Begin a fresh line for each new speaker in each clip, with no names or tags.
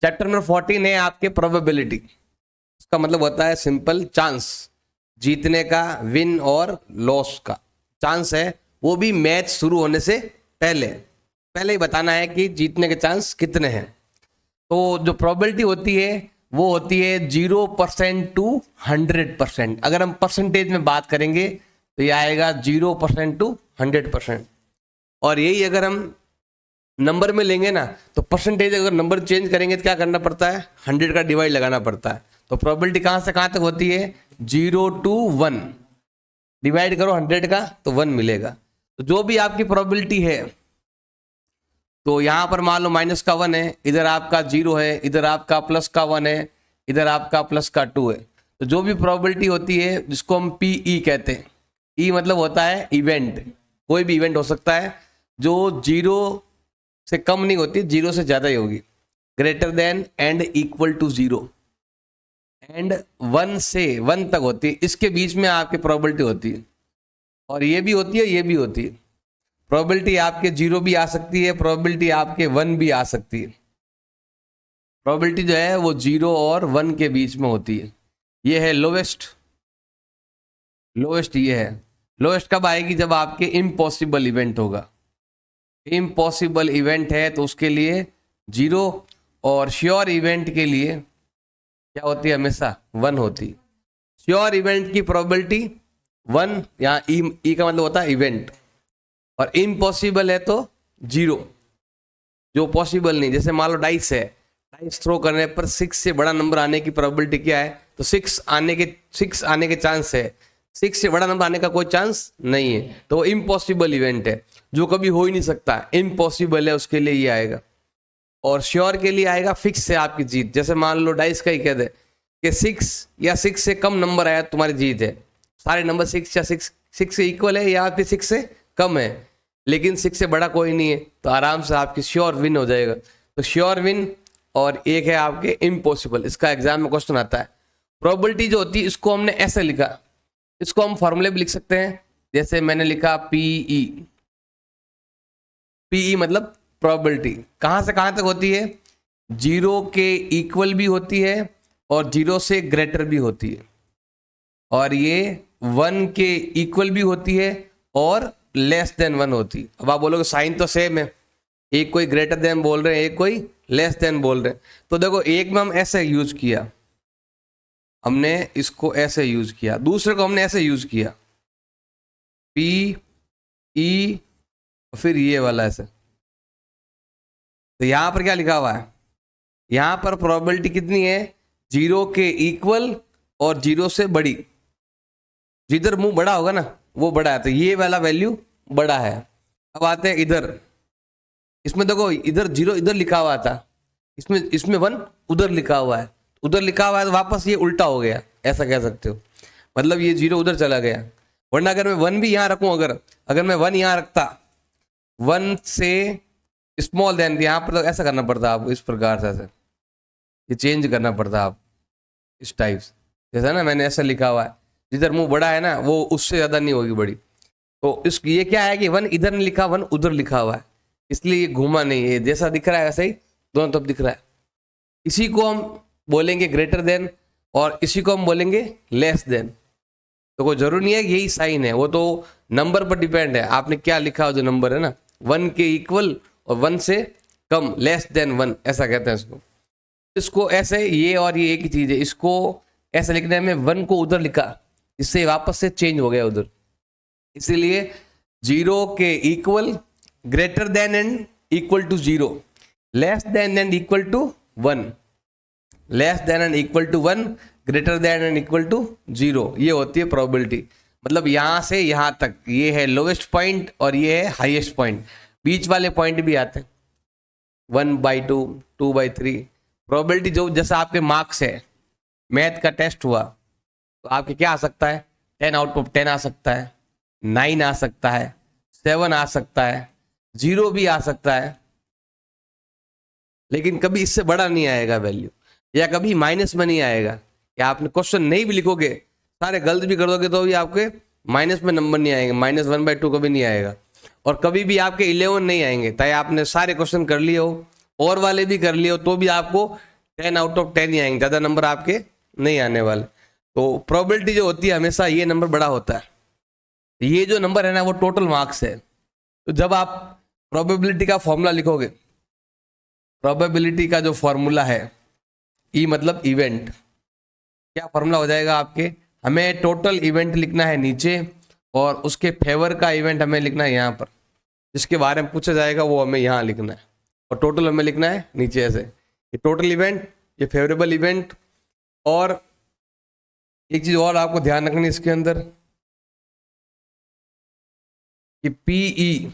Chapter number 14 है आपके probability. इसका मतलब होता है सिंपल चांस, जीतने का, विन और लॉस का चांस है, वो भी मैच शुरू होने से पहले ही बताना है कि जीतने के चांस कितने हैं। तो जो प्रोबेबिलिटी होती है वो होती है 0% टू 100%। अगर हम परसेंटेज में बात करेंगे तो ये आएगा 0% टू 100%। और यही अगर हम नंबर में लेंगे ना तो परसेंटेज, अगर नंबर चेंज करेंगे तो क्या करना पड़ता है, 100 का डिवाइड लगाना पड़ता है। तो प्रोबेबिलिटी कहाँ से कहाँ तक होती है, 0 to 1, डिवाइड करो 100 का तो 1 मिलेगा। तो जो भी आपकी प्रोबेबिलिटी है, तो यहाँ पर मान लो माइनस का 1 है, इधर आपका 0 है, इधर आपका प्लस का 1 है, इधर आपका प्लस का 2 है। तो जो भी प्रोबेबिलिटी होती है जिसको हम PE कहते हैं, ई मतलब होता है इवेंट, कोई भी इवेंट हो सकता है जो 0 से कम नहीं होती, 0 से ज़्यादा ही होगी, greater than and equal to 0 and 1 से 1 तक होती है, इसके बीच में आपकी प्रोबेबिलिटी होती है। और ये भी होती है, ये भी होती है। प्रोबेबिलिटी आपके 0 भी आ सकती है, प्रोबेबिलिटी आपके 1 भी आ सकती है। प्रोबेबिलिटी जो है वो 0 और 1 के बीच में होती है। ये है लोवेस्ट ये है। लोवेस्ट कब आएगी, जब आपके इम्पॉसिबल इवेंट होगा। इम्पॉसिबल इवेंट है तो उसके लिए 0, और श्योर इवेंट के लिए क्या होती है, हमेशा 1 होती है। श्योर इवेंट की प्रोबेबिलिटी 1, यहाँ ई का मतलब होता है इवेंट, और इम्पॉसिबल है तो 0, जो पॉसिबल नहीं। जैसे मान लो डाइस है, डाइस थ्रो करने पर 6 से बड़ा नंबर आने की प्रोबेबिलिटी क्या है, तो 6 आने के चांस है, 6 से बड़ा नंबर आने का कोई चांस नहीं है, तो इम्पॉसिबल इवेंट है, जो कभी हो ही नहीं सकता, इम्पॉसिबल है, उसके लिए ये आएगा। और श्योर के लिए आएगा फिक्स है आपकी जीत। जैसे मान लो डाइस का ही कह दे कि 6 या 6 से कम नंबर आया तुम्हारी जीत है, सारे नंबर 6 या 6 से इक्वल है या फिर 6 से कम है, लेकिन 6 से बड़ा कोई नहीं है, तो आराम से आपकी श्योर विन हो जाएगा। तो श्योर विन, और एक है आपके इम्पॉसिबल। इसका एग्जाम में क्वेश्चन आता है। प्रोबेबिलिटी जो होती है इसको हमने ऐसे लिखा, इसको हम फॉर्मूले भी लिख सकते हैं। जैसे मैंने लिखा PE मतलब प्रोबेबिलिटी कहाँ से कहाँ तक होती है, 0 के इक्वल भी होती है और 0 से ग्रेटर भी होती है, और ये 1 के इक्वल भी होती है और लेस देन 1 होती है। अब आप बोलोगे साइन तो सेम है, एक कोई ग्रेटर देन बोल रहे हैं, एक कोई लेस देन बोल रहे हैं। तो देखो, एक में हम ऐसे यूज किया, हमने इसको ऐसे यूज किया, दूसरे को हमने ऐसे यूज किया, PE, फिर ये वाला ऐसे। तो यहां पर क्या लिखा हुआ है, यहां पर प्रोबेबिलिटी कितनी है, 0 के इक्वल और 0 से बड़ी। जिधर मुंह बड़ा होगा ना वो बड़ा है, तो ये वाला वैल्यू बड़ा है। अब आते हैं इधर, इसमें देखो इधर 0 इधर लिखा हुआ था, इसमें 1 उधर लिखा हुआ है, उधर लिखा हुआ है, तो वापस ये उल्टा हो गया, ऐसा कह सकते हो। मतलब ये 0 उधर चला गया। वरना अगर मैं 1 भी यहाँ रखूं, अगर मैं 1 यहाँ रखता, 1 से स्मॉल देन, यहाँ पर तो ऐसा करना पड़ता आपको, इस प्रकार से ऐसे ये चेंज करना पड़ता आप, इस टाइप से। जैसा ना मैंने ऐसा लिखा हुआ है, जिधर मुंह बड़ा है ना वो उससे ज़्यादा नहीं होगी बड़ी। तो इस ये क्या है कि 1 इधर नहीं लिखा, 1 उधर लिखा हुआ है, इसलिए ये घूमा नहीं है, जैसा दिख रहा है वैसा ही दोनों तरफ दिख रहा है। इसी को हम बोलेंगे ग्रेटर देन और इसी को हम बोलेंगे लेस देन। तो कोई जरूरी नहीं है कि यही साइन है, वो तो नंबर पर डिपेंड है, आपने क्या लिखा हो, जो नंबर है ना 1 के इक्वल और 1 से कम, लेस देन 1 ऐसा कहते हैं इसको। इसको ऐसे, ये और ये एक ही चीज है, इसको ऐसे लिखने में 1 को उधर लिखा, इससे वापस से चेंज हो गया उधर, इसीलिए 0 के equal, greater than and equal to 0, less than and equal to 1, less than and equal to 1, greater than and equal to 0, ये होती है प्रोबेबिलिटी। मतलब यहां से यहां तक ये है लोवेस्ट पॉइंट और ये है हाईएस्ट पॉइंट, बीच वाले पॉइंट भी आते हैं 1/2, 2/3। प्रोबेबिलिटी जो जैसा आपके मार्क्स है, मैथ का टेस्ट हुआ तो आपके क्या आ सकता है, 10 आउट ऑफ 10 आ सकता है, 9 आ सकता है, 7 आ सकता है, 0 भी आ सकता है, लेकिन कभी इससे बड़ा नहीं आएगा वैल्यू, या कभी माइनस में नहीं आएगा। या आपने क्वेश्चन नहीं भी लिखोगे, सारे गलत भी कर दोगे तो भी आपके माइनस में नंबर नहीं आएंगे, -1/2 कभी नहीं आएगा। और कभी भी आपके 11 नहीं आएंगे, चाहे आपने सारे क्वेश्चन कर लिए हो और वाले भी कर लिए हो, तो भी आपको 10 आउट ऑफ 10 ही आएंगे, ज़्यादा नंबर आपके नहीं आने वाले। तो प्रोबेबिलिटी जो होती है हमेशा ये नंबर बड़ा होता है। ये जो नंबर है ना वो टोटल मार्क्स है। तो जब आप प्रोबेबिलिटी का फॉर्मूला लिखोगे, प्रोबेबिलिटी का जो फॉर्मूला है, ई मतलब इवेंट, क्या फॉर्मूला हो जाएगा आपके, हमें टोटल इवेंट लिखना है नीचे और उसके फेवर का इवेंट हमें लिखना है यहाँ पर, जिसके बारे में पूछा जाएगा वो हमें यहाँ लिखना है, और टोटल हमें लिखना है नीचे ऐसे, ये टोटल इवेंट, ये फेवरेबल इवेंट। और एक चीज और आपको ध्यान रखनी इसके अंदर कि पीई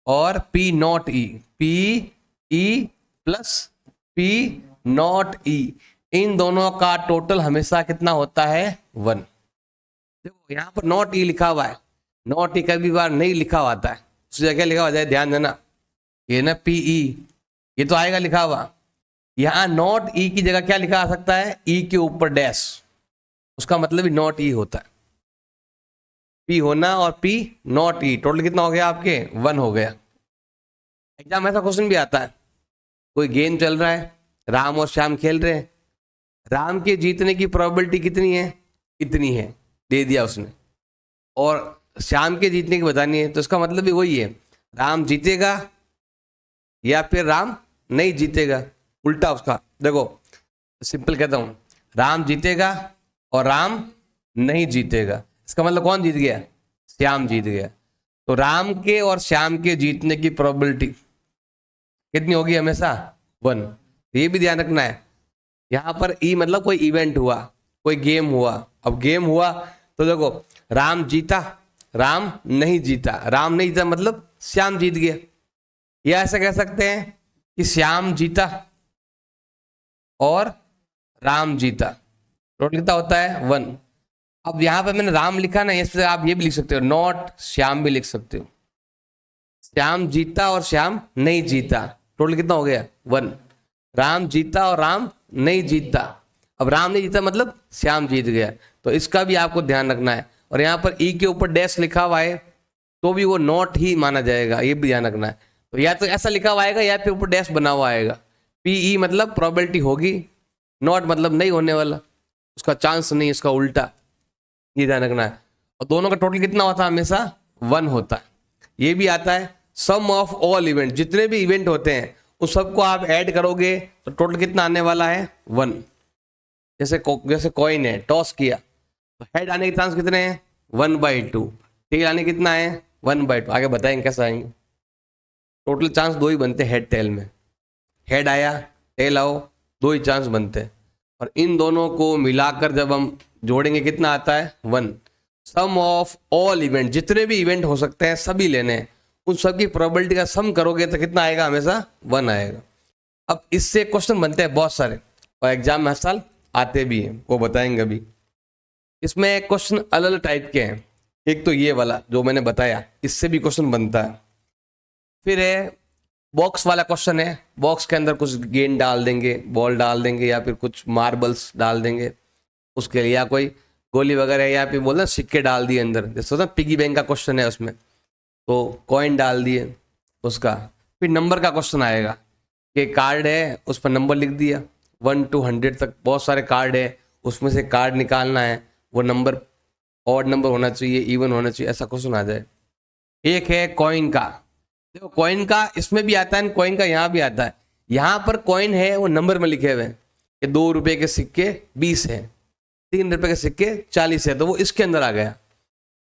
और P not E, P E plus P not E, इन दोनों का टोटल हमेशा कितना होता है 1। देखो यहाँ पर नॉट ई लिखा हुआ है, नॉट ई कभी बार नहीं लिखा हुआ आता है, उस जगह लिखा हुआ जाए, ध्यान देना, ये ना पीई, ये तो आएगा लिखा हुआ। यहाँ नॉट ई की जगह क्या लिखा आ सकता है, ई के ऊपर डैश, उसका मतलब ही नॉट ई होता है। पी होना और पी नॉट ई, टोटल कितना हो गया आपके 1 हो गया। एग्जाम ऐसा क्वेश्चन भी आता है, कोई गेम चल रहा है, राम और श्याम खेल रहे हैं, राम के जीतने की प्रोबेबिलिटी कितनी है, इतनी है, दे दिया उसने, और श्याम के जीतने की बतानी है, तो इसका मतलब भी वही है, राम जीतेगा या फिर राम नहीं जीतेगा, उल्टा उसका। देखो सिंपल कहता हूं, राम जीतेगा और राम नहीं जीतेगा, इसका मतलब कौन जीत गया, श्याम जीत गया। तो राम के और श्याम के जीतने की प्रोबेबिलिटी कितनी होगी, हमेशा 1। तो ये भी ध्यान रखना है। यहाँ पर ई मतलब कोई इवेंट हुआ, कोई गेम हुआ, अब गेम हुआ तो देखो राम जीता, राम नहीं जीता, राम नहीं जीता मतलब श्याम जीत गया, या ऐसा कह सकते हैं कि श्याम जीता और राम जीता, टोटल कितना होता है 1। अब यहाँ पर मैंने राम लिखा ना, इससे आप ये भी लिख सकते हो, नॉट श्याम भी लिख सकते हो, श्याम जीता और श्याम नहीं जीता, टोटल कितना हो गया 1। राम जीता और राम नहीं जीता, अब राम नहीं जीता मतलब श्याम जीत गया, तो इसका भी आपको ध्यान रखना है। और यहाँ पर ई के ऊपर डैश लिखा हुआ है तो भी वो नॉट ही माना जाएगा, ये भी ध्यान रखना है। तो या तो ऐसा लिखा हुआ आएगा या फिर ऊपर डैश बना हुआ आएगा, पीई मतलब प्रोबेबिलिटी होगी, नॉट मतलब नहीं होने वाला, उसका चांस नहीं, इसका उल्टा, ये ध्यान रखना है। और दोनों का टोटल कितना होता है, हमेशा 1 होता है। ये भी आता है सम ऑफ ऑल इवेंट, जितने भी इवेंट होते हैं उस सबको आप ऐड करोगे तो टोटल कितना आने वाला है 1। जैसे कॉइन है, टॉस किया तो हेड आने के चांस कितने हैं 1/2, टेल आने कितना है 1/2, आगे बताएंगे कैसे आएंगे। टोटल चांस 2 ही बनते हेड टेल में, हेड आया टेल आओ, 2 ही चांस बनते हैं, और इन दोनों को मिलाकर जब हम जोड़ेंगे कितना आता है 1। सम ऑफ ऑल इवेंट, जितने भी इवेंट हो सकते हैं सभी लेने हैं, उन सबकी प्रोबेबिलिटी का सम करोगे तो कितना आएगा, हमेशा 1 आएगा। अब इससे क्वेश्चन बनते हैं बहुत सारे, और एग्जाम में हर साल आते भी हैं, वो बताएंगे अभी। इसमें क्वेश्चन अलग अलग टाइप के हैं, एक तो ये वाला जो मैंने बताया, इससे भी क्वेश्चन बनता है। फिर है बॉक्स वाला क्वेश्चन है, बॉक्स के अंदर कुछ गेंद डाल देंगे, बॉल डाल देंगे, या फिर कुछ मार्बल्स डाल देंगे उसके लिए, या कोई गोली वगैरह, या फिर बोलना सिक्के डाल दिए अंदर, जैसे होता है पिगी बैंक का क्वेश्चन है उसमें, तो कॉइन डाल दिए उसका। फिर नंबर का क्वेश्चन आएगा कि कार्ड है उस पर नंबर लिख दिया, 1 to 100 तक बहुत सारे कार्ड है, उसमें से कार्ड निकालना है, वो नंबर ऑड नंबर होना चाहिए, इवन होना चाहिए, ऐसा क्वेश्चन आ जाए। एक है कॉइन का, देखो कॉइन का इसमें भी आता है, कॉइन का यहाँ भी आता है। यहाँ पर कॉइन है वो नंबर में लिखे हुए हैं कि 2 रुपए के सिक्के 20 है, 3 रुपए के सिक्के 40 है, तो वो इसके अंदर आ गया।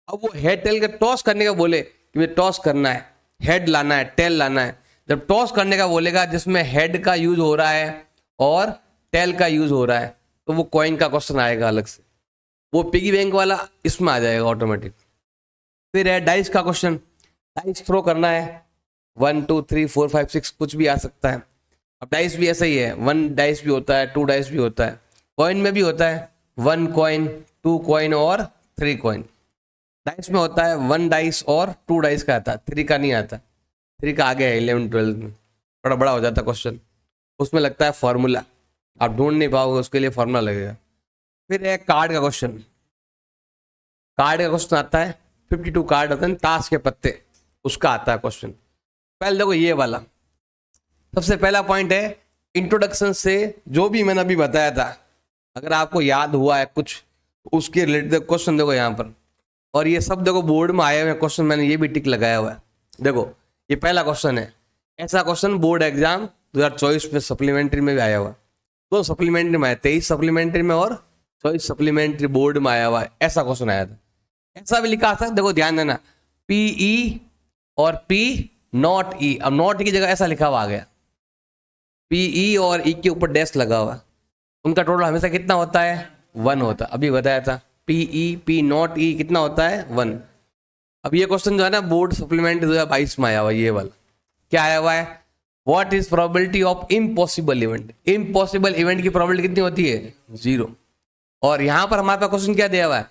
अब वो हेड टेल का टॉस करने का बोले कि मुझे टॉस करना है, हेड लाना है, टेल लाना है, जब टॉस करने का बोलेगा जिसमें हेड का यूज हो रहा है और टेल का यूज हो रहा है, तो वो कॉइन का क्वेश्चन आएगा अलग से, वो पिगी बैंक वाला इसमें आ जाएगा ऑटोमेटिक। फिर है डाइस का क्वेश्चन, डाइस थ्रो करना है, 1 2 3 4 5 6 कुछ भी आ सकता है। अब डाइस भी ऐसा ही है, 1 डाइस भी होता है, 2 डाइस भी होता है, कॉइन में भी होता है 1 कॉइन, 2 कॉइन और 3 कॉइन। डाइस में होता है 1 डाइस और 2 डाइस का आता है, 3 का नहीं आता, 3 का आगे है 11 12 में, थोड़ा बड़ा हो जाता है क्वेश्चन, उसमें लगता है फॉर्मूला, आप ढूंढ नहीं पाओगे, उसके लिए फॉर्मूला लगेगा। फिर है कार्ड का क्वेश्चन, कार्ड का क्वेश्चन आता है, 52 कार्ड होते हैं ताश के पत्ते, उसका आता है क्वेश्चन। पहले देखो ये वाला, सबसे पहला पॉइंट है इंट्रोडक्शन से जो भी मैंने अभी बताया था, अगर आपको याद हुआ है कुछ उसके रिलेटेड क्वेश्चन देखो यहाँ पर, और ये सब देखो बोर्ड में आए हुए क्वेश्चन, मैंने ये भी टिक लगाया हुआ है। देखो ये पहला क्वेश्चन है, ऐसा क्वेश्चन बोर्ड एग्जाम 2024 में सप्लीमेंट्री में भी आया हुआ है। तो सप्लीमेंट्री में आया, 23 सप्लीमेंट्री में और 24 सप्लीमेंट्री बोर्ड में आया हुआ है, ऐसा क्वेश्चन आया था। ऐसा भी लिखा था, देखो ध्यान देना, PE और P नॉट E, अब नॉट की जगह ऐसा लिखा हुआ आ गया, PE और E के ऊपर डैश लगा हुआ, उनका टोटल हमेशा कितना होता है 1 होता। अभी बताया था PE P नॉट E कितना होता है 1। अब ये क्वेश्चन जो है ना बोर्ड सप्लीमेंट 2022 में आया हुआ, ये वाला क्या आया हुआ है, what is probability of impossible event. Impossible event की प्रोबेबिलिटी कितनी होती है 0। और यहां पर हमारे पास क्वेश्चन क्या दिया हुआ है,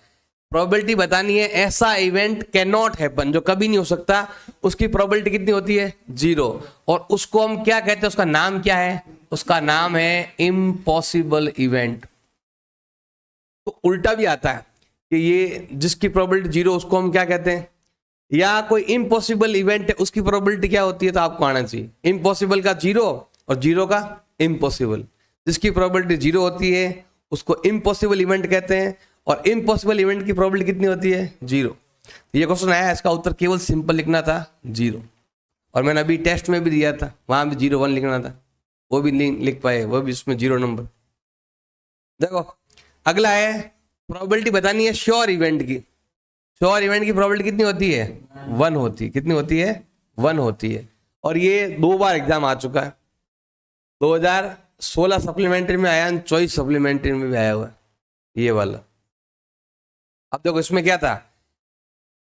प्रोबेबिलिटी बतानी है ऐसा इवेंट कैन नॉट हैपन, जो कभी नहीं हो सकता, उसकी प्रोबेबिलिटी कितनी होती है 0। और उसको हम क्या कहते हैं, उसका नाम क्या है, उसका नाम है इम्पॉसिबल इवेंट। तो उल्टा भी आता है कि ये जिसकी प्रोबेबिलिटी 0 उसको हम क्या कहते हैं, या कोई इम्पॉसिबल इवेंट है उसकी प्रोबेबिलिटी क्या होती है, तो आपको आना चाहिए इम्पॉसिबल का 0 और 0 का इम्पॉसिबल। जिसकी प्रोबेबिलिटी 0 होती है उसको इम्पॉसिबल इवेंट कहते हैं, और इम्पॉसिबल इवेंट की प्रोबेबिलिटी कितनी होती है 0। ये क्वेश्चन आया, इसका उत्तर केवल सिंपल लिखना था 0। और मैंने अभी टेस्ट में भी दिया था, वहां भी 0 1 लिखना था, वो भी नहीं लिख पाए, वो भी उसमें 0 नंबर। देखो अगला है, प्रोबेबिलिटी बतानी है श्योर इवेंट की। श्योर इवेंट की प्रोबेबिलिटी कितनी होती है 1 होती है, कितनी होती है 1 होती है। और ये 2 बार एग्जाम आ चुका है, 2016 सप्लीमेंट्री में आया, 24 सप्लीमेंट्री में भी आया हुआ है ये वाला। अब देखो इसमें क्या था,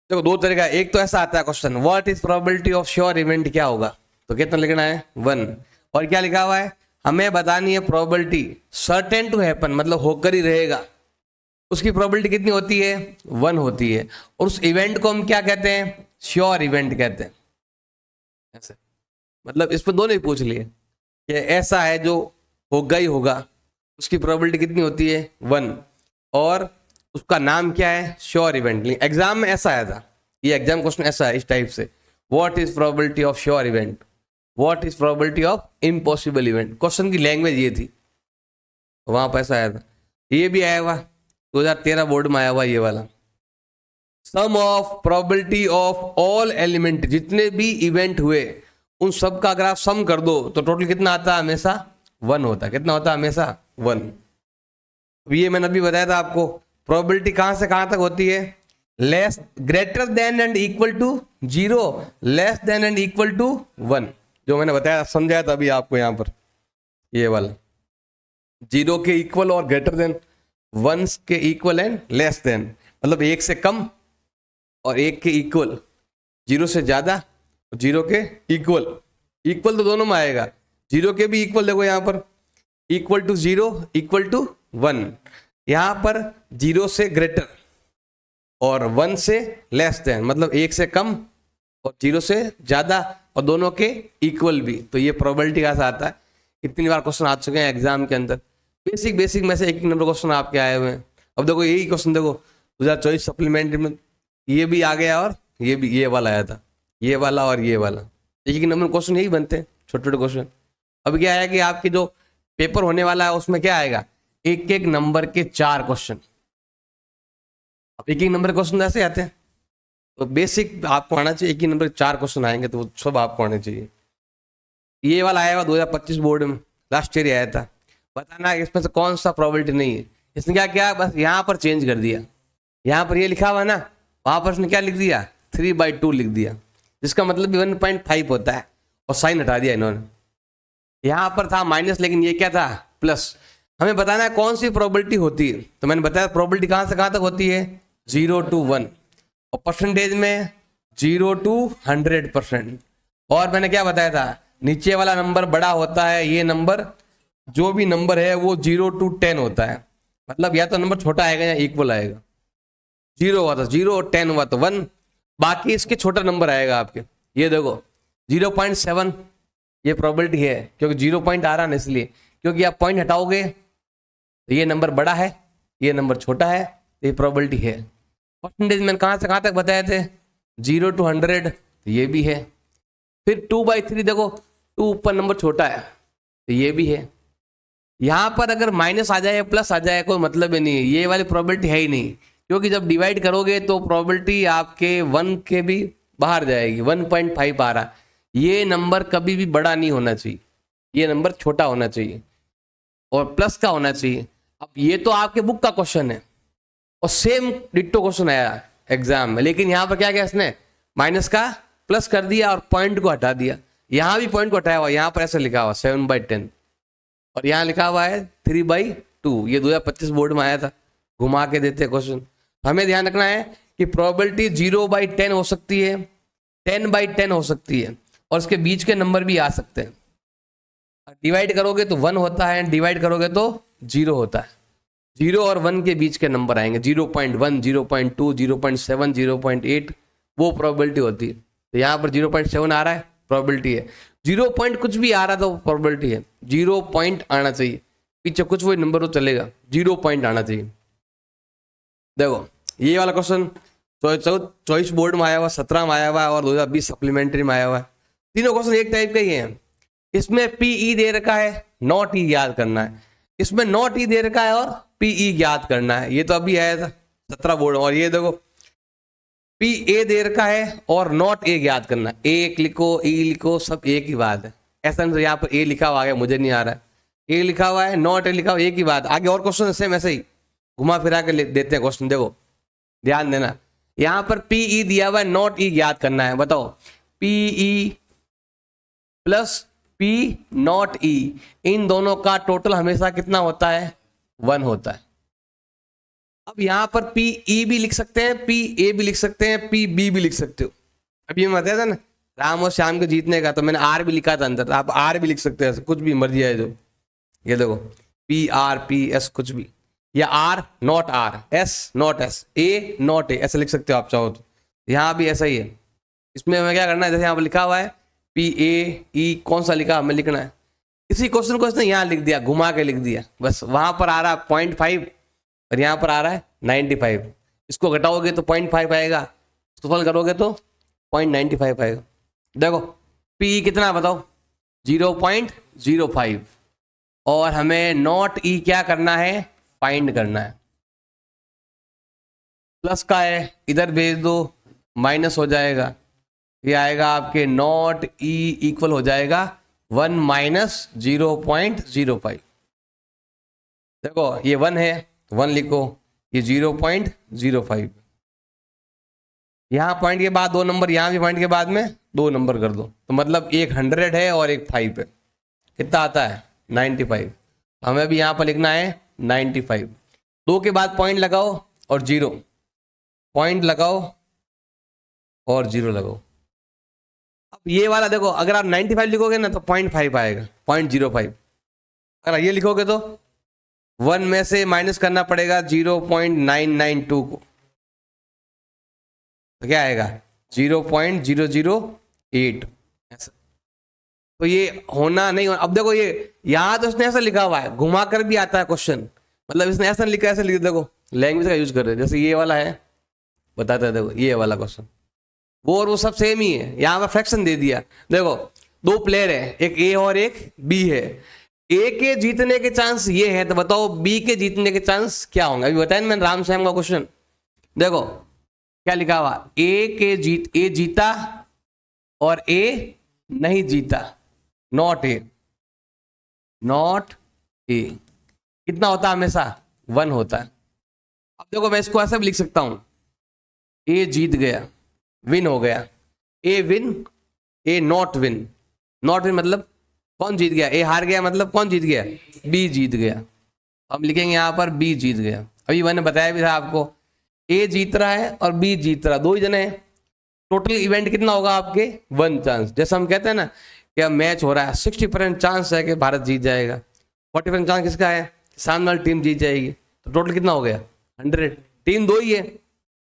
देखो 2 तरीका, एक तो ऐसा आता है question, what is probability of sure event, क्या होगा, तो कितना लिखना है 1। और क्या लिखा हुआ है, हमें बतानी है प्रोबेबिलिटी सर्टेन टू हैपन, मतलब होकर ही रहेगा, उसकी प्रोबेबिलिटी कितनी होती है 1 होती है। और उस इवेंट को हम क्या कहते हैं, श्योर इवेंट कहते हैं। ऐसे मतलब इस पर दोनों ही पूछ लिए कि ऐसा है जो होगा ही होगा, उसकी प्रोबेबिलिटी कितनी होती है 1, और उसका नाम क्या है श्योर इवेंट। एग्जाम में ऐसा आया था, ये एग्जाम क्वेश्चन ऐसा है इस टाइप से, what is probability of sure event, what is probability of impossible event. Question की लैंग्वेज ये थी, वहां पर ऐसा आया था। ये भी आया हुआ 2013 बोर्ड में आया हुआ ये वाला, sum of probability of all element, जितने भी इवेंट हुए उन सब का अगर आप सम कर दो तो टोटल कितना आता है, हमेशा 1 होता है। कितना होता है, हमेशा 1। ये मैंने अभी बताया था आपको, प्रोबेबिलिटी कहां से कहां तक होती है, less greater than and equal to 0, less than and equal to 1, जो मैंने बताया समझाया था अभी आपको यहाँ पर, ये वाला 0 के इक्वल और ग्रेटर देन, 1 के इक्वल एंड लेस देन, मतलब 1 से कम और 1 के इक्वल, 0 से ज्यादा और 0 के इक्वल। इक्वल तो दोनों में आएगा, 0 के भी इक्वल, देखो यहाँ पर इक्वल टू 0 इक्वल टू 1, यहाँ पर 0 से ग्रेटर और 1 से लेस देन, मतलब 1 से कम और 0 से ज्यादा और दोनों के इक्वल भी। तो ये प्रोबेबिलिटी का सा आता है। कितनी बार क्वेश्चन आ चुके हैं एग्जाम के अंदर, बेसिक में से एक नंबर क्वेश्चन आपके आए हुए हैं। अब देखो यही क्वेश्चन देखो 2024 सप्लीमेंट्री में ये भी आ गया और ये भी, ये वाला आया था, ये वाला और ये वाला, एक नंबर क्वेश्चन यही बनते हैं, छोटे छोटे क्वेश्चन। अब क्या है कि आपके जो पेपर होने वाला है उसमें क्या आएगा, एक एक नंबर के 4 क्वेश्चन। अब एक नंबर क्वेश्चन ऐसे आते हैं, तो बेसिक आपको आना चाहिए, एक ही नंबर के 4 क्वेश्चन आएंगे तो वो सब आपको आने चाहिए। ये वाला आया हुआ 2025 बोर्ड में, लास्ट ईयर आया था। बताना है इसमें से कौन सा प्रोबेबिलिटी नहीं है। इसने क्या किया, बस यहाँ पर चेंज कर दिया, यहाँ पर ये लिखा हुआ ना, वहां पर इसने क्या लिख दिया 3/2 लिख दिया, जिसका मतलब 1.5 होता है, और साइन हटा दिया इन्होंने। यहाँ पर था माइनस, लेकिन ये क्या था प्लस। हमें बताना है कौन सी प्रोबेबिलिटी होती है, तो मैंने बताया प्रोबेबिलिटी कहां से कहां तक होती है 0 to 1, और परसेंटेज में 0 to 100%। और मैंने क्या बताया था, नीचे वाला नंबर बड़ा होता है, ये नंबर जो भी नंबर है वो 0 to 10 होता है, मतलब या तो नंबर छोटा आएगा या इक्वल आएगा। 0 हुआ तो 0 और 10 हुआ तो 1, बाकी इसके छोटा नंबर आएगा आपके। ये देखो 0.7 ये प्रोबेबिलिटी है, क्योंकि 0 पॉइंट आ रहा है इसलिए, क्योंकि आप पॉइंट हटाओगे तो ये नंबर बड़ा है, ये नंबर छोटा है, ये प्रोबेबिलिटी है। परसेंटेज में कहां से कहां तक बताए थे 0 to 100, तो ये भी है। फिर 2/3 देखो, 2 ऊपर नंबर छोटा है, तो ये भी है। यहाँ पर अगर माइनस आ जाए या प्लस आ जाए कोई मतलब ही नहीं है, ये वाली प्रोबेबिलिटी है ही नहीं, क्योंकि जब डिवाइड करोगे तो प्रोबेबिलिटी आपके 1 के भी बाहर जाएगी। 1.5 आ रहा, ये नंबर कभी भी बड़ा नहीं होना चाहिए, ये नंबर छोटा होना चाहिए और प्लस का होना चाहिए। अब ये तो आपके बुक का क्वेश्चन है और सेम डिट्टो क्वेश्चन आया एग्जाम में, लेकिन यहाँ पर क्या किया इसने, माइनस का प्लस कर दिया और पॉइंट को हटा दिया। यहाँ भी पॉइंट को हटाया हुआ, यहाँ पर ऐसे लिखा हुआ 7/10 और यहाँ लिखा हुआ है 3/2। ये 2025 बोर्ड में आया था, घुमा के देते क्वेश्चन। हमें ध्यान रखना है कि प्रोबेबिलिटी 0/10 हो सकती है, 10/10 हो सकती है और इसके बीच के नंबर भी आ सकते हैं। डिवाइड करोगे तो 1 होता है, डिवाइड करोगे तो 0 होता है। 0 और 1 के बीच के नंबर आएंगे, 0.1, 0.2, 0.7, 0.8, वो प्रोबेबिलिटी होती है। तो यहाँ पर 0.7 आ रहा है, प्रोबेबिलिटी है। 0 पॉइंट कुछ भी आ रहा तो प्रोबेबिलिटी है। 0 पॉइंट आना चाहिए, पीछे कुछ वही नंबर तो चलेगा, 0 पॉइंट आना चाहिए। देखो ये वाला क्वेश्चन 24 बोर्ड में आया हुआ, 17 में आया हुआ है और 2020 सप्लीमेंट्री में आया हुआ है। तीनों क्वेश्चन एक टाइप का ही है। इसमें पीई दे रखा है, नॉट ई याद करना है। इसमें नॉट ई दे रखा है और पीई याद करना है। ये तो अभी आया था 17 बोर्ड। और ये देखो पी ए दे रखा है और नॉट ए याद करना है। ए लिखो, ई लिखो, सब एक ही बात है। ऐसा यहाँ पर ए लिखा हुआ है, मुझे नहीं आ रहा है, ए लिखा हुआ है, नॉट ए लिखा हुआ, एक ही बात। आगे और क्वेश्चन सेम ऐसे ही घुमा फिरा के देते हैं क्वेश्चन। देखो ध्यान देना, यहाँ पर पीई दिया हुआ है, नॉट ई याद करना है। बताओ PE plus P not E, इन दोनों का टोटल हमेशा कितना होता है, 1 होता है। अब यहां पर पी ई भी लिख सकते हैं, पी ए भी लिख सकते हैं, पी बी भी लिख सकते हो। अभी मैं बताया था ना राम और श्याम के जीतने का, तो मैंने आर भी लिखा था अंदर, आप आर भी लिख सकते हैं, कुछ भी मर्जी है जो। ये देखो पी आर पी एस कुछ भी, या R not R, S not S, A not A, ऐसे लिख सकते हो आप चाहो तो। यहां भी ऐसा ही है। इसमें हमें क्या करना है, जैसे यहाँ पर लिखा हुआ है पी ए ई, कौन सा लिखा हमें लिखना है। इसी क्वेश्चन को इसने यहाँ लिख दिया, घुमा के लिख दिया बस। वहां पर आ रहा है 0.5 और यहाँ पर आ रहा है 95। इसको घटाओगे तो 0.5 आएगा, सफल करोगे तो 0.95 आएगा। देखो पी कितना बताओ, 0.05 और हमें नॉट ई क्या करना है, फाइंड करना है। प्लस का है, इधर भेज दो, माइनस हो जाएगा। ये आएगा आपके नॉट ई इक्वल हो जाएगा 1 माइनस 0.05। देखो ये 1 है, 1 लिखो, ये 0.05। यहाँ पॉइंट के बाद 2 नंबर, यहाँ भी पॉइंट के बाद में 2 नंबर कर दो, तो मतलब एक 100 है और एक 5 है। कितना आता है, 95। हमें भी यहाँ पर लिखना है 95। 2 के बाद पॉइंट लगाओ और 0, पॉइंट लगाओ और 0 लगाओ। अब ये वाला देखो, अगर आप 95 लिखोगे ना तो 0.5 आएगा, 0.05। अगर ये लिखोगे तो 1 में से माइनस करना पड़ेगा 0.992 को, तो क्या आएगा 0.008। ऐसा तो ये होना नहीं होना। अब देखो ये यहाँ तो इसने ऐसा लिखा हुआ है, घुमा कर भी आता है क्वेश्चन, मतलब इसने ऐसा लिखा, ऐसे लिख, देखो लैंग्वेज का यूज कर रहे हैं। जैसे ये वाला है, बताते हैं, देखो ये वाला क्वेश्चन, वो और वो सब सेम ही है। यहाँ पर फ्रैक्शन दे दिया। देखो 2 प्लेयर है, एक ए और एक बी है। ए के जीतने के चांस ये है, तो बताओ बी के जीतने के चांस क्या होंगे। अभी बताया मैंने राम श्याम का क्वेश्चन। देखो क्या लिखा हुआ, ए जीता और ए नहीं जीता, नॉट ए, नॉट ए कितना होता है, हमेशा 1 होता है। अब देखो मैं इसको ऐसा भी लिख सकता हूं, ए जीत गया, विन हो गया, A win, A not win. Not win मतलब कौन जीत गया, ए हार गया मतलब कौन जीत गया, बी जीत गया। हम लिखेंगे यहाँ पर बी जीत गया। अभी मैंने बताया भी था आपको, ए जीत रहा है और बी जीत रहा, 2 ही जने हैं। टोटल इवेंट कितना होगा आपके, 1 चांस। जैसे हम कहते हैं ना कि अब मैच हो रहा है, 60% चांस है कि भारत जीत जाएगा, 40% चांस किसका है, सामने वाली टीम जीत जाएगी। तो टोटल कितना हो गया, 100। टीम 2 ही है,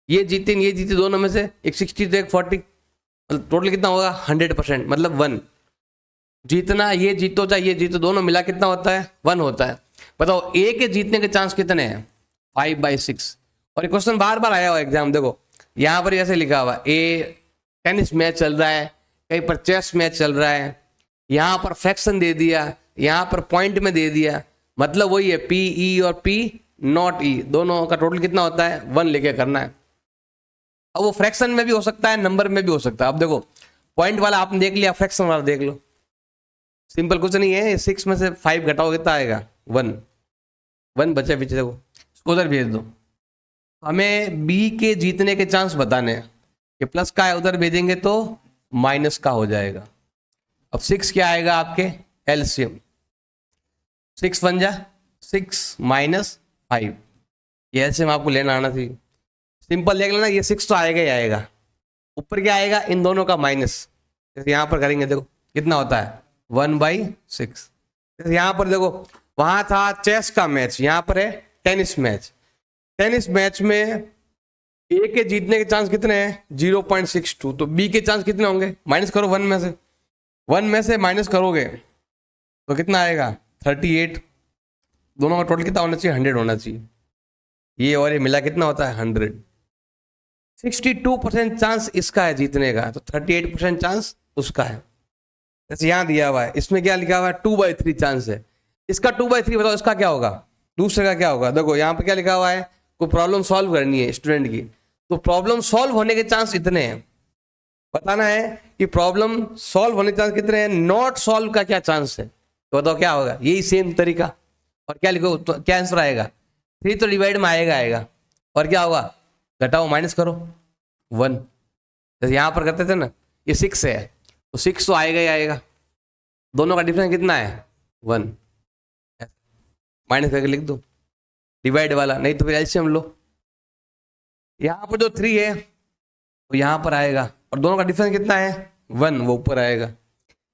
ये जीती, दोनों में से एक 60 तो एक 40, मतलब टोटल कितना होगा 100%, मतलब 1। जीतना, ये जीतो चाहे ये जीतो, दोनों मिला कितना होता है, 1 होता है। बताओ ए के जीतने के चांस कितने हैं, 5/6। और ये क्वेश्चन बार बार आया हुआ एग्जाम। देखो यहाँ पर ऐसे लिखा हुआ, ए टेनिस मैच चल रहा है, कहीं पर चेस मैच चल रहा है, यहाँ पर फ्रैक्शन दे दिया, यहाँ पर पॉइंट में दे दिया, मतलब वही है पी ई और पी नॉट ई, दोनों का टोटल कितना होता है 1 लेके करना है। अब वो फ्रैक्शन में भी हो सकता है, नंबर में भी हो सकता है। अब देखो पॉइंट वाला आपने देख लिया, फ्रैक्शन वाला देख लो, सिंपल कुछ नहीं है। 6 में से 5 घटाओ कितना आएगा 1, 1 बचे पीछे, देखो इसको उधर भेज दो। हमें बी के जीतने के चांस बताने हैं, ये प्लस का है उधर भेजेंगे तो माइनस का हो जाएगा। अब 6 क्या आएगा आपके एलसीएम, 6 बन जा 6 माइनस 5, ये एलसीएम आपको लेना आना चाहिए। सिंपल देख लेना, ये 6 तो आएगा ही आएगा, ऊपर क्या आएगा इन दोनों का माइनस। जैसे यहाँ पर करेंगे देखो कितना होता है 1/6। जैसे यहाँ पर देखो वहां था चेस का मैच, यहाँ पर है टेनिस मैच। टेनिस मैच में ए के जीतने के चांस कितने हैं 0.62, तो बी के चांस कितने होंगे, माइनस करो 1 में से, 1 में से माइनस करोगे तो कितना आएगा 38। दोनों का टोटल कितना होना चाहिए 100 होना चाहिए, ये और ये मिला कितना होता है 100। 62% चांस इसका है जीतने का, तो 38% चांस उसका है। जैसे यहाँ दिया हुआ है, इसमें क्या लिखा हुआ है 2/3 चांस है, इसका 2/3 बताओ इसका क्या होगा, दूसरे का क्या होगा। देखो यहाँ पे क्या लिखा हुआ है, कोई प्रॉब्लम सॉल्व करनी है स्टूडेंट की, तो प्रॉब्लम सॉल्व होने के चांस इतने हैं, बताना है कि प्रॉब्लम सॉल्व होने के चांस कितने हैं, नॉट सॉल्व का क्या चांस है, तो बताओ क्या होगा, यही सेम तरीका। और क्या लिखो तो क्या आंसर आएगा 3 तो डिवाइड में आएगा और क्या होगा घटाओ माइनस करो 1। जैसे यहाँ पर करते थे ना, ये 6 है तो 6 तो आएगा ही आएगा, दोनों का डिफरेंस कितना है 1, माइनस करके लिख दो डिवाइड वाला, नहीं तो फिर एलसीएम लो। यहाँ पर जो 3 है वो यहाँ पर आएगा और दोनों का डिफरेंस कितना है 1, वो ऊपर आएगा।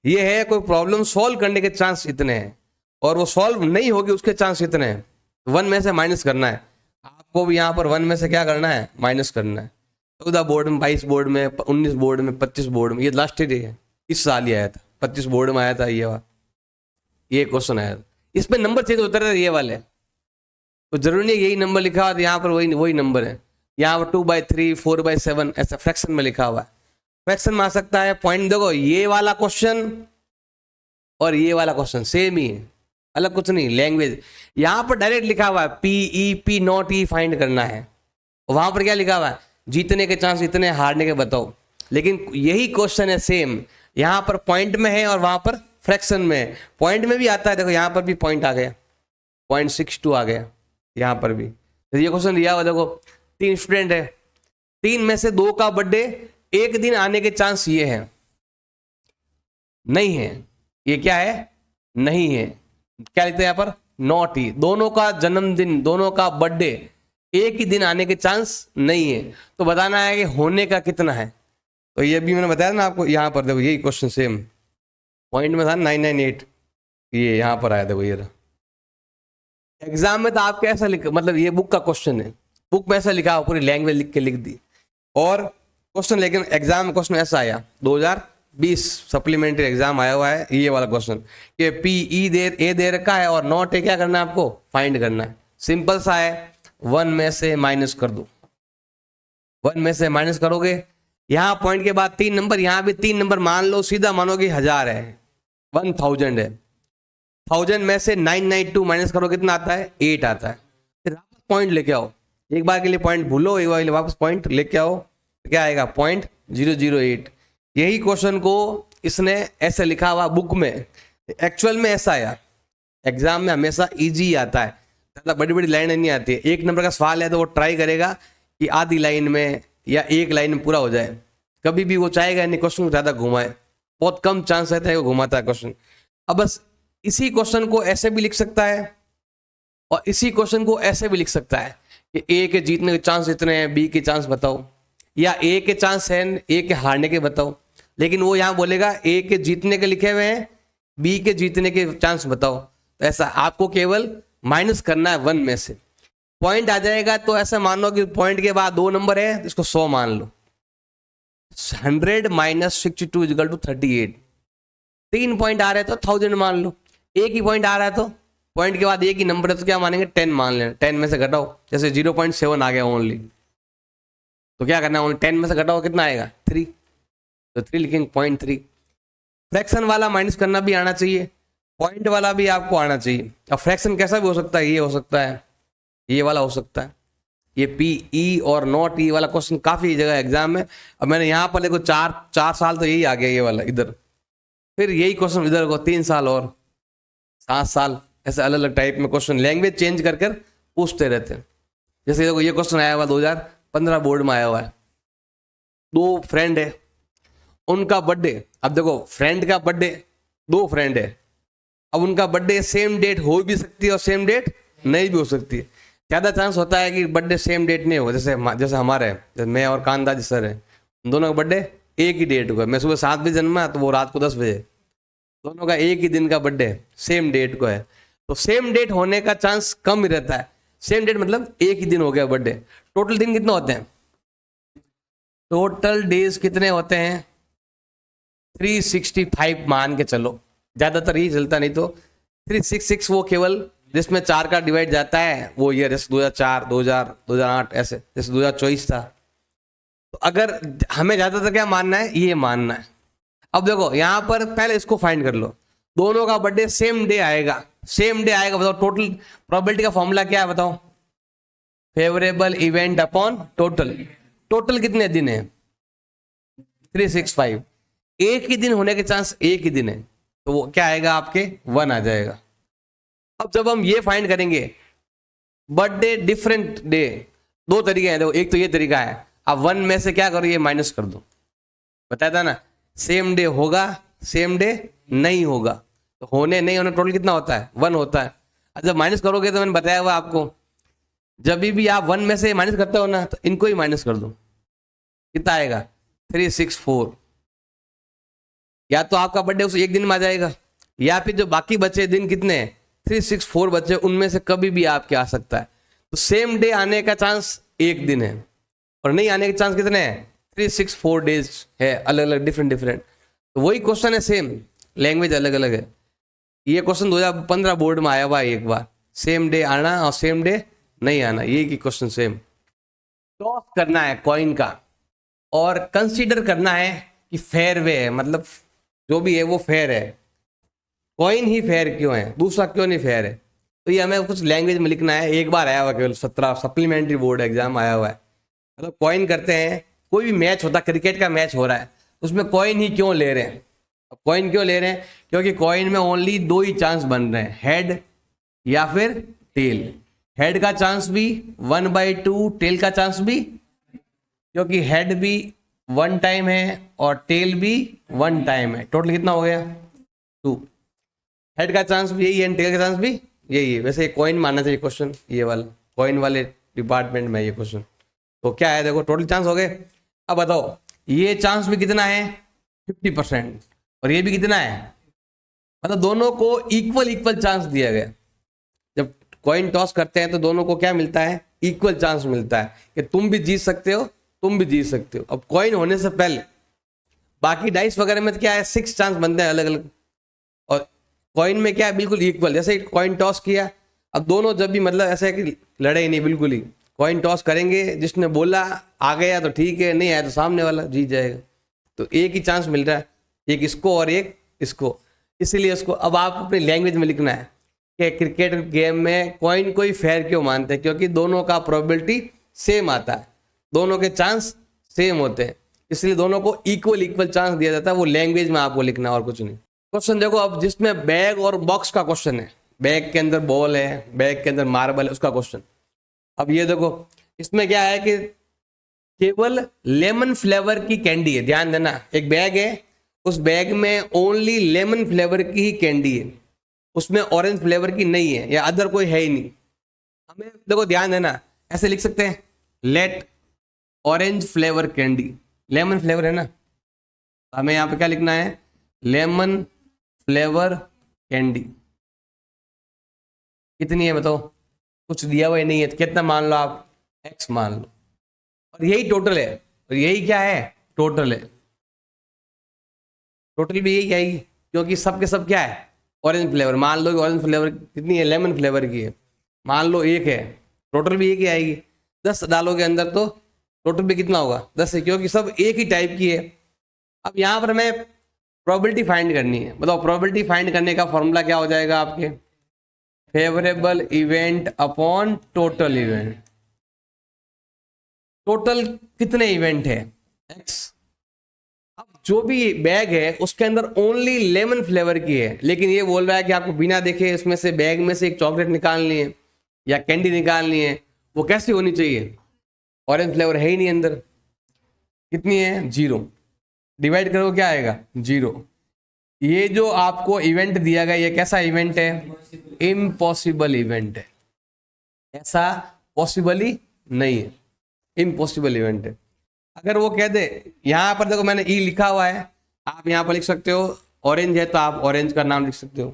ये है कोई प्रॉब्लम सॉल्व करने के चांस इतने हैं और वो सॉल्व नहीं होगी उसके चांस इतने हैं, 1 में से माइनस करना है आपको भी। यहाँ पर 1 में से क्या करना है माइनस करना है। 14 बोर्ड में, 22 बोर्ड में, 19 बोर्ड में, 25 बोर्ड में, ये लास्ट ईयर है, इस साल ही आया था, 25 बोर्ड में आया था ये क्वेश्चन आया था। इसमें नंबर चेंज होते रहते ये वाले, तो जरूरी नहीं यही नंबर लिखा हुआ, यहाँ पर वही नंबर है। यहाँ पर 2/3, 4/7 ऐसा फ्रैक्शन में लिखा हुआ है, फ्रैक्शन में आ सकता है। पॉइंट देखो ये वाला क्वेश्चन और ये वाला क्वेश्चन सेम ही है, अलग कुछ नहीं, लैंग्वेज। यहाँ पर डायरेक्ट लिखा हुआ है P E P not E find करना है, वहां पर क्या लिखा हुआ है जीतने के चांस इतने, हारने के बताओ। लेकिन यही क्वेश्चन है सेम, यहाँ पर पॉइंट में है और वहां पर फ्रैक्शन में है। पॉइंट में भी आता है, देखो यहाँ पर भी पॉइंट आ गया 0.62 आ गया, यहाँ पर भी। तो ये क्वेश्चन दिया हुआ देखो 3 स्टूडेंट है, 3 में से 2 का बर्थडे एक दिन आने के चांस ये है, नहीं है, ये क्या है नहीं है, क्या लिखते हैं यहाँ पर नॉट ही। दोनों का जन्मदिन, दोनों का बर्थडे एक ही दिन आने के चांस नहीं है, तो बताना है कि होने का कितना है। तो ये भी मैंने बताया ना आपको, यहाँ पर देखो यही क्वेश्चन सेम पॉइंट में था 998, ये यहाँ पर आया देखो, ये एग्जाम में तो आपके ऐसा लिख, मतलब ये बुक का क्वेश्चन है, बुक में ऐसा लिखा पूरी लैंग्वेज लिख के लिख दी और क्वेश्चन, लेकिन एग्जाम में क्वेश्चन ऐसा आया 2020 सप्लीमेंट्री एग्जाम आया हुआ है ये वाला क्वेश्चन कि पी ई ए दे रखा है और नॉट ए क्या करना है आपको फाइंड करना है। सिंपल सा है, 1 में से माइनस कर दो, 1 में से माइनस करोगे, यहाँ पॉइंट के बाद 3 नंबर, यहाँ भी 3 नंबर मान लो, सीधा मानो कि 1000 है, 1000 है, 1000 में से 992 माइनस करो कितना आता है 8 आता है। फिर वापस पॉइंट लेके आओ, एक बार के लिए पॉइंट भूलो, एक बार के लिए वापस पॉइंट लेके आओ, क्या आएगा 0.008। यही क्वेश्चन को इसने ऐसे लिखा हुआ बुक में, एक्चुअल में ऐसा आया, एग्जाम में हमेशा इजी आता है, ज़्यादा बड़ी बड़ी लाइन नहीं आती है। 1 नंबर का सवाल है तो वो ट्राई करेगा कि आधी लाइन में या 1 लाइन में पूरा हो जाए, कभी भी वो चाहेगा नहीं क्वेश्चन को ज़्यादा घुमाए, बहुत कम चांस रहता है वो घुमाता है क्वेश्चन। अब बस इसी क्वेश्चन को ऐसे भी लिख सकता है और इसी क्वेश्चन को ऐसे भी लिख सकता है कि ए के जीतने के चांस इतने हैं, बी के चांस बताओ, या ए के चांस है ए के हारने के बताओ। लेकिन वो यहाँ बोलेगा ए के जीतने के लिखे हुए हैं, बी के जीतने के चांस बताओ। तो ऐसा आपको केवल माइनस करना है 1 में से, पॉइंट आ जाएगा तो ऐसा मान लो कि पॉइंट के बाद 2 नंबर है तो इसको 100 मान लो, 100 - 62 = 38। 3 पॉइंट आ रहे हैं तो 1000 मान लो, एक ही पॉइंट आ रहा है तो पॉइंट के बाद एक ही नंबर है तो क्या मानेंगे 10 मान लेना, 10 में से घटाओ, जैसे 0.7 आ गया ओनली, तो क्या करना है ओनली 10 में से घटाओ कितना आएगा 3, तो 3 लिखेंगे 0.3। फ्रैक्शन वाला माइनस करना भी आना चाहिए, पॉइंट वाला भी आपको आना चाहिए। अब फ्रैक्शन कैसा भी हो सकता है, ये हो सकता है, ये वाला हो सकता है, ये पी ई और नॉट ई वाला क्वेश्चन काफी जगह एग्जाम में। अब मैंने यहाँ पर देखो 4 साल तो यही आ गया ये वाला इधर, फिर यही क्वेश्चन इधर को 3 साल और 7 साल, ऐसे अलग अलग टाइप में क्वेश्चन लैंग्वेज चेंज कर कर पूछते रहते हैं। जैसे देखो ये क्वेश्चन आया हुआ 2015 बोर्ड में आया हुआ है। 2 फ्रेंड है, उनका बर्थडे, अब देखो फ्रेंड का बर्थडे, 2 फ्रेंड है, अब उनका बर्थडे सेम डेट हो भी सकती है और सेम डेट नहीं भी हो सकती है। ज़्यादा चांस होता है कि बर्थडे सेम डेट नहीं होगा, जैसे हमारे है, जैसे मैं और कांदाजी सर है, दोनों का बर्थडे एक ही डेट को है। मैं सुबह 7 बजे जन्मा तो वो रात को 10 बजे, दोनों का एक ही दिन का बर्थडे सेम डेट को है, तो सेम डेट होने का चांस कम ही रहता है। सेम डेट मतलब एक ही दिन हो गया बर्थडे। टोटल दिन कितने होते हैं, टोटल डेज कितने होते हैं, 365 मान के चलो, ज्यादातर यही चलता, नहीं तो 366 वो केवल जिसमें 4 का डिवाइड जाता है वो ईयर, जैसे 2004, 2000, 2008, ऐसे जैसे 2024 था। तो अगर हमें ज्यादातर क्या मानना है, ये मानना है। अब देखो यहाँ पर पहले इसको फाइंड कर लो, दोनों का बर्थडे सेम डे आएगा, सेम डे आएगा, बताओ टोटल प्रोबेबिलिटी का फॉर्मूला क्या है, बताओ, favourable event upon total. Total कितने दिन है, 365, एक ही दिन होने के चांस एक ही दिन है, तो वो क्या आएगा आपके 1 आ जाएगा। अब जब हम ये फाइंड करेंगे बर्थडे डिफरेंट डे, 2 तरीके हैं, देखो एक तो ये तरीका है, अब 1 में से क्या करो, ये माइनस कर दो, बताया था ना, सेम डे होगा सेम डे नहीं होगा, तो होने नहीं होने टोटल कितना होता है, 1 होता है। जब माइनस करोगे तो मैंने बताया हुआ आपको, जब भी आप 1 में से माइनस करते हो ना, तो इनको ही माइनस कर दो, कितना आएगा 364। या तो आपका बर्थडे उस एक दिन में आ जाएगा, या फिर जो बाकी बचे दिन कितने हैं 364 बचे, उनमें से कभी भी आपके आ सकता है। तो सेम डे आने का चांस एक दिन है और नहीं आने के चांस कितने हैं, 364 डेज है, अलग अलग डिफरेंट। तो वही क्वेश्चन है, सेम लैंग्वेज अलग अलग है। ये क्वेश्चन 2015 बोर्ड में आया हुआ है एक बार, सेम डे आना और सेम डे नहीं आना, ये की क्वेश्चन सेम। टॉस करना है कॉइन का और कंसीडर करना है कि फेयर वे है, मतलब जो भी है वो फेयर है, कॉइन ही फेयर क्यों है, दूसरा क्यों नहीं फेयर है। तो ये हमें कुछ लैंग्वेज में लिखना है, एक बार आया हुआ केवल 17 सप्लीमेंट्री बोर्ड एग्जाम आया हुआ है। मतलब कॉइन करते हैं, कोई भी मैच होता है, क्रिकेट का मैच हो रहा है, उसमें कॉइन ही क्यों ले रहे हैं। अब कॉइन क्यों ले रहे हैं, क्योंकि कॉइन में ओनली 2 ही चांस बन रहे हैं, हेड या फिर टेल। हेड का चांस भी 1/2, टेल का चांस भी, क्योंकि हेड भी 1 टाइम है और टेल भी 1 टाइम है, टोटल कितना हो गया 2। हेड का चांस भी यही है, टेल का चांस भी यही है। वैसे कॉइन मानना चाहिए क्वेश्चन, ये वाला कॉइन वाले डिपार्टमेंट में ये क्वेश्चन। तो क्या है, देखो टोटल चांस हो गए। अब बताओ ये चांस भी कितना है 50% और ये भी कितना है, मतलब दोनों को इक्वल चांस दिया गया। जब कॉइन टॉस करते हैं तो दोनों को क्या मिलता है, इक्वल चांस मिलता है कि तुम भी जीत सकते हो, तुम भी जीत सकते हो। अब कॉइन होने से पहले बाकी डाइस वगैरह में तो क्या है 6 चांस बनते हैं अलग अलग, और कॉइन में क्या है बिल्कुल इक्वल। जैसे कॉइन टॉस किया, अब दोनों जब भी मतलब ऐसा है कि लड़े ही नहीं, बिल्कुल ही कॉइन टॉस करेंगे, जिसने बोला आ गया तो ठीक है, नहीं आया तो सामने वाला जीत जाएगा। तो एक ही चांस मिल रहा है, एक इसको और एक इसको, इसीलिए उसको अब आप अपनी लैंग्वेज में लिखना है कि क्रिकेट गेम में कॉइन को ही फेयर क्यों मानते हैं, क्योंकि दोनों का प्रोबेबिलिटी सेम आता है, दोनों के चांस सेम होते हैं, इसलिए दोनों को इक्वल चांस दिया जाता है। वो लैंग्वेज में आपको लिखना और कुछ नहीं। क्वेश्चन देखो अब, जिसमें बैग और बॉक्स का क्वेश्चन है, बैग के अंदर बॉल है, बैग के अंदर मार्बल है, उसका क्वेश्चन। अब ये देखो इसमें क्या है कि केवल लेमन फ्लेवर की कैंडी है, ध्यान देना, एक बैग है, उस बैग में ओनली लेमन फ्लेवर की ही कैंडी है, उसमें ऑरेंज फ्लेवर की नहीं है या अदर कोई है ही नहीं। हमें देखो ध्यान देना, ऐसे लिख सकते हैं let orange flavour candy, lemon flavour है ना, हमें यहाँ पे क्या लिखना है, लेमन फ्लेवर कैंडी कितनी है बताओ, कुछ दिया हुआ ही नहीं है, तो कितना मान लो आप, x मान लो, और यही टोटल है, और यही क्या है टोटल है, टोटल भी यही आएगी, क्योंकि सब के सब क्या है ऑरेंज फ्लेवर। मान लो कि ऑरेंज फ्लेवर कितनी है, लेमन फ्लेवर की है, मान लो 1 है, टोटल भी 1 ही आएगी। 10 डालोगे अंदर तो टोटल भी कितना होगा 10 है, क्योंकि सब एक ही टाइप की है। अब यहाँ पर मैं प्रोबेबिलिटी फाइंड करनी है। बताओ प्रोबेबिलिटी फाइंड करने का फॉर्मूला क्या हो जाएगा आपके, favourable event upon total event. Total कितने इवेंट है, x। अब जो भी बैग है उसके अंदर ओनली लेमन फ्लेवर की है, लेकिन ये बोल रहा है कि आपको बिना देखे इसमें से बैग में से एक चॉकलेट निकालनी है या कैंडी निकालनी है। वो कैसी होनी चाहिए, ऑरेंज फ्लेवर है ही नहीं अंदर। कितनी है, 0। डिवाइड करो क्या आएगा, 0। ये जो आपको इवेंट दिया गया ये कैसा इवेंट है, इम्पॉसिबल इवेंट है। ऐसा पॉसिबल ही नहीं है, इम्पॉसिबल इवेंट है। अगर वो कह दे, यहां पर देखो मैंने ई लिखा हुआ है, आप यहां पर लिख सकते हो ऑरेंज है तो आप ऑरेंज का नाम लिख सकते हो।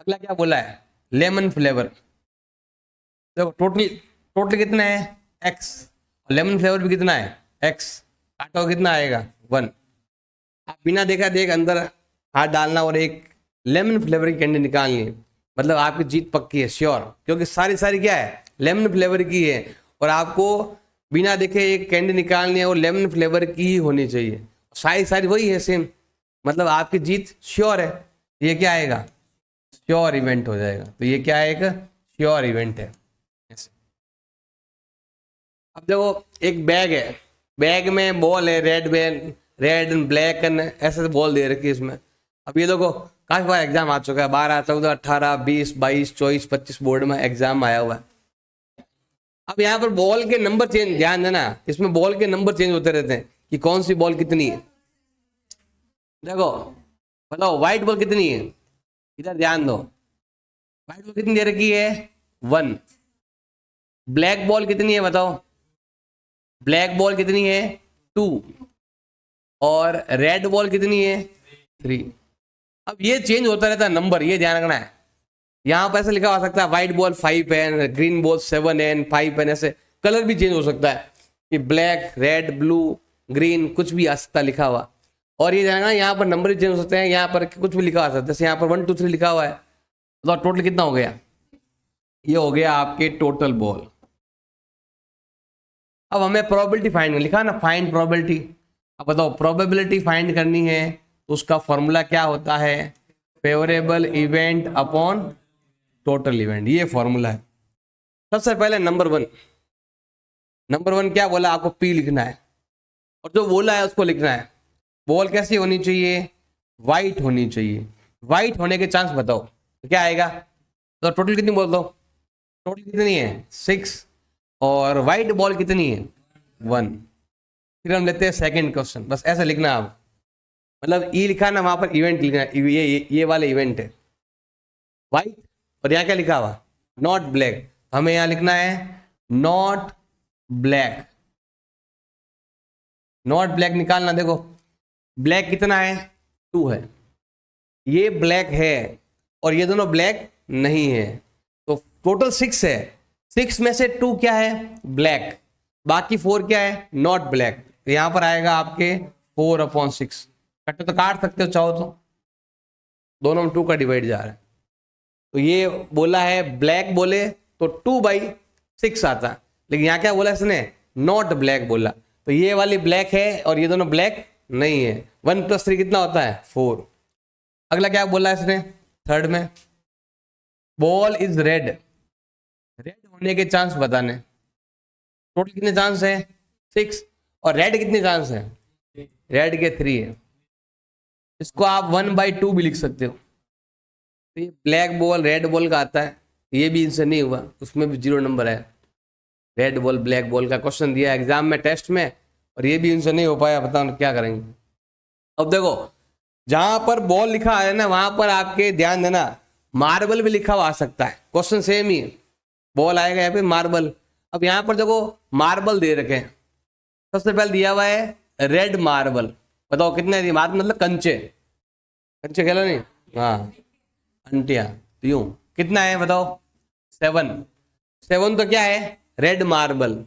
अगला क्या बोला है, लेमन फ्लेवर। देखो टोटल कितना है, x। लेमन फ्लेवर भी कितना है, x। काटो कितना आएगा, 1। आप बिना देखा देख अंदर हाथ डालना और एक लेमन फ्लेवर की कैंडी निकालनी है, मतलब आपकी जीत पक्की है, श्योर। क्योंकि सारी क्या है, लेमन फ्लेवर की है, और आपको बिना देखे एक कैंडी निकालनी है और लेमन फ्लेवर की ही होनी चाहिए। सारी वही है सेम, मतलब आपकी जीत श्योर है। ये क्या आएगा, श्योर इवेंट हो जाएगा। तो ये क्या है, एक श्योर इवेंट है। अब देखो एक बैग है, बैग में बॉल है, रेड एंड ब्लैक एंड ऐसे बॉल दे रखी है इसमें। अब ये देखो काफी बार एग्जाम आ चुका है, 12, 14, 18, 20, 22, 24, 25 बोर्ड में एग्जाम आया हुआ है। अब यहाँ पर बॉल के नंबर चेंज, ध्यान देना, इसमें बॉल के नंबर चेंज होते रहते हैं कि कौन सी बॉल कितनी है। देखो बताओ व्हाइट बॉल कितनी है, इधर ध्यान दो, व्हाइट बॉल कितनी दे रखी है, 1। ब्लैक बॉल कितनी है बताओ, ब्लैक बॉल कितनी है, 2। और रेड बॉल कितनी है, 3। अब ये चेंज होता रहता है नंबर, ये ध्यान रखना है। यहां पर ऐसे लिखा हो सकता है व्हाइट बॉल 5 है, ग्रीन बॉल 7 है, 5 है, ऐसे कलर भी चेंज हो सकता है कि ब्लैक, रेड, ब्लू, ग्रीन, कुछ भी आ सकता है लिखा हुआ। और ये ध्यान रखना यहाँ पर नंबर भी चेंज हो सकते हैं, यहाँ पर कुछ भी लिखा हो सकता है। जैसे यहाँ पर 1 2 3 लिखा हुआ है, तो टोटल कितना हो गया, ये हो गया आपके टोटल बॉल। अब हमें प्रोबेबिलिटी फाइंड लिखा ना, फाइंड प्रोबेबिलिटी। अब बताओ प्रोबेबिलिटी फाइंड करनी है तो उसका फॉर्मूला क्या होता है, favourable event upon total event, ये फॉर्मूला है। सबसे पहले नंबर वन क्या बोला, आपको पी लिखना है, और जो बोला है उसको लिखना है। बॉल कैसी होनी चाहिए, वाइट होनी चाहिए। वाइट होने के चांस बताओ तो क्या आएगा, तो टोटल कितनी बोल दो, टोटल कितनी है 6, और वाइट बॉल कितनी है 1। फिर हम लेते हैं सेकंड क्वेश्चन, बस ऐसा लिखना आप, मतलब ई लिखा ना वहां पर इवेंट लिखना, ये वाला इवेंट है वाइट, और यहाँ क्या लिखा हुआ, नॉट ब्लैक। हमें यहाँ लिखना है नॉट ब्लैक, नॉट ब्लैक निकालना। देखो ब्लैक कितना है, 2 है, ये ब्लैक है और ये दोनों ब्लैक नहीं है, तो टोटल 6 है। 6 में से 2 क्या है, ब्लैक, बाकी 4 क्या है, नॉट ब्लैक। तो यहां पर आएगा आपके 4/6। कट्टे तो काट सकते हो चाहो तो, दोनों में 2 का डिवाइड जा रहा है। तो ये बोला है ब्लैक, बोले तो 2/6 आता, लेकिन यहाँ क्या बोला इसने, नॉट ब्लैक बोला, तो ये वाली ब्लैक है और ये दोनों ब्लैक नहीं है। 1 + 3 कितना होता है, 4। अगला क्या बोला इसने, थर्ड में, बॉल इज रेड, रेड होने के चांस बताने। टोटल कितने चांस है, 6, और रेड कितने चांस है, रेड के 3 है। इसको आप 1/2 भी लिख सकते हो। तो ये ब्लैक बॉल रेड बॉल का आता है, ये भी इनसे नहीं हुआ, उसमें भी 0 नंबर है। रेड बॉल ब्लैक बॉल का क्वेश्चन दिया एग्जाम में, टेस्ट में, और ये भी इनसे नहीं हो पाया, बताओ क्या करेंगे। अब देखो जहां पर बॉल लिखा है ना, वहां पर आपके ध्यान देना मार्बल भी लिखा हुआ आ सकता है, क्वेश्चन सेम ही है। बॉल आएगा यहाँ पे मार्बल। अब यहाँ पर देखो मार्बल दे रखे हैं, सबसे पहले दिया हुआ है रेड मार्बल, बताओ कितने दिए, मार्बल मतलब कंचे, कंचे खेला नहीं, हाँ अंटिया, तो यूं कितना है बताओ, 7 तो क्या है, रेड मार्बल,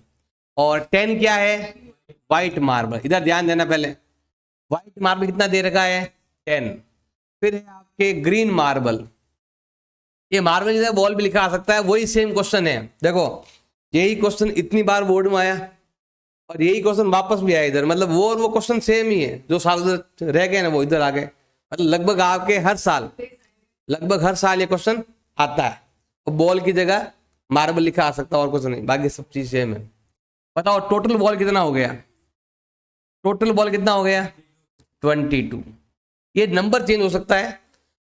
और 10 क्या है, व्हाइट मार्बल। इधर ध्यान देना, पहले व्हाइट मार्बल कितना दे रखा है, 10। फिर है आपके ग्रीन मार्बल, ये मार्बल जैसे बॉल भी लिखा आ सकता है, वही सेम क्वेश्चन है। देखो यही क्वेश्चन इतनी बार बोर्ड में आया और यही क्वेश्चन वापस भी आया इधर, मतलब वो और वो क्वेश्चन सेम ही है, जो साल रह गए ना वो इधर आ गए। मतलब लगभग हर साल ये क्वेश्चन आता है। तो बॉल की जगह मार्बल लिखा आ सकता है और कुछ नहीं, बाकी सब चीज सेम है। बताओ टोटल बॉल कितना हो गया? टोटल बॉल कितना हो गया? 22। ये नंबर चेंज हो सकता है।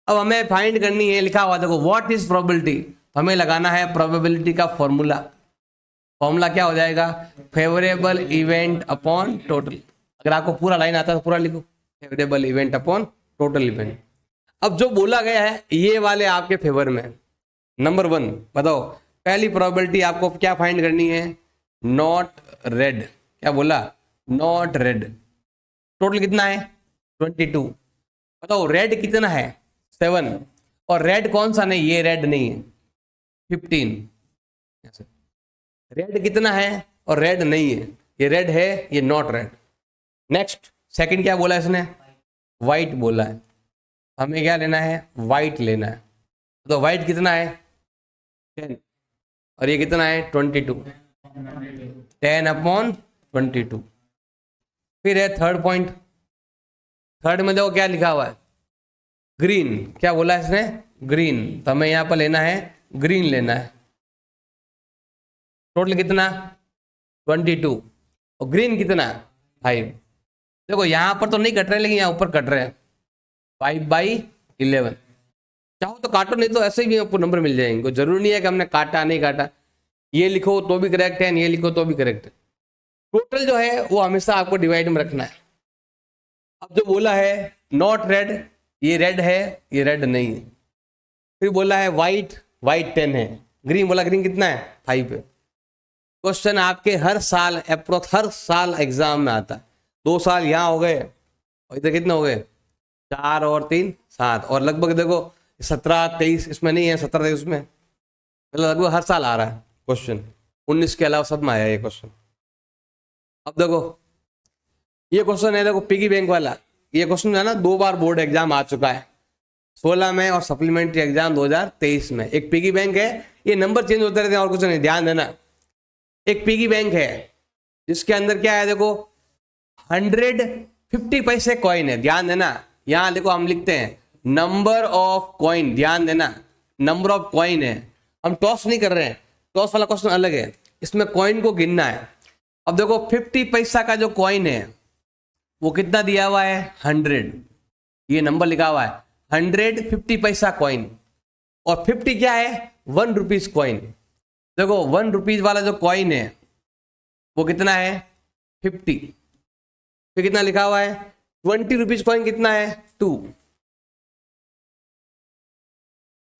अब हमें फाइंड करनी है, लिखा हुआ देखो व्हाट इज प्रोबेबिलिटी, हमें लगाना है प्रोबेबिलिटी का फॉर्मूला। फॉर्मूला क्या हो जाएगा? Favourable event upon total. अगर आपको पूरा लाइन आता है तो पूरा लिखो, favourable event upon total event. अब जो बोला गया है ये वाले आपके फेवर में। नंबर 1 बताओ, पहली प्रोबेबिलिटी आपको क्या फाइंड करनी है? Not red. क्या बोला? Not red. टोटल कितना है? 22। बताओ रेड कितना है? 7। और रेड कौन सा नहीं? ये रेड नहीं है, 15। रेड कितना है? और रेड नहीं है, ये रेड है, ये नॉट रेड। नेक्स्ट सेकंड क्या बोला इसने? वाइट बोला है। हमें क्या लेना है? वाइट लेना है। तो वाइट कितना है? 10। और ये कितना है? 22। 10 अपॉन 22। फिर है थर्ड पॉइंट। थर्ड में देखो क्या लिखा हुआ है? ग्रीन। क्या बोला है इसने? ग्रीन। तो हमें यहां पर लेना है, ग्रीन लेना है। टोटल कितना? 22। और ग्रीन कितना? 5। देखो यहां पर तो नहीं कट रहे, लेकिन यहां ऊपर कट रहे हैं। 5/11। चाहो तो काटो, नहीं तो ऐसे भी आपको नंबर मिल जाएंगे। जरूरी नहीं है कि हमने काटा नहीं काटा, ये लिखो तो भी करेक्ट है, ये लिखो तो भी करेक्ट है। टोटल जो है वो हमेशा आपको डिवाइड में रखना है। अब जो बोला है नॉट रेड, ये रेड है, ये रेड नहीं है। फिर बोला है वाइट, वाइट 10 है। ग्रीन बोला, ग्रीन कितना है? 5 है। क्वेश्चन आपके हर साल अप्रोक्स हर साल एग्जाम में आता है। 2 साल यहाँ हो गए और इधर कितने हो गए? 4 और 3 7। और लगभग देखो 17 23 इसमें नहीं है, 17 23 में, मतलब लगभग हर साल आ रहा है क्वेश्चन। 19 के अलावा सब में आया ये क्वेश्चन। अब देखो ये क्वेश्चन है, देखो पिगी बैंक वाला। ये क्वेश्चन है ना 2 बार बोर्ड एग्जाम आ चुका है, 16 में और सप्लीमेंट्री एग्जाम 2023 में। एक पिगी बैंक है, ये नंबर चेंज होते रहते हैं और कुछ नहीं, ध्यान देना। एक पिगी बैंक है जिसके अंदर क्या है? देखो 150 पैसे कॉइन है, ध्यान देना। यहां देखो हम लिखते हैं नंबर ऑफ कॉइन, ध्यान देना, नंबर ऑफ कॉइन है। हम टॉस नहीं कर रहे हैं, टॉस वाला क्वेश्चन अलग है, इसमें कॉइन को गिनना है। अब देखो 50 पैसा का जो कॉइन है वो कितना दिया हुआ है? 100। ये नंबर लिखा हुआ है 150 पैसा कॉइन। और 50 क्या है? 1 रुपीज कॉइन। देखो 1 रुपीज वाला जो कॉइन है वो कितना है? 50। फिर कितना लिखा हुआ है? 20 रुपीज कॉइन कितना है? 2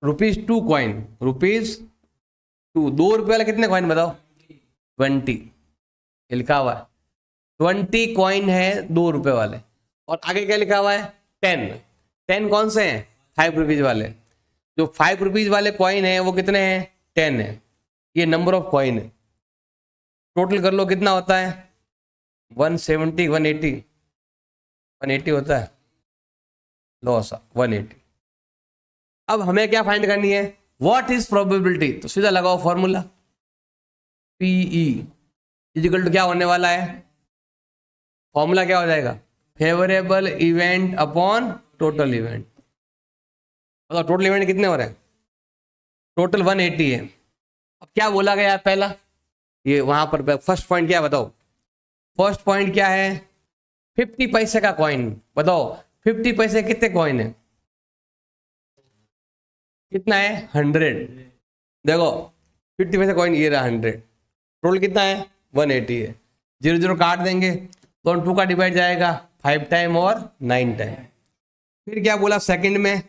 रुपीज 2 कॉइन, रुपीज 2। 2 रुपये वाला कितने कॉइन बताओ? 20। ये लिखा हुआ है 20 कॉइन है 2 रुपए वाले। और आगे क्या लिखा हुआ है? 10। 10 कौन से हैं? 5 रुपीज वाले। जो 5 रुपीज वाले कॉइन है वो कितने हैं? 10 है। ये नंबर ऑफ कॉइन है। टोटल कर लो कितना होता है? 170 180 होता है। लो सा 180। अब हमें क्या फाइंड करनी है? What is probability. तो सीधा लगाओ फॉर्मूला, पीई इजिकल टू क्या होने वाला है? फॉर्मूला क्या हो जाएगा? Favourable event upon total event. मतलब टोटल इवेंट कितने हो रहे हैं? टोटल 180 है। अब क्या बोला गया पहला? ये वहां पर फर्स्ट पॉइंट क्या है बताओ? फर्स्ट पॉइंट क्या है? 50 पैसे का कॉइन। बताओ 50 पैसे कितने कॉइन है? कितना है? 100। देखो 50 पैसे कॉइन ये रहा 100। टोटल कितना है? 180 है। 0 0 काट देंगे तो 2 का डिवाइड जाएगा 5 टाइम और 9 टाइम। फिर क्या बोला सेकंड में?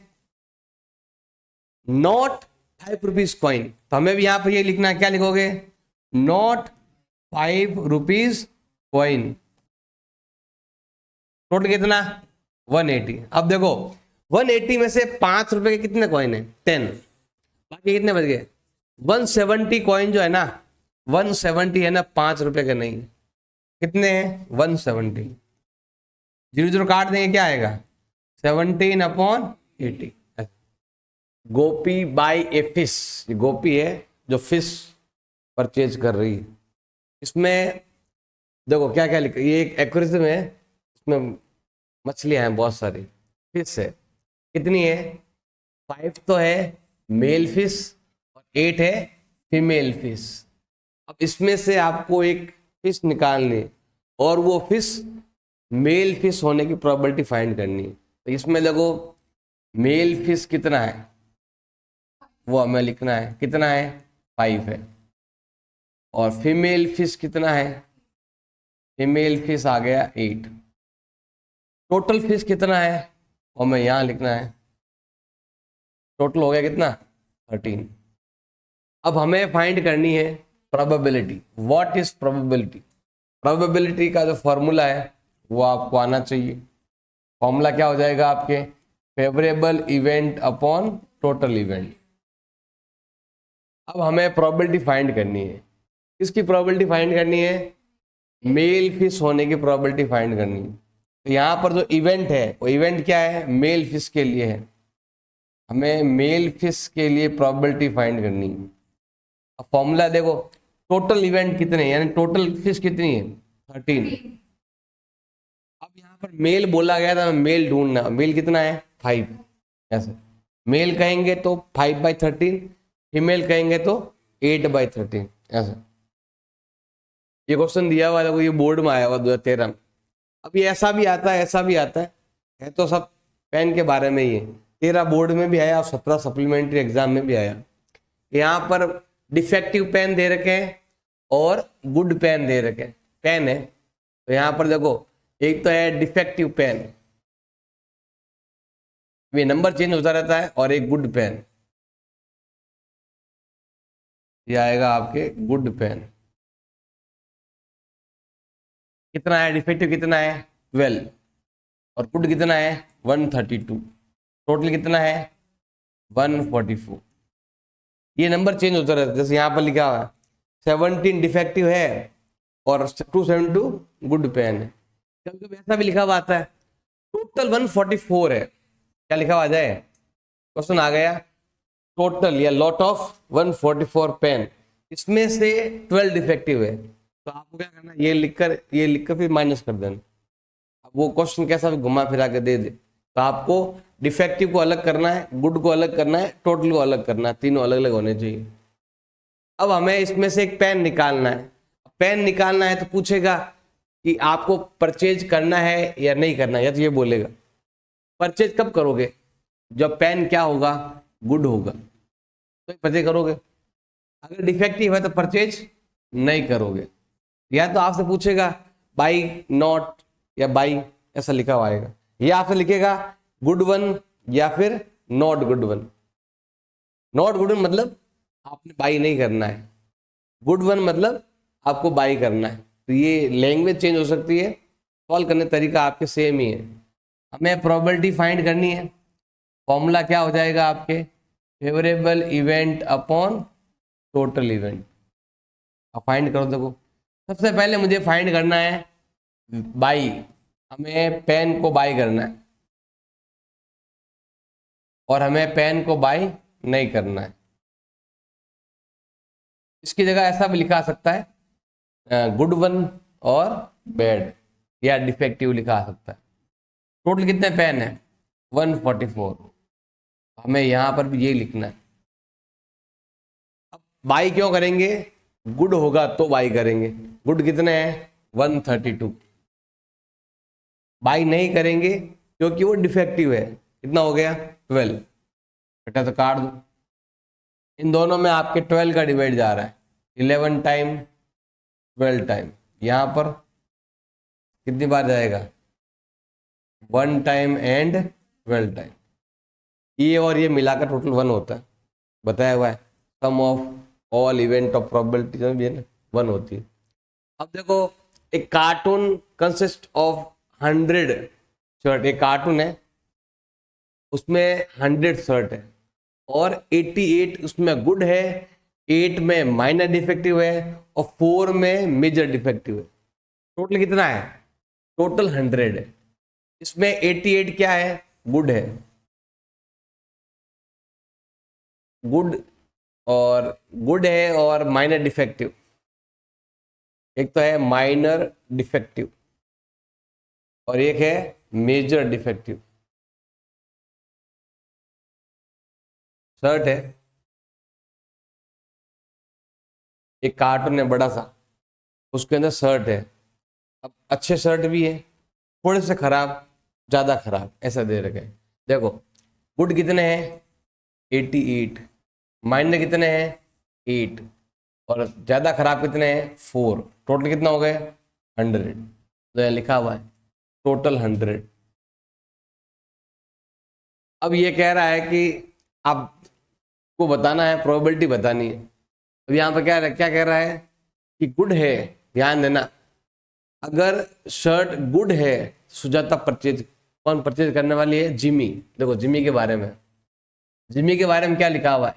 Not 5 rupees coin. तो हमें भी यहां पर ये लिखना है, क्या लिखोगे? Not 5 rupees coin. टोटल कितना? 180। अब देखो 180 में से 5 रुपए के कितने कॉइन है? 10। बाकी कितने बच गए? 170 कॉइन जो है ना, 170 है ना, 5 रुपए के नहीं। कितने हैं? 170। 0 0 काट देंगे, क्या आएगा? 17/80। गोपी बाय ए फिश। ये गोपी है जो फिश परचेज कर रही है। इसमें देखो क्या क्या लिखा, ये एक एक्वेरियम है, इसमें मछलियां हैं बहुत सारी, फिश है। कितनी है? 5 तो है मेल फिश और 8 है फीमेल फिश। अब इसमें से आपको एक फिश निकालनी है और वो फिश मेल फिश होने की प्रोबेबिलिटी फाइंड करनी है। तो इसमें देखो मेल फिश कितना है वो हमें लिखना है, कितना है? 5 है। और फीमेल फिश कितना है? फीमेल फिश आ गया 8। टोटल फिश कितना है और हमें यहाँ लिखना है, टोटल हो गया कितना? 13। अब हमें फाइंड करनी है probability. What is probability? Probability का जो फॉर्मूला है वो आपको आना चाहिए। फॉर्मूला क्या हो जाएगा आपके? Favourable event upon total event. अब हमें प्रोबेबिलिटी फाइंड करनी है। किसकी प्रोबेबिलिटी फाइंड करनी है? मेल फिश होने की प्रोबेबिलिटी फाइंड करनी है। तो यहाँ पर जो इवेंट है वो इवेंट क्या है? मेल फिश के लिए है। हमें मेल फिश के लिए प्रोबेबिलिटी फाइंड करनी है। अब फॉर्मूला देखो, टोटल इवेंट कितने हैं, यानी टोटल फिश कितनी है? 13। अब यहाँ पर मेल बोला गया था, मेल ढूंढना। मेल कितना है? 5। ऐसे मेल कहेंगे तो 5/13, फीमेल कहेंगे तो 8/13। ऐसे ये क्वेश्चन दिया हुआ है, ये बोर्ड में आया हुआ 2013 में। अब ये ऐसा भी आता है, ऐसा भी आता है तो सब पेन के बारे में ही है। 13 बोर्ड में भी आया और 17 सप्लीमेंट्री एग्जाम में भी आया। यहाँ पर डिफेक्टिव पेन दे रखे हैं और गुड पेन दे रखे हैं। पेन है तो यहाँ पर देखो, एक तो है डिफेक्टिव पेन, ये नंबर चेंज होता रहता है, और एक गुड पेन, ये आएगा आपके गुड पेन। कितना है डिफेक्टिव? कितना है? 12। और गुड कितना है? 132। टोटल कितना है? 144। ये नंबर चेंज होता रहता है। जैसे यहाँ पर लिखा हुआ है 17 डिफेक्टिव है और 272 गुड पेन है। कभी कभी ऐसा भी लिखा हुआ आता है टोटल 144 है। क्या लिखा हुआ आ जाए? क्वेश्चन आ गया टोटल या लॉट ऑफ 144 पेन, इसमें से 12 डिफेक्टिव है। तो आपको क्या करना है? ये लिखकर फिर माइनस कर देना। अब वो क्वेश्चन कैसा भी घुमा फिरा के दे दे, तो आपको डिफेक्टिव को अलग करना है, गुड को अलग करना है, टोटल को अलग करना है, तीनों अलग अलग होने चाहिए। अब हमें इसमें से एक पेन निकालना है। पेन निकालना है तो पूछेगा कि आपको परचेज करना है या नहीं करना है, या तो ये बोलेगा परचेज कब करोगे? जब पेन क्या होगा? गुड होगा तो परचेज करोगे। अगर डिफेक्टिव है तो परचेज नहीं करोगे। या तो आपसे पूछेगा बाई नॉट या बाई, ऐसा लिखा हुआ आएगा, या आपसे लिखेगा गुड वन या फिर not good one. Not good one मतलब आपने बाई नहीं करना है, गुड वन मतलब आपको बाई करना है। तो ये लैंग्वेज चेंज हो सकती है, सॉल्व करने तरीका आपके सेम ही है। हमें प्रोबेबिलिटी फाइंड करनी है। फॉर्मूला क्या हो जाएगा आपके? Favourable event upon total event. अब फाइंड करो। देखो सबसे पहले मुझे फाइंड करना है बाई। हमें पेन को बाई करना है और हमें पेन को बाई नहीं करना है। इसकी जगह ऐसा भी लिखा सकता है गुड वन और बैड, या डिफेक्टिव लिखा सकता है। टोटल कितने पेन है? 144। हमें यहां पर भी ये लिखना है। अब बाई क्यों करेंगे? गुड होगा तो बाई करेंगे। गुड कितने हैं? 132। बाई नहीं करेंगे क्योंकि वो डिफेक्टिव है। कितना हो गया? 12। बेटा तो काट दो। इन दोनों में आपके 12 का डिवाइड जा रहा है, 11 टाइम 12 टाइम। यहां पर कितनी बार जाएगा? 1 टाइम एंड 12 टाइम। ये और ये मिलाकर टोटल 1 होता है, बताया हुआ है। Sum of all event of probability जो भी है ना 1 होती है। अब देखो एक कार्टून कंसिस्ट ऑफ 100 शर्ट। एक कार्टून है उसमें 100 शर्ट है और 88 उसमें गुड है, 8 में माइनर डिफेक्टिव है और 4 में मेजर डिफेक्टिव है। टोटल कितना है? टोटल 100 है। इसमें 88 क्या है? गुड है। गुड और गुड है और माइनर डिफेक्टिव। एक तो है माइनर डिफेक्टिव और एक है मेजर डिफेक्टिव। शर्ट है, एक कार्टून है बड़ा सा, उसके अंदर शर्ट है। अब अच्छे शर्ट भी है, थोड़े से खराब, ज्यादा खराब, ऐसा दे रखे हैं। देखो गुड कितने हैं 88, माइनर कितने हैं 8, और ज्यादा खराब कितने हैं 4, टोटल कितना हो गया 100। तो यहाँ लिखा हुआ है टोटल 100। अब ये कह रहा है कि आपको बताना है, प्रोबेबिलिटी बतानी है। अब यहाँ पर क्या क्या कह रहा है कि गुड है, ध्यान देना, अगर शर्ट गुड है सुजाता परचेज, कौन परचेज करने वाली है जिमी। देखो जिमी के बारे में, जिमी के बारे में क्या लिखा हुआ है,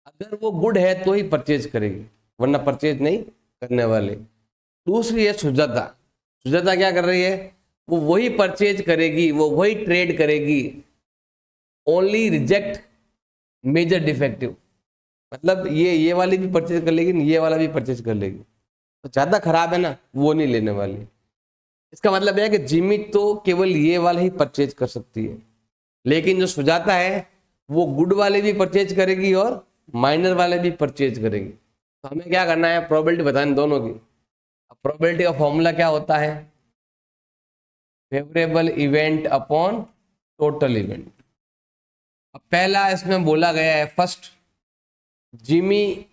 अगर वो गुड है तो ही परचेज करेगी, वरना परचेज नहीं करने वाले। दूसरी है सुजाता, सुजाता क्या कर रही है, वो वही परचेज करेगी, वो वही ट्रेड करेगी, ओनली रिजेक्ट मेजर डिफेक्टिव। मतलब ये वाली भी परचेज कर लेगी, ये वाला भी परचेज कर लेगी, तो ज्यादा खराब है ना वो नहीं लेने वाली। इसका मतलब है कि जिमी तो केवल ये वाला ही परचेज कर सकती है, लेकिन जो सुजाता है वो गुड वाले भी परचेज करेगी और माइनर वाले भी परचेज करेगी। तो हमें क्या करना है, प्रोबेबिलिटी बतानी दोनों की। प्रोबेबिलिटी का फॉर्मूला क्या होता है, favourable event upon total event. अब पहला इसमें बोला गया है फर्स्ट, जिमी,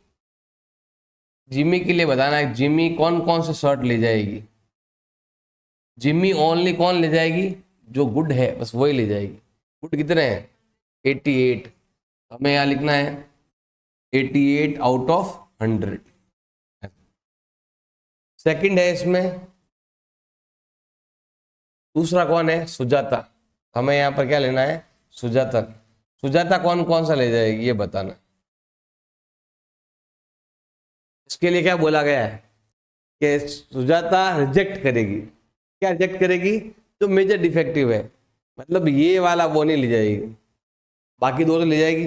जिमी के लिए बताना है जिमी कौन कौन से शर्ट ले जाएगी। जिमी ओनली कौन ले जाएगी, जो गुड है बस वही ले जाएगी। गुड कितने हैं 88, हमें यहाँ लिखना है 88 आउट ऑफ 100। सेकंड है इसमें, दूसरा कौन है सुजाता, हमें यहाँ पर क्या लेना है सुजाता। सुजाता कौन कौन सा ले जाएगी ये बताना। इसके लिए क्या बोला गया है कि सुजाता रिजेक्ट करेगी, क्या रिजेक्ट करेगी, जो मेजर डिफेक्टिव है, मतलब ये वाला वो नहीं ले जाएगी, बाकी दो तो ले जाएगी।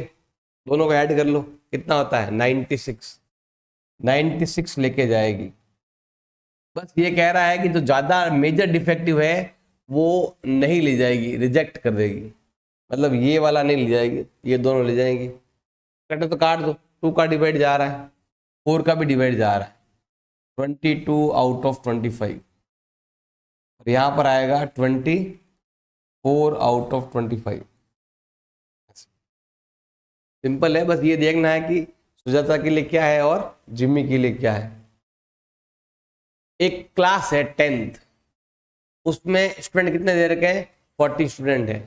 दोनों को ऐड कर लो, कितना होता है 96, 96 लेके जाएगी। बस ये कह रहा है कि जो ज्यादा मेजर डिफेक्टिव है वो नहीं ले जाएगी, रिजेक्ट कर देगी, मतलब ये वाला नहीं ले जाएगी, ये दोनों ले जाएंगी। कटे तो काट दो, 2 का डिवाइड जा रहा है, 4 का भी डिवाइड जा रहा है, 22 आउट ऑफ 25, और यहाँ पर आएगा 24 आउट ऑफ 25। सिंपल है, बस ये देखना है कि सुजाता के लिए क्या है और जिम्मी के लिए क्या है। एक क्लास है 10th, उसमें स्टूडेंट कितने दे रखे हैं 40 स्टूडेंट है,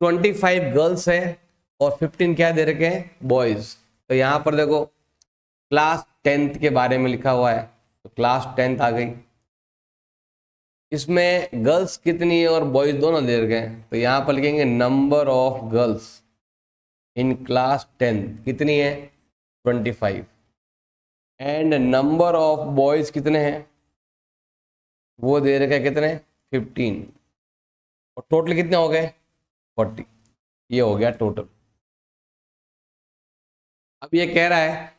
25 गर्ल्स है और 15 क्या दे रखे हैं बॉयज। तो यहाँ पर देखो क्लास 10th के बारे में लिखा हुआ है, तो क्लास 10th आ गई। इसमें गर्ल्स कितनी है और बॉयज दोनों दे रखे हैं, तो यहाँ पर लिखेंगे number of girls in class 10th कितनी है 25, एंड नंबर ऑफ बॉयज कितने हैं वो दे रखे हैं कितने 15, और टोटल कितने हो गए 40। ये हो गया टोटल। अब ये कह रहा है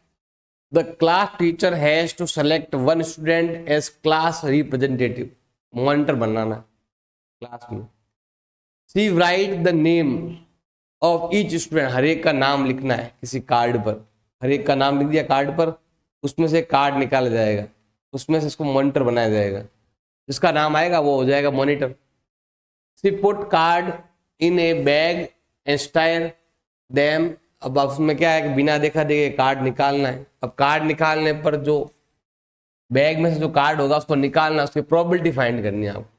the class teacher has to select one student as class representative, monitor बनाना क्लास में। See write the name of each student, हर एक का नाम लिखना है किसी कार्ड पर, हर एक का नाम लिख दिया कार्ड पर, उसमें से कार्ड निकाला जाएगा, उसमें से इसको मॉनिटर बनाया जाएगा, जिसका नाम आएगा वो हो जाएगा monitor. See put card in a bag and style them. अब उसमें क्या है कि बिना देखा देखे कार्ड निकालना है। अब कार्ड निकालने पर जो बैग में से जो कार्ड होगा उसको निकालना, उसकी प्रोबेबिलिटी फाइंड करनी है आपको,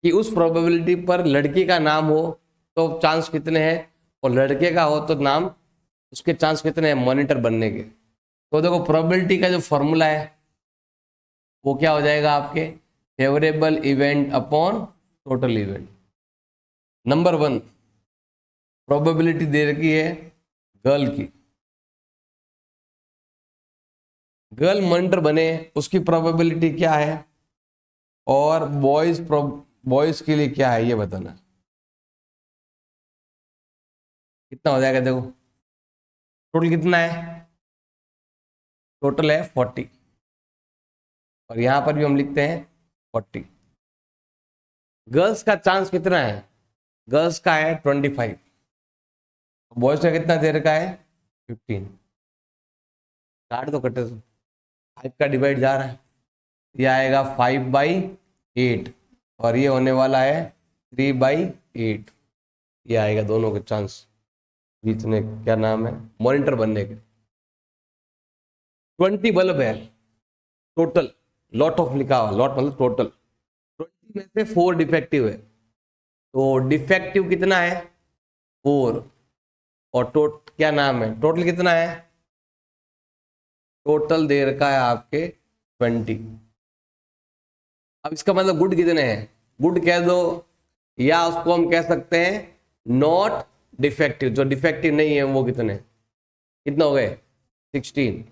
कि उस प्रोबेबिलिटी पर लड़की का नाम हो तो चांस कितने हैं, और लड़के का हो तो नाम, उसके चांस कितने हैं मॉनिटर बनने के। तो देखो प्रोबेबिलिटी का जो फॉर्मूला है वो क्या हो जाएगा आपके, favourable event upon total event. Number 1 probability दे रखी है गर्ल की, गर्ल मॉनिटर बने उसकी प्रोबेबिलिटी क्या है, और बॉयज के लिए क्या है ये बताना। कितना हो जाएगा देखो, टोटल कितना है, टोटल है 40, और यहां पर भी हम लिखते हैं 40। गर्ल्स का चांस कितना है, गर्ल्स का है 25, बॉयज का कितना दे रखा है 15। काट दो कटे से, 5 का डिवाइड जा रहा है, ये आएगा 5/8 और ये होने वाला है 3/8। ये आएगा दोनों के चांस जीतने, क्या नाम है, मॉनिटर बनने के। 20 बल्ब है टोटल, लॉट ऑफ लिखा हुआ, लॉट मतलब टोटल। 20 में से 4 डिफेक्टिव है, तो डिफेक्टिव कितना है 4, और क्या नाम है, टोटल कितना है, टोटल दे रखा है आपके 20। अब इसका मतलब गुड कितने हैं, गुड कह दो, या उसको हम कह सकते हैं नॉट डिफेक्टिव, जो डिफेक्टिव नहीं है वो कितना हो गए 16।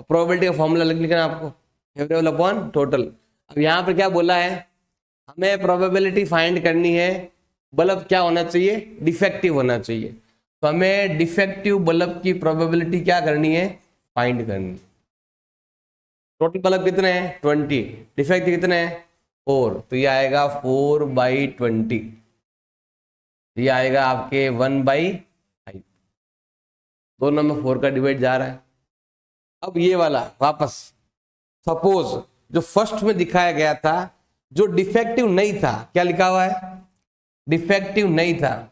प्रोबेबिलिटी का फॉर्मूला लिखना आपको, फेवरेबल अपॉन टोटल। अब यहाँ पर क्या बोला है, हमें प्रोबेबिलिटी फाइंड करनी है, बल्ब क्या होना चाहिए, डिफेक्टिव होना चाहिए। तो हमें डिफेक्टिव बल्ब की प्रोबेबिलिटी क्या करनी है, फाइंड करनी। टोटल बल्ब कितने हैं 20, डिफेक्टिव कितने हैं 4, तो ये आएगा 4/20, ये आएगा आपके 1/5। दोनों में 4 का डिवाइड जा रहा है। अब ये वाला वापस, सपोज जो फर्स्ट में दिखाया गया था, जो डिफेक्टिव नहीं था, क्या लिखा हुआ है, डिफेक्टिव नहीं था,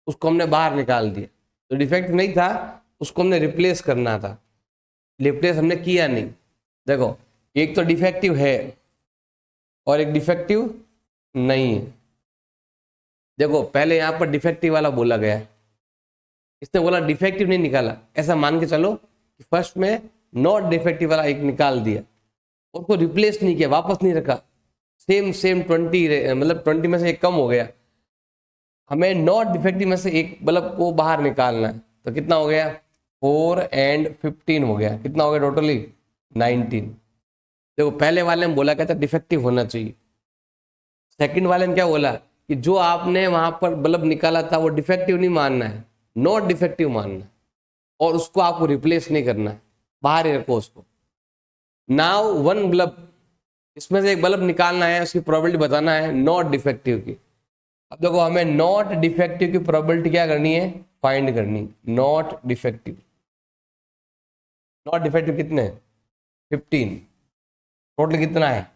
उसको हमने बाहर निकाल दिया। तो डिफेक्टिव नहीं था, उसको हमने रिप्लेस करना था, रिप्लेस हमने किया नहीं। देखो एक तो डिफेक्टिव है और एक डिफेक्टिव नहीं है। देखो पहले यहां पर डिफेक्टिव वाला बोला गया है, इसने बोला डिफेक्टिव नहीं निकाला, ऐसा मान के चलो कि फर्स्ट में नॉट डिफेक्टिव वाला एक निकाल दिया, उसको रिप्लेस नहीं किया, वापस नहीं रखा, सेम 20 मतलब 20 में से एक कम हो गया। हमें नॉट डिफेक्टिव में से एक बल्ब को बाहर निकालना है, तो कितना हो गया 4 और 15 हो गया, कितना हो गया टोटली 19। देखो पहले वाले में बोला क्या था, डिफेक्टिव होना चाहिए। सेकंड वाले में क्या बोला कि जो आपने वहां पर बल्ब निकाला था वो डिफेक्टिव नहीं मानना है, नॉट डिफेक्टिव मानना है, और उसको आपको रिप्लेस नहीं करना है, बाहर ही रखो उसको। नाउ वन बल्ब, इसमें से एक बल्ब निकालना है, उसकी प्रोबेबिलिटी बताना है नॉट डिफेक्टिव की। अब देखो हमें नॉट डिफेक्टिव की प्रोबेबिलिटी क्या करनी है, फाइंड करनी। नॉट डिफेक्टिव, नॉट डिफेक्टिव कितने 15, टोटल कितना है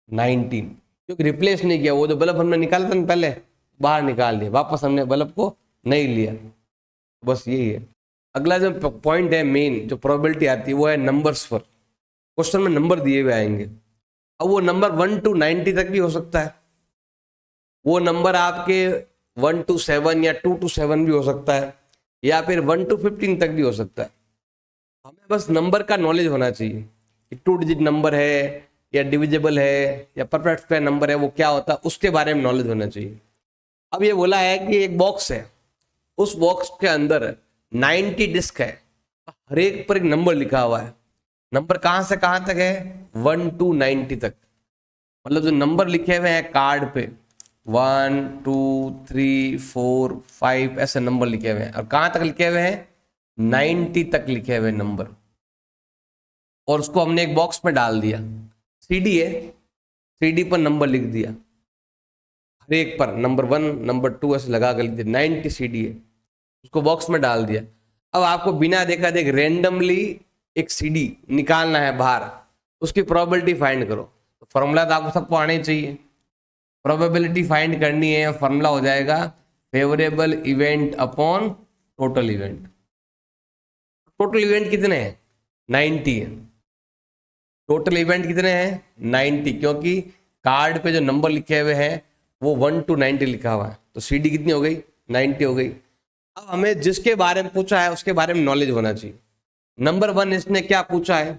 19, क्योंकि रिप्लेस नहीं किया, वो जो बल्ब हमने निकाला था ना पहले, बाहर निकाल दिया, वापस हमने बल्ब को नहीं लिया। बस यही है। अगला जो पॉइंट है मेन, जो प्रोबेबिलिटी आती है वो है नंबर्स पर। क्वेश्चन में नंबर दिए हुए आएंगे, अब वो नंबर 1 to 90 तक भी हो सकता है, वो नंबर आपके 1 to 7 या 2 to 7 भी हो सकता है, या फिर 1 to 15 तक भी हो सकता है। हमें बस नंबर का नॉलेज होना चाहिए कि 2 डिजिट नंबर है या डिविजिबल है या परफेक्ट स्क्वायर नंबर है, वो क्या होता है उसके बारे में नॉलेज होना चाहिए। अब ये बोला है कि एक बॉक्स है, उस बॉक्स के अंदर 90 डिस्क है, हर एक पर एक नंबर लिखा हुआ है। नंबर कहां से कहां तक है 1 to 90 तक, मतलब जो नंबर लिखे हुए हैं कार्ड पे 1 2 3 4 5 ऐसे नंबर लिखे हुए हैं, और कहां तक लिखे हुए हैं 90 तक लिखे हुए नंबर, और उसको हमने एक बॉक्स में डाल दिया। सीडी है, सीडी पर नंबर लिख दिया, हर एक पर नंबर 1 नंबर 2 ऐसे लगा कर लिख दिया, 90 सीडी है, उसको बॉक्स में डाल दिया। अब आपको बिना देखा देख रेंडमली एक सीडी निकालना है बाहर, उसकी प्रोबेबिलिटी फाइंड करो। तो फॉर्मूला तो आपको सबको आना ही चाहिए, प्रोबेबिलिटी फाइंड करनी है, फॉर्मूला हो जाएगा favourable event upon total event. Total event कितने हैं 90 है, टोटल इवेंट कितने हैं 90, क्योंकि कार्ड पे जो नंबर लिखे हुए हैं वो 1 to 90 लिखा हुआ है, तो सीडी कितनी हो गई 90 हो गई। अब हमें जिसके बारे में पूछा है उसके बारे में नॉलेज होना चाहिए। नंबर 1 इसने क्या पूछा है,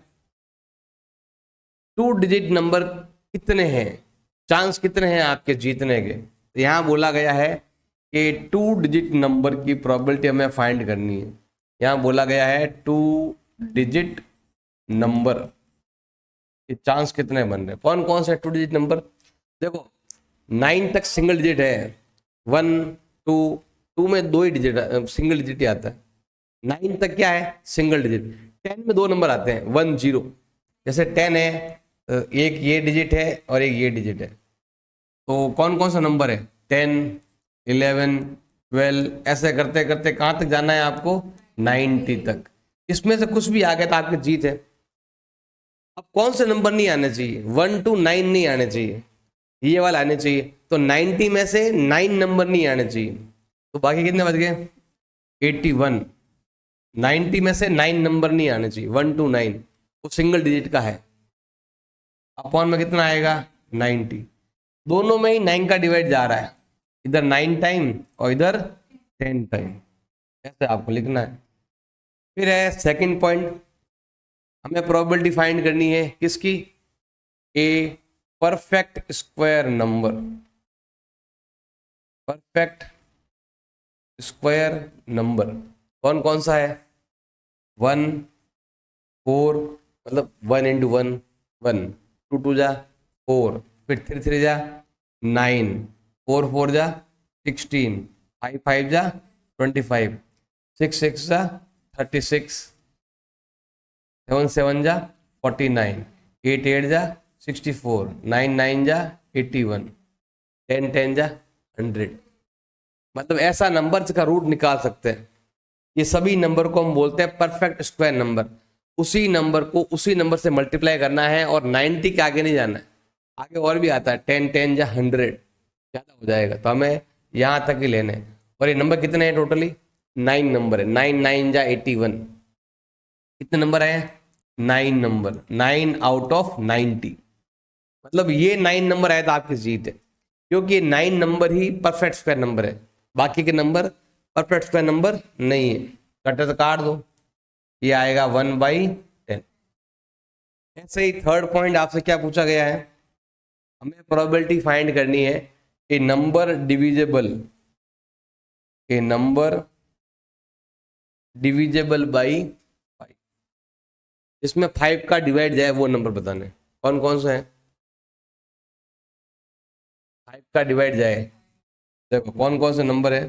2 डिजिट नंबर कितने हैं, चांस कितने हैं आपके जीतने के। तो यहां बोला गया है कि 2 डिजिट नंबर की प्रोबेबिलिटी हमें फाइंड करनी है। यहां बोला गया है 2 डिजिट नंबर के चांस कितने बन रहे हैं, कौन कौन से 2 डिजिट नंबर। देखो 9 तक सिंगल डिजिट है, 1 2 2 में 2 ही डिजिट सिंगल डिजिट ही आता है। 9 तक क्या है सिंगल डिजिट। 10 में 2 नंबर आते हैं 1 0, जैसे 10 है एक ये डिजिट है और एक ये डिजिट है, तो कौन कौन सा नंबर है 10 11 12, ऐसे करते करते कहाँ तक जाना है आपको, 90 तक। इसमें से कुछ भी आ गया तो आपकी जीत है। अब कौन से नंबर नहीं आने चाहिए, 1 to 9 नहीं आने चाहिए, ये वाला आने चाहिए। तो 90 में से 9 नंबर नहीं आने चाहिए, तो बाकी कितने बच गए, 81। 90 में से 9 नंबर नहीं आने चाहिए, 1 to 9, वो सिंगल डिजिट का है। अपॉन में कितना आएगा, 90। दोनों में ही 9 का डिवाइड जा रहा है, इधर 9 टाइम और इधर 10 टाइम, ऐसे आपको लिखना है। फिर है सेकंड पॉइंट, हमें प्रोबेबिलिटी फाइंड करनी है किसकी, a perfect square number, perfect square number कौन कौन सा है, 1, 4, मतलब 1 into 1 1, 2 2 जा 4, फिर 3 3 जा 9, 4 4 जा 16, 5 5 जा 25, 6 6 जा 36, 7 7 जा 49, 8 8 जा 64, 9 9 जा 81, 10 10 जा 100। मतलब ऐसा नंबर का रूट निकाल सकते हैं। ये सभी नंबर को हम बोलते हैं परफेक्ट स्क्वायर नंबर। उसी नंबर को उसी नंबर से मल्टीप्लाई करना है और 90 के आगे नहीं जाना है, आगे और भी आता है 10 10 या 100 ज़्यादा हो जाएगा, तो हमें यहाँ तक ही लेने हैं। और ये नंबर कितने हैं, टोटली 9 नंबर है, 9 9 या 81, कितने नंबर है, 9 नंबर, 9 आउट ऑफ 90। मतलब ये 9 नंबर आया तो आपकी जीत है, क्योंकि ये 9 नंबर ही परफेक्ट स्क्वायर नंबर है, बाकी के नंबर परफेक्ट स्क्वायर नंबर नहीं है। कटे तो काट दो, ये आएगा 1/10। ऐसे ही थर्ड पॉइंट आपसे क्या पूछा गया है, हमें प्रोबेबिलिटी फाइंड करनी है a number divisible, a number divisible by 5, इसमें 5 का डिवाइड जाए वो नंबर बताने, कौन कौन सा है 5 का डिवाइड जाए। देखो कौन कौन से नंबर है,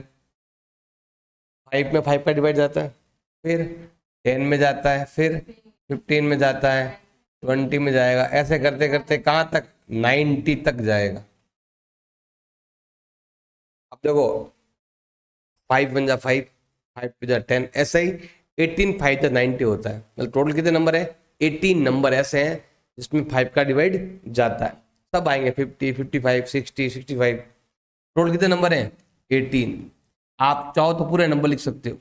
5 में 5 का डिवाइड जाता है, फिर 10 में जाता है, फिर 15 में जाता है, 20 में जाएगा, ऐसे करते करते कहाँ तक, 90 तक जाएगा। अब देखो 5 बन जा 5, 5 पे जा 10, ऐसे ही 18 5 जा 90 होता है। मतलब टोटल कितने नंबर है, 18 नंबर ऐसे हैं जिसमें 5 का डिवाइड जाता है। सब आएंगे 50 55 60 65, टोटल कितने नंबर हैं, 18। आप चाहो तो पूरे नंबर लिख सकते हो,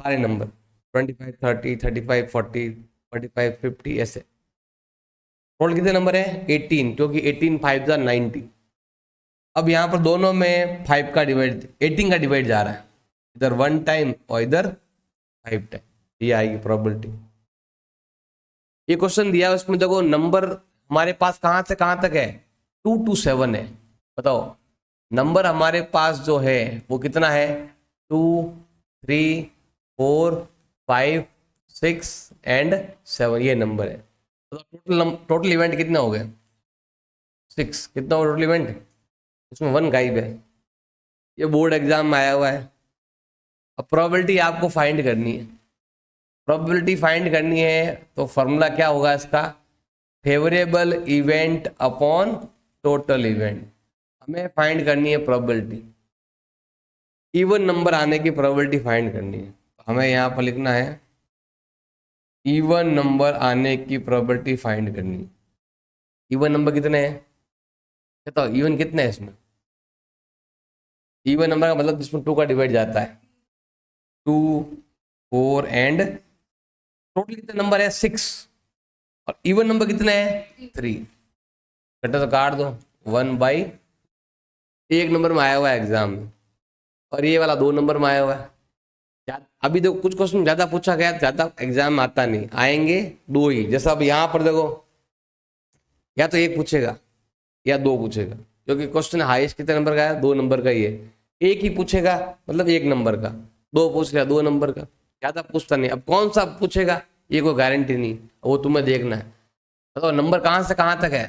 सारे नंबर 25 30 35 40 45 50, ऐसे टोटल कितने नंबर है, 18, क्योंकि 18 5 जा 90। अब यहाँ पर दोनों में 5 का डिवाइड, 18 का डिवाइड जा रहा है, इधर 1 टाइम और इधर 5 टाइम, ये आएगी प्रोबेबिलिटी। ये क्वेश्चन दिया है उसमें देखो नंबर हमारे पास कहाँ से कहाँ तक है, 2 to 7 है। बताओ नंबर हमारे पास जो है वो कितना है, 2 3 4 5 6 एंड 7, ये नंबर है। तो टोटल इवेंट कितने हो गए, 6, कितना हो टोटल इवेंट, इसमें 1 गायब है। ये बोर्ड एग्जाम में आया हुआ है। अब प्रोबेबिलिटी आपको फाइंड करनी है, प्रोबेबिलिटी फाइंड करनी है तो फॉर्मूला क्या होगा इसका, favourable event upon total event. हमें फाइंड करनी है प्रोबेबिलिटी, इवन नंबर आने की प्रोबेबिलिटी फाइंड करनी है। हमें यहाँ पर लिखना है इवन नंबर आने की प्रोबेबिलिटी फाइंड करनी है। इवन नंबर कितने हैं, बताओ इवन कितने हैं इसमें, इवन नंबर का मतलब जिसमें 2 का डिवाइड जाता है, 2 4 एंड टोटल कितने नंबर है, 6, और इवन नंबर कितने हैं, 3। कटे तो काट दो, 1/, एक नंबर में आया हुआ है एग्जाम में, और ये वाला 2 नंबर में आया हुआ है। अभी देखो कुछ क्वेश्चन ज्यादा पूछा गया, ज्यादा एग्जाम में आता नहीं, आएंगे 2 ही। जैसा अब यहाँ पर देखो या तो 1 पूछेगा या 2 पूछेगा, क्योंकि क्वेश्चन हाईएस्ट कितने नंबर का है, 2 नंबर का ही है। 1 ही पूछेगा मतलब 1 नंबर का, 2 पूछ लिया 2 नंबर का, ज्यादा पूछता नहीं। अब कौन सा पूछेगा ये कोई गारंटी नहीं, वो तुम्हें देखना है। तो नंबर कहाँ से कहाँ तक है,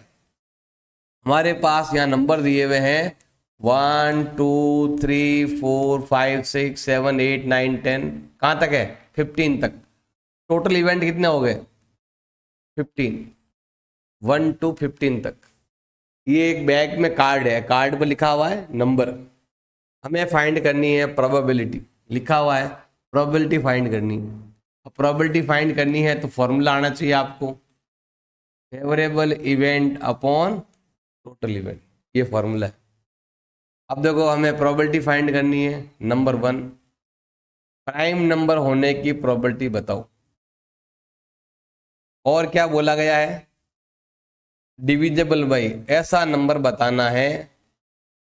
हमारे पास यहाँ नंबर दिए हुए हैं 1 2 3 4 5 6 7 8 9 10, कहाँ तक है, 15 तक। टोटल इवेंट कितने हो गए, 15, 1 to 15 तक। ये एक बैग में कार्ड है, कार्ड पर लिखा हुआ है नंबर, हमें फाइंड करनी है प्रोबेबिलिटी, लिखा हुआ है प्रोबेबिलिटी फाइंड करनी है। अब प्रोबेबिलिटी फाइंड करनी है तो फॉर्मूला आना चाहिए आपको, favourable event upon total event, ये फॉर्मूला है। अब देखो हमें प्रोबेबिलिटी फाइंड करनी है। नंबर 1, प्राइम नंबर होने की प्रोबेबिलिटी बताओ। और क्या बोला गया है, डिविजिबल बाई, ऐसा नंबर बताना है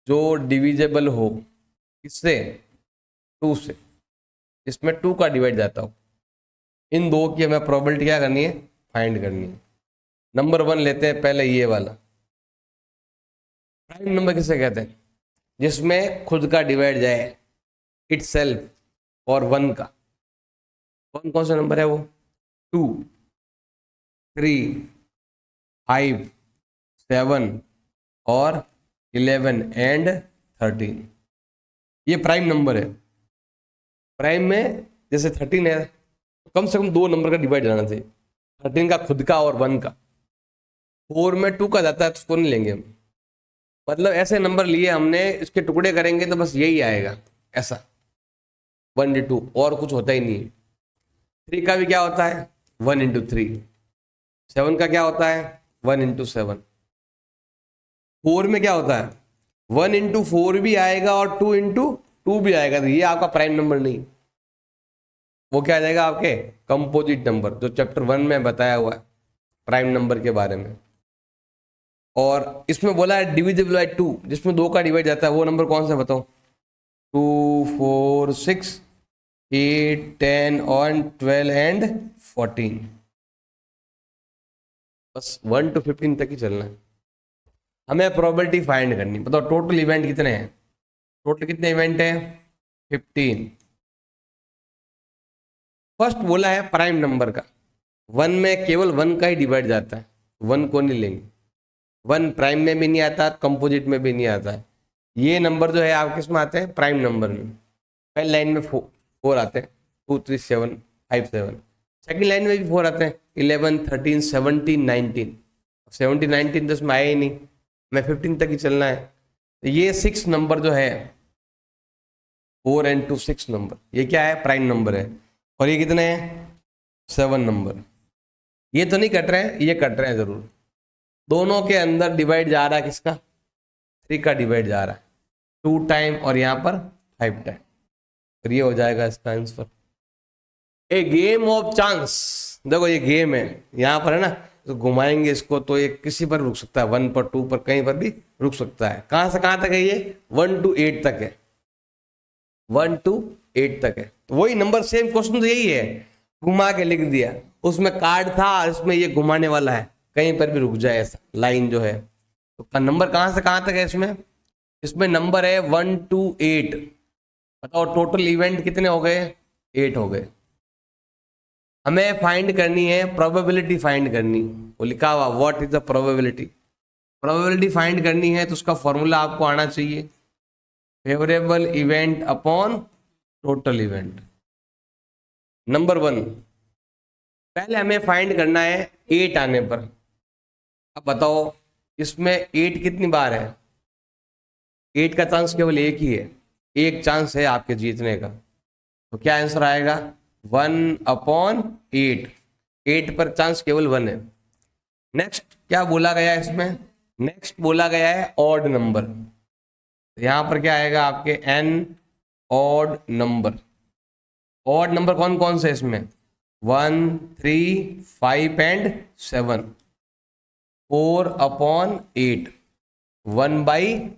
जो डिविजिबल हो, किससे, 2 से, इसमें 2 का डिवाइड जाता हो। इन दो की हमें प्रोबेबिलिटी क्या करनी है, फाइंड करनी है। नंबर 1 लेते हैं पहले, ये वाला प्राइम नंबर किसे कहते हैं, जिसमें खुद का डिवाइड जाए, इटसेल्फ और 1 का। कौन सा नंबर है वो, 2, 3, 5, 7 और 11 एंड 13। ये प्राइम नंबर है। प्राइम में जैसे 13 है तो कम से कम 2 नंबर का डिवाइड जाना चाहिए, 13 का खुद का और 1 का। 4 में 2 का जाता है तो उसको नहीं लेंगे हम, मतलब ऐसे नंबर लिए हमने, इसके टुकड़े करेंगे तो बस यही आएगा, ऐसा 1 2, और कुछ होता ही नहीं है। 3 का भी क्या होता है, 1 इंटू 3। 7 का क्या होता है, 1 इंटू 7। 4 में क्या होता है, 1 इंटू 4 भी आएगा और 2 इंटू 2 भी आएगा। तो ये आपका प्राइम नंबर नहीं, वो क्या आ जाएगा आपके कंपोजिट नंबर, जो चैप्टर 1 में बताया हुआ है प्राइम नंबर के बारे में। और इसमें बोला है डिविजिबल बाई 2, जिसमें 2 का डिवाइड जाता है, वो नंबर कौन सा बताओ, 2, 4, 6, 8, 10 और 12 एंड 14। बस 1 to 15 तक ही चलना है। हमें प्रोबेबिलिटी फाइंड करनी, बताओ टोटल इवेंट कितने हैं, टोटल कितने इवेंट हैं, 15। फर्स्ट बोला है प्राइम नंबर का, 1 में केवल 1 का ही डिवाइड जाता है, 1 को नहीं लेंगे। 1 प्राइम में भी नहीं आता, कंपोजिट में भी नहीं आता है। ये नंबर जो है आप किस में आते हैं, प्राइम नंबर में। पहली लाइन में 4 आते हैं, 2, 3, 7, 5, 7। सेकेंड लाइन में भी 4 आते हैं, 11, 13, 17, 19। 17, 19 तो इसमें आया ही नहीं, हमें 15 तक ही चलना है। तो ये 6 नंबर जो है, 4 and 2, 6 नंबर, ये क्या है, प्राइम नंबर है। और ये कितने हैं, 7 नंबर। ये तो नहीं कट रहे हैं, ये कट रहे हैं जरूर। दोनों के अंदर डिवाइड जा रहा है किसका, 3 का डिवाइड जा रहा है, 2 टाइम और यहाँ पर 5 टाइम। और ये हो जाएगा इसका answer. A game of chance, देखो ये गेम है, यहाँ पर है ना, तो घुमाएंगे इसको तो ये किसी पर रुक सकता है, 1 पर, 2 पर, कहीं पर भी रुक सकता है। कहाँ से कहाँ तक है ये, 1 to 8 तक है, 1 to 8 तक है। तो वही नंबर, सेम क्वेश्चन तो यही है, घुमा के लिख दिया। उसमें कार्ड था, इसमें ये घुमाने वाला है, कहीं पर भी रुक जाए ऐसा लाइन जो है। तो नंबर कहाँ से कहाँ तक है इसमें, इसमें नंबर है 1 to 8। बताओ टोटल इवेंट कितने हो गए, 8 हो गए। हमें फाइंड करनी है प्रोबेबिलिटी, फाइंड करनी, वो लिखा हुआ what is the probability. Probability find करनी है तो उसका फॉर्मूला आपको आना चाहिए, favourable event upon total event. Number 1, पहले हमें फाइंड करना है 8 आने पर। अब बताओ इसमें 8 कितनी बार है, 8 का चांस केवल एक ही है, एक चांस है आपके जीतने का। तो क्या आंसर आएगा, 1/8। 8 पर चांस केवल 1 है। नेक्स्ट क्या बोला गया है इसमें, नेक्स्ट बोला गया है ऑड नंबर। यहां पर क्या आएगा आपके n odd number. Odd number कौन कौन से इसमें, 1, 3, 5 एंड 7। 4/8, 1/8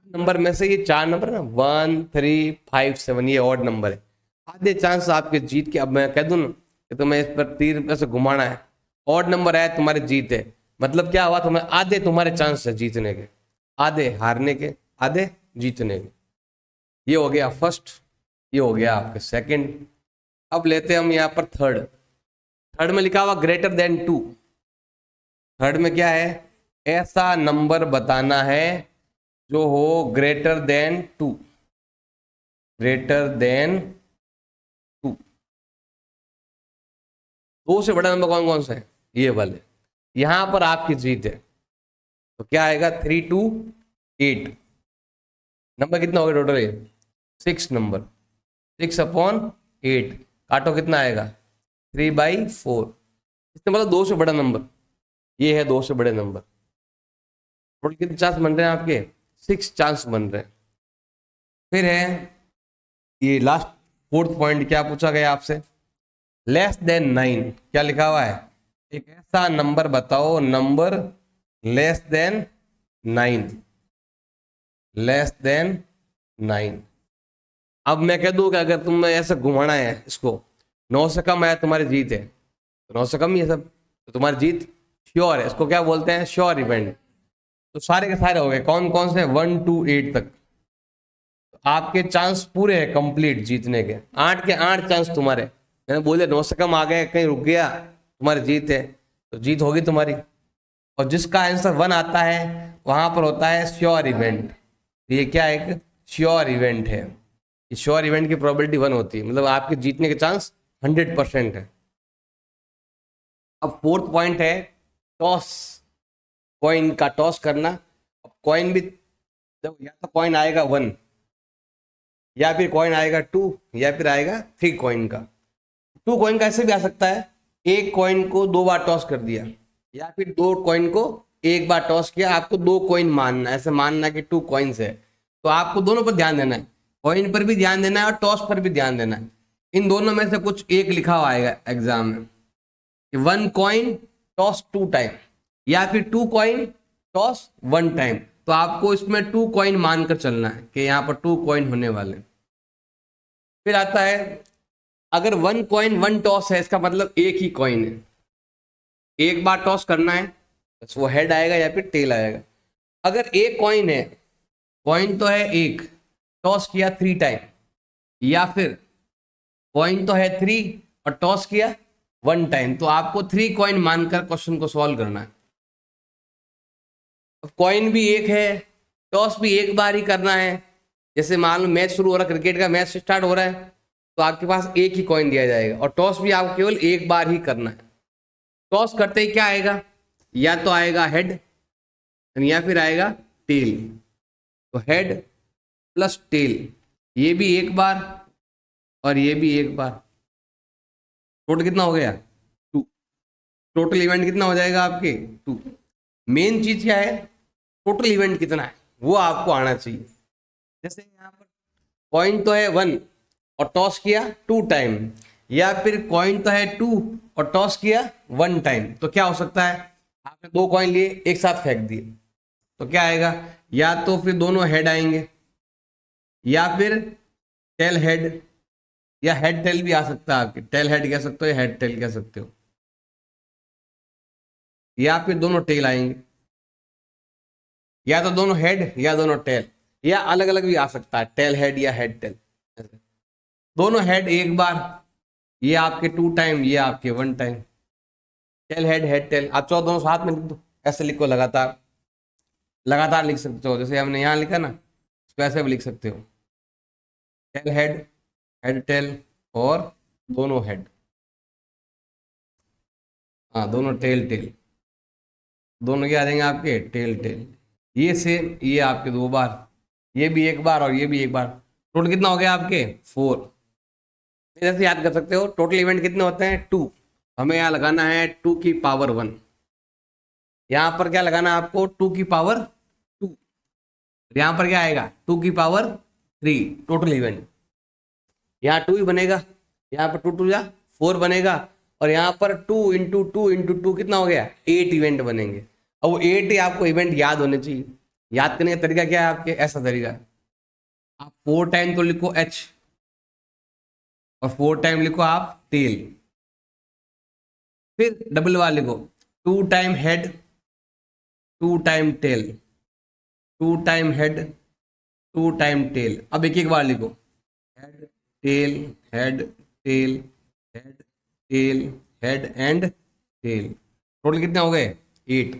नंबर में से ये 4 नंबर ना, 1, 3, 5, 7, ये ऑड नंबर है। आधे चांस आपके जीत के। अब मैं कह दूं कि तुम्हें इस पर तीर से घुमाना है, ऑड नंबर है तुम्हारे जीत है, मतलब क्या हुआ, तुम्हें आधे तुम्हारे चांस है जीतने के, आधे हारने के, आधे जीतने के। ये हो गया फर्स्ट, ये हो गया आपके सेकंड। अब लेते हैं हम यहाँ पर थर्ड। थर्ड में लिखा हुआ ग्रेटर देन 2। थर्ड में क्या है, ऐसा नंबर बताना है जो हो ग्रेटर देन 2, ग्रेटर देन 2। 2 से बड़ा नंबर कौन कौन सा है, ये वाले। यहां पर आपकी जीत है, तो क्या आएगा, 3 to 8। नंबर कितना हो गया टोटल? ये 6 नंबर। 6/8 काटो कितना आएगा? 3/4। इसका मतलब 2 से बड़ा नंबर ये है, 2 से बड़े नंबर। टोटल कितने चांस बन रहे हैं आपके? 6 चांस बन रहे हैं। फिर है ये लास्ट 4th पॉइंट, क्या पूछा गया आपसे? Less than 9। क्या लिखा हुआ है? एक ऐसा नंबर बताओ, number less than 9, less than 9। अब मैं कह दूं कि अगर तुम्हें ऐसे घुमाना है इसको, 9 से कम है तुम्हारी जीत है, तो 9 से कम ही है सब, तो तुम्हारी जीत श्योर है। इसको क्या बोलते हैं? Sure event. तो सारे के सारे हो गए, कौन कौन से? 1 to 8 तक। तो आपके चांस पूरे हैं कंप्लीट जीतने के, 8 के 8 चांस तुम्हारे। मैंने बोले 9 से कम आ गए, कहीं रुक गया, तुम्हारी जीत है, तो जीत होगी तुम्हारी। और जिसका आंसर 1 आता है वहां पर होता है श्योर इवेंट। ये क्या एक श्योर इवेंट है? श्योर इवेंट की प्रोबेबिलिटी 1 होती है, मतलब आपके जीतने के चांस 100% है। अब 4th पॉइंट है टॉस, कॉइन का टॉस करना। अब कॉइन भी, जब या तो कॉइन आएगा 1, या फिर कॉइन आएगा 2, या फिर आएगा 3 कॉइन का। 2 कॉइन का ऐसे भी आ सकता है, एक कॉइन को 2 बार टॉस कर दिया, या फिर 2 कॉइन को 1 बार टॉस किया। आपको 2 कॉइन मानना, ऐसे मानना कि 2 कॉइन्स है। तो आपको दोनों पर ध्यान देना है, कॉइन पर भी ध्यान देना है और टॉस पर भी ध्यान देना है। इन दोनों में से कुछ एक लिखा हुआ आएगा एग्जाम में, 1 कॉइन टॉस 2 टाइम, या फिर 2 कॉइन टॉस 1 टाइम। तो आपको इसमें 2 कॉइन मानकर चलना है कि यहाँ पर 2 कॉइन होने वाले। फिर आता है अगर 1 कॉइन 1 टॉस है, इसका मतलब एक ही कॉइन है, एक बार टॉस करना है, बस वो हेड आएगा या फिर टेल आएगा। अगर एक कॉइन है, कॉइन तो है एक, टॉस किया 3 टाइम, या फिर कॉइन तो है 3 और टॉस किया 1 टाइम, तो आपको 3 कॉइन मानकर क्वेश्चन को सॉल्व करना है। कॉइन भी एक है, टॉस भी एक बार ही करना है। जैसे मान लो मैच शुरू हो रहा है, क्रिकेट का मैच स्टार्ट हो रहा है, तो आपके पास एक ही कॉइन दिया जाएगा, और टॉस भी आपको केवल एक बार ही करना है। टॉस करते ही क्या आएगा? या तो आएगा हेड या फिर आएगा टेल। तो हेड प्लस टेल, ये भी एक बार और ये भी एक बार, टोटल कितना हो गया? 2। टोटल इवेंट कितना हो जाएगा आपके? 2। मेन चीज क्या है? टोटल इवेंट कितना है वो आपको आना चाहिए। जैसे यहाँ पर कॉइन तो है 1 और टॉस किया 2 टाइम, या फिर कॉइन तो है 2 और टॉस किया 1 टाइम, तो क्या हो सकता है? आपने 2 कॉइन लिए, एक साथ फेंक दिए, तो क्या आएगा? या तो फिर दोनों हेड आएंगे, या फिर टेल हेड, या हेड टेल भी आ सकता है आपके, टेल हेड कह सकते हो या हेड टेल कह सकते हो, या फिर दोनों टेल आएंगे, या तो दोनों हेड या दोनों टेल, या अलग अलग भी आ सकता है, टेल हेड या हेड टेल। दोनों हेड एक बार, ये आपके 2 टाइम, ये आपके 1 time. Tail head head tail, आप चाहो दोनों साथ में लिख दो, ऐसे लिखो, लगातार लगातार लिख सकते हो। जैसे हमने यहाँ लिखा ना, इसको ऐसे भी लिख सकते हो, टेल हेड हेड टेल और दोनों हेड, हाँ दोनों टेल टेल, दोनों क्या आ जाएंगे आपके? Tell tell. ये सेम, ये आपके 2 बार, ये भी एक बार और ये भी एक बार। टोटल कितना हो गया आपके? 4। जैसे याद कर सकते हो, टोटल इवेंट कितने होते हैं? 2। हमें यहाँ लगाना है 2 की पावर 1, यहाँ पर क्या लगाना है आपको? 2 की पावर 2, यहाँ पर क्या आएगा? 2 की पावर 3। टोटल इवेंट यहाँ 2 ही बनेगा, यहाँ पर 2 2 या 4 बनेगा, और यहाँ पर 2 इंटू 2 इंटू 2 कितना हो गया? 8 इवेंट बनेंगे। अब वो 8 ही आपको इवेंट याद होने चाहिए। याद करने का तरीका क्या है आपके? ऐसा तरीका है, आप 4 टाइम तो लिखो एच, और 4 टाइम लिखो आप टेल, फिर डबल बार लिखो 2 time head, 2 time tail, 2 time head, 2 time tail. अब एक एक बार लिखो, head tail head tail head tail head and tail. Total कितने हो गए? 8।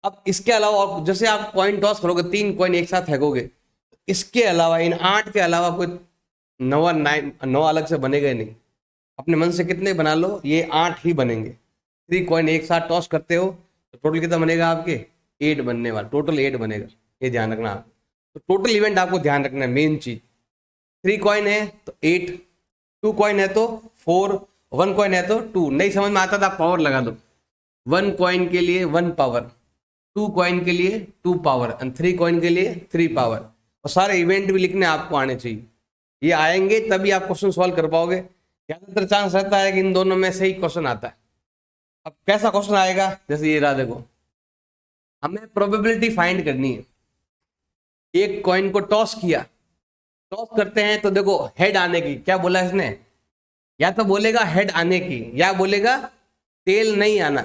अब इसके अलावा और जैसे आप कॉइन टॉस करोगे, 3 कॉइन एक साथ फेंकोगे, इसके अलावा इन 8 के अलावा कोई 9 अलग से बनेगा ही नहीं। अपने मन से कितने बना लो, ये 8 ही बनेंगे। 3 कॉइन एक साथ टॉस करते हो तो टोटल कितना बनेगा आपके? 8 बनने वाला, टोटल 8 बनेगा, ये ध्यान रखना आप। तो टोटल इवेंट आपको ध्यान रखना है, मेन चीज। 3 कॉइन है तो 8, 2 कॉइन है तो 4, 1 कॉइन है तो 2। नहीं समझ में आता था आप पावर लगा दो। 1 कॉइन के लिए 1 पावर, 2 कॉइन के लिए 2 पावर एंड 3 कॉइन के लिए 3 पावर। और सारे इवेंट भी लिखने आपको आने चाहिए, ये आएंगे तभी आप क्वेश्चन सॉल्व कर पाओगे। ज्यादातर चांस रहता है कि इन दोनों में से ही क्वेश्चन आता है। अब कैसा क्वेश्चन आएगा, जैसे ये रहा, देखो हमें प्रोबेबिलिटी फाइंड करनी है। एक कॉइन को टॉस किया, टॉस करते हैं तो देखो हेड आने की, क्या बोला इसने, या तो बोलेगा हेड आने की या बोलेगा टेल नहीं आना।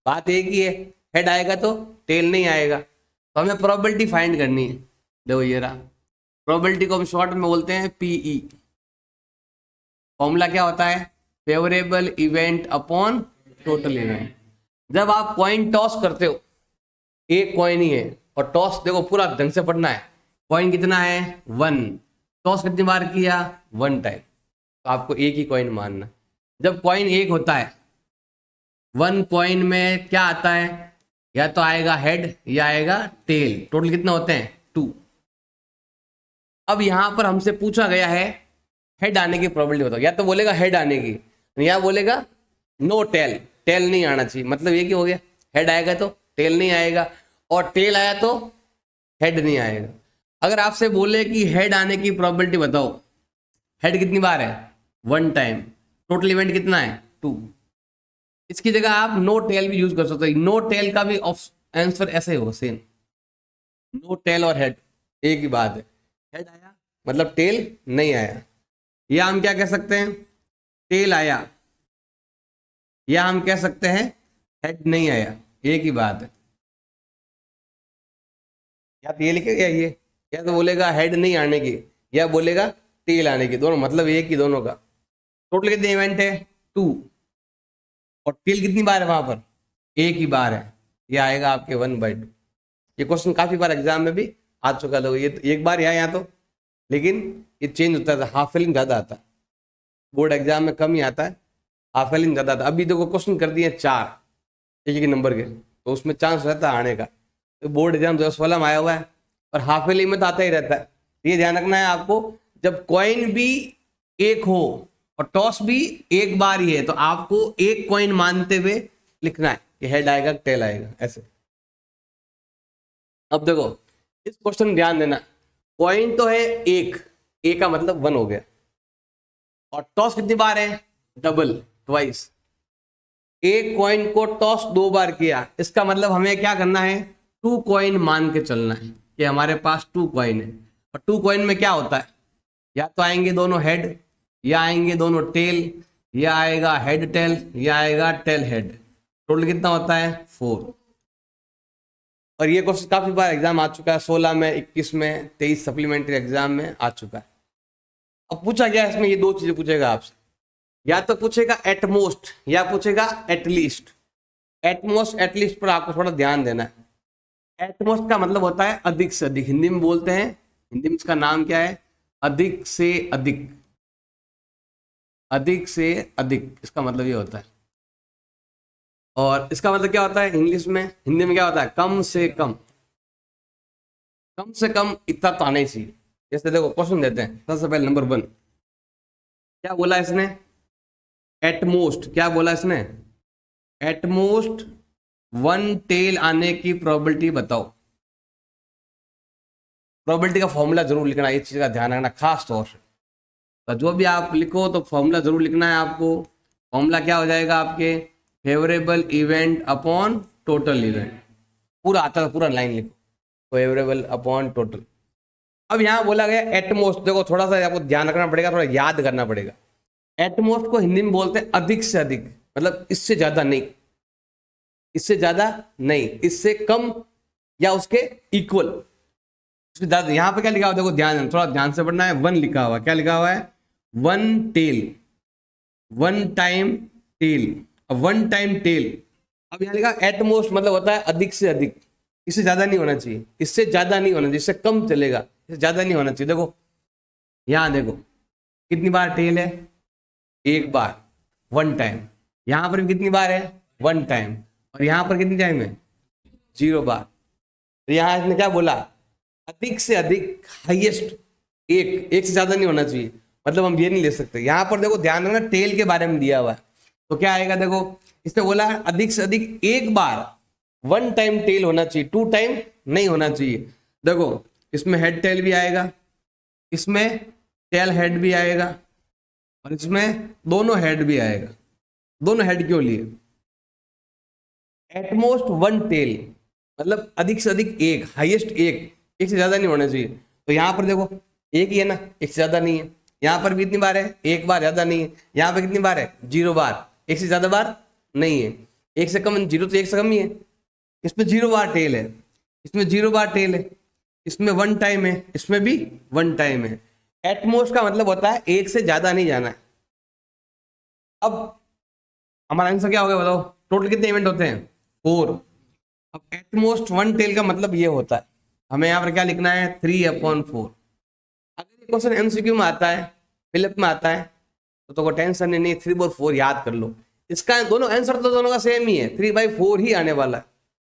बात एक ही है, हेड आएगा तो टेल नहीं आएगा। तो हमें प्रोबेबिलिटी फाइंड करनी है। देखो ये रहा, प्रोबेबिलिटी को हम शॉर्ट में बोलते हैं पीई। फॉर्मूला क्या होता है, favourable event upon total event. जब आप कॉइन टॉस करते हो, एक कॉइन ही है और टॉस देखो पूरा ढंग से पढ़ना है। कॉइन कितना है 1, टॉस कितनी बार किया 1 टाइम, तो आपको एक ही कॉइन मानना। जब कॉइन एक होता है, 1 कॉइन में क्या आता है, या तो आएगा हेड या आएगा टेल। टोटल कितना होते हैं 2। अब यहां पर हमसे पूछा गया है हेड आने की प्रोबेबिलिटी बताओ। या तो बोलेगा हेड आने की या बोलेगा नो टेल, टेल नहीं आना चाहिए। मतलब ये क्या हो गया, हेड आएगा तो टेल नहीं आएगा और टेल आया तो हेड नहीं आएगा। अगर आपसे बोले कि हेड आने की प्रोबेबिलिटी बताओ, हेड कितनी बार है 1 टाइम, टोटल इवेंट कितना है 2। इसकी जगह आप नो टेल भी यूज कर सकते हो। नो टेल का भी आंसर ऐसे ही होगा सेम, नो टेल और हेड एक ही बात है। हेड आया मतलब टेल नहीं आया, या हम क्या कह सकते हैं टेल आया, या हम कह सकते हैं हेड नहीं आया, एक ही बात है। या तो ये लिखेगा या तो बोलेगा हेड नहीं आने की या बोलेगा टेल आने की, दोनों मतलब एक ही दोनों का। टोटल कितने इवेंट है 2 और टेल कितनी बार है वहां पर, एक ही बार है, ये आएगा आपके 1/2। ये क्वेश्चन काफी बार एग्जाम में भी आ चुका है, ये एक बार यहाँ यहाँ तो, लेकिन ये चेंज होता है, हाफ फिलिंग ज्यादा आता है, बोर्ड एग्जाम में कम ही आता है, हाफ फिलिंग ज्यादा आता है। अभी देखो क्वेश्चन कर दिए 4 एक ही नंबर के, तो उसमें चांस रहता है आने का। तो बोर्ड एग्जाम 10 वाला में आया हुआ है और हाफ फिलिंग में तो आता ही रहता है। ये ध्यान रखना है आपको, जब कॉइन भी एक हो और टॉस भी एक बार ही है, तो आपको एक कॉइन मानते हुए लिखना है कि हेड आएगा टेल आएगा ऐसे। अब देखो इस क्वेश्चन में ध्यान देना, कॉइन तो है एक, ए का मतलब 1 हो गया, और टॉस कितनी बार है डबल, ट्वाइस। एक कॉइन को टॉस 2 बार किया, इसका मतलब हमें क्या करना है 2 कॉइन मान के चलना है कि हमारे पास 2 कॉइन है। और 2 कॉइन में क्या होता है, या तो आएंगे दोनों हेड या आएंगे दोनों टेल, या आएगा हेड टेल या आएगा टेल हेड। टोटल कितना होता है 4। और ये क्वेश्चन काफी बार एग्जाम आ चुका है, 16 में, 21 में, 23 सप्लीमेंट्री एग्जाम में आ चुका है। अब पूछा गया इसमें ये 2 चीजें पूछेगा आपसे, या तो पूछेगा एटमोस्ट या पूछेगा एटलीस्ट। एटमोस्ट एटलीस्ट पर आपको थोड़ा ध्यान देना है। एटमोस्ट का मतलब होता है अधिक से अधिक, हिंदी में बोलते हैं, हिंदी में इसका नाम क्या है अधिक से अधिक, अधिक से अधिक इसका मतलब ये होता है। और इसका मतलब क्या होता है इंग्लिश में, हिंदी में क्या होता है कम से कम, कम से कम इतना तो आना ही चाहिए। जैसे देखो क्वेश्चन देते हैं, सबसे पहले नंबर 1 क्या बोला इसने, एटमोस्ट, क्या बोला इसने एटमोस्ट 1 टेल आने की प्रोबेबिलिटी बताओ। प्रोबेबिलिटी का फॉर्मूला जरूर लिखना, इस चीज का ध्यान रखना खास तौर से। तो जो भी आप लिखो तो फॉर्मूला जरूर लिखना है आपको। फॉर्मूला क्या हो जाएगा आपके, favourable event upon total event, पूरा आता है, पूरा लाइन लिखो, फेवरेबल अपॉन टोटल। अब यहाँ बोला गया एटमोस्ट, देखो थोड़ा सा आपको ध्यान रखना पड़ेगा, थोड़ा याद करना पड़ेगा। एटमोस्ट को हिंदी में बोलते हैं अधिक से अधिक, मतलब इससे ज्यादा नहीं, इससे ज्यादा नहीं, इससे कम या उसके इक्वल। यहाँ पे क्या लिखा हुआ देखो ध्यान, थोड़ा ध्यान से पढ़ना है। 1 लिखा हुआ, क्या लिखा हुआ है 1 tail, 1 time tail, 1 time tail. अब यहाँ लिखा एटमोस्ट मतलब होता है अधिक से अधिक, इससे ज्यादा नहीं होना चाहिए, इससे ज्यादा नहीं होना चाहिए, इससे कम चलेगा, इससे ज्यादा नहीं होना चाहिए। देखो यहाँ देखो कितनी बार टेल है, एक बार 1 टाइम, यहां पर भी कितनी बार है 1 टाइम, और यहां पर कितनी टाइम है 0 बार। तो यहां इसने क्या बोला अधिक से अधिक हाईएस्ट एक से ज्यादा नहीं होना चाहिए, मतलब हम ये नहीं ले सकते। यहां पर देखो ध्यान रखना टेल के बारे में दिया हुआ है, तो क्या आएगा देखो, इसने बोला है अधिक से अधिक एक बार वन टाइम टेल होना चाहिए, टू टाइम नहीं होना चाहिए। देखो इसमें हेड टेल भी आएगा, इसमें टेल हेड भी आएगा, और इसमें दोनों हेड भी आएगा। दोनों हेड क्यों लिए? एटमोस्ट वन टेल मतलब अधिक से अधिक एक, हाईएस्ट एक से ज्यादा नहीं होना चाहिए। तो यहां पर देखो एक ही है ना, एक से ज्यादा नहीं है। यहां पर भी कितनी बार है? एक बार, ज्यादा नहीं है। यहां पर कितनी बार है? 0 बार, एक से ज्यादा बार नहीं है। एक से कम, 0 तो एक से कम ही है। इसमें 0 बार टेल है, इसमें 0 बार टेल है, इसमें वन टाइम है, इसमें भी वन टाइम है। एटमोस्ट का मतलब होता है एक से ज्यादा नहीं जाना है। अब हमारा आंसर क्या होगा बताओ? टोटल कितने इवेंट होते हैं? 4। अब एटमोस्ट वन टेल का मतलब ये होता है, हमें यहाँ पर क्या लिखना है? 3/4। अगर ये क्वेश्चन एमसीक्यू में आता है, फिलिप में आता है, तो कोई टेंशन नहीं, 3/4 याद कर लो। इसका दोनों आंसर तो दोनों का सेम ही है, 3/4 ही आने वाला है।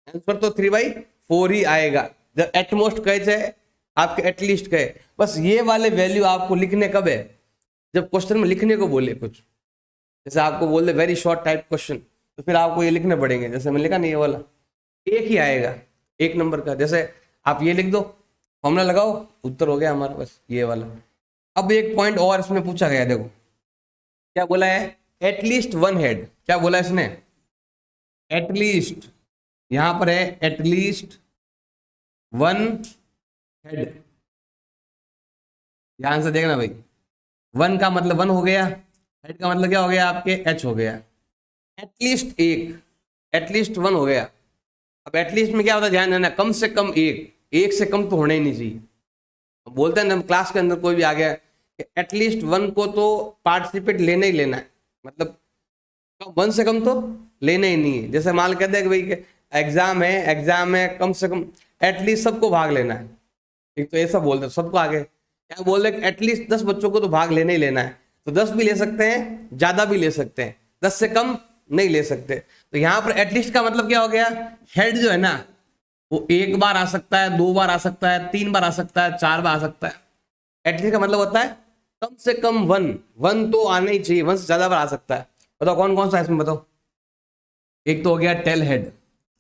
आंसर तो 3/4 ही आएगा। जब एटमोस्ट कहे चाहे आपके एटलीस्ट कहे, बस ये वाले वैल्यू आपको लिखने कब है? जब क्वेश्चन में लिखने को बोले कुछ, जैसे आपको बोल they very short type question, तो फिर आपको ये लिखने पड़ेंगे। जैसे मैंने लिखा नहीं, ये वाला एक ही आएगा, एक नंबर का। जैसे आप ये लिख दो, फॉर्मूला लगाओ, उत्तर हो गया हमारा, बस ये वाला। अब एक पॉइंट और इसमें पूछा गया, देखो क्या बोला है? At least one head. क्या बोला इसने? एटलीस्ट, यहां पर है एटलीस्ट वन हेड। ध्यान से देखना भाई, वन का मतलब वन हो गया, हेड का मतलब क्या हो गया आपके? एच हो गया। एटलीस्ट एक, एटलीस्ट वन हो गया। अब एटलीस्ट में क्या होता है? ध्यान देना, कम से कम एक से कम तो होना ही नहीं चाहिए। बोलते हैं ना क्लास के अंदर कोई भी आ गया कि एटलीस्ट वन को तो पार्टिसिपेट लेना ही लेना है, मतलब वन से कम तो लेना ही नहीं है। जैसे मान कहते हैं कि भाई एग्जाम है, कम से कम एटलीस्ट सबको भाग लेना है। एक तो ऐसा बोलते सबको आगे क्या बोल रहे? एटलीस्ट 10 बच्चों को तो भाग लेना ही लेना है। तो 10 भी ले सकते हैं, ज्यादा भी ले सकते हैं, 10 से कम नहीं ले सकते। तो यहाँ पर एटलीस्ट का मतलब क्या हो गया? हेड जो है ना, वो एक बार आ सकता है, 2 बार आ सकता है, 3 बार आ सकता है, 4 बार आ सकता है। एटलीस्ट का मतलब होता है कम से कम वन तो आना ही चाहिए, वन से ज्यादा बार आ सकता है। बताओ कौन कौन सा इसमें बताओ? एक तो हो गया टेल हेड,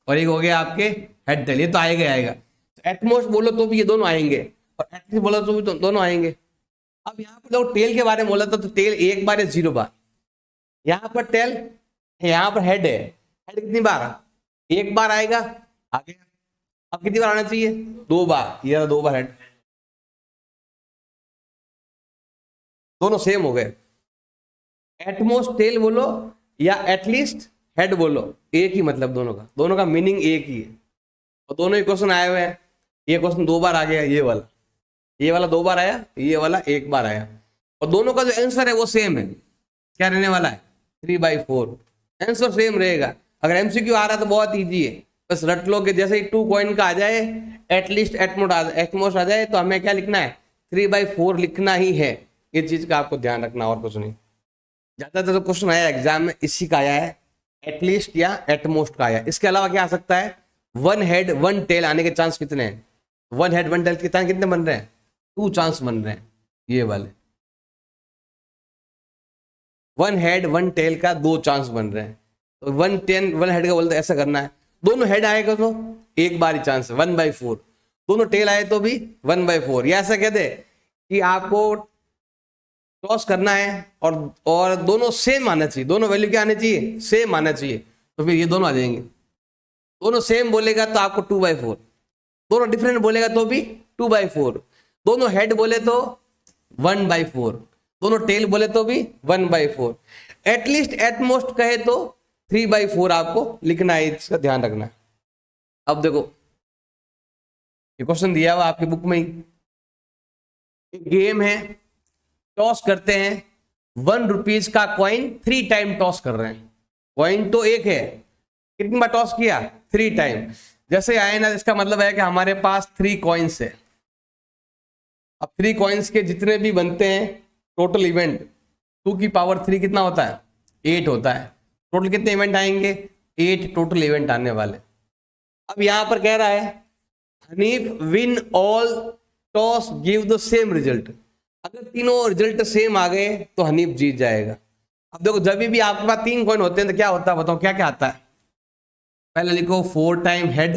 और एक हो गया आपके हेड टेल, ये तो आएगा ही आएगा। तो एटमोस्ट बोलो तो भी ये दोनों आएंगे, और एटलीस्ट बोलो तो भी दोनों आएंगे। अब यहाँ पर देखो टेल के बारे में बोला था, तो टेल एक बार या 0 बार। यहाँ पर टेल, यहाँ पर हेड है, हेड कितनी बार? एक बार आएगा, आ गया। अब कितनी बार आना चाहिए? 2 बार, ये 2 बार हेड। दोनों सेम हो गए। एटमोस्ट टेल बोलो या एटलीस्ट हेड बोलो, एक ही मतलब दोनों का मीनिंग एक ही है। और दोनों ही क्वेश्चन आए हुए हैं। ये क्वेश्चन 2 बार आ गया, ये वाला 2 बार आया, ये वाला 1 बार आया। और दोनों का जो आंसर है वो सेम है। क्या रहने वाला है? 3/4। आंसर सेम रहेगा। अगर एमसीक्यू आ रहा है तो बहुत ईजी है, बस रट लो कि जैसे ही 2 कॉइन का आ जाए, एटलीस्ट एटमोस्ट आ जाए, तो हमें क्या लिखना है? 3/4 लिखना ही है। ये चीज का आपको ध्यान रखना, और कुछ नहीं। ज्यादातर जो क्वेश्चन आया एग्जाम में इसी का आया है, एटलीस्ट या एटमोस्ट का आया। इसके अलावा क्या आ सकता है? वन हेड वन टेल आने के चांस कितने हैं? वन हेड वन टेल के चांस कितने बन रहे हैं? 2 चांस बन रहे हैं, ये वाले। वन हेड वन टेल का 2 चांस बन रहे हैं। तो वन हेड का बोलते ऐसा करना है, दोनों हेड आएगा तो एक बार ही चांस है, 1/4। दोनों टेल आए तो भी 1/4। ये ऐसा कहते कि आपको टॉस करना है, और दोनों सेम आना चाहिए, दोनों वैल्यू क्या आना चाहिए? सेम आना चाहिए। तो फिर ये दोनों आ जाएंगे। दोनों सेम बोलेगा तो आपको 2/4, दोनों डिफरेंट बोलेगा तो भी 2/4, दोनों हेड बोले तो 1/4, दोनों टेल बोले तो भी 1/4। एटलीस्ट एटमोस्ट कहे तो 3/4 आपको लिखना है, इसका ध्यान रखना है। अब देखो ये क्वेश्चन दिया हुआ आपकी बुक में ही, एक गेम है, टॉस करते हैं, 1 रुपीज का कॉइन 3 टाइम टॉस कर रहे हैं। कॉइन तो एक है, कितनी बार टॉस किया? 3 टाइम। जैसे आए ना, इसका मतलब है कि हमारे पास 3 कॉइन्स है। अब 3 कॉइन्स के जितने भी बनते हैं टोटल इवेंट, 2 की पावर 3 कितना होता है? 8 होता है। टोटल कितने इवेंट आएंगे? 8 टोटल इवेंट आने वाले। अब यहां पर कह रहा है Hanif win all toss give the same result. अगर तीनों रिजल्ट सेम आ गए तो हनीफ जीत जाएगा। अब देखो जब भी आपके पास 3 कॉइन होते हैं तो क्या होता है बताओ, क्या क्या आता है? पहले लिखो 4 टाइम हेड,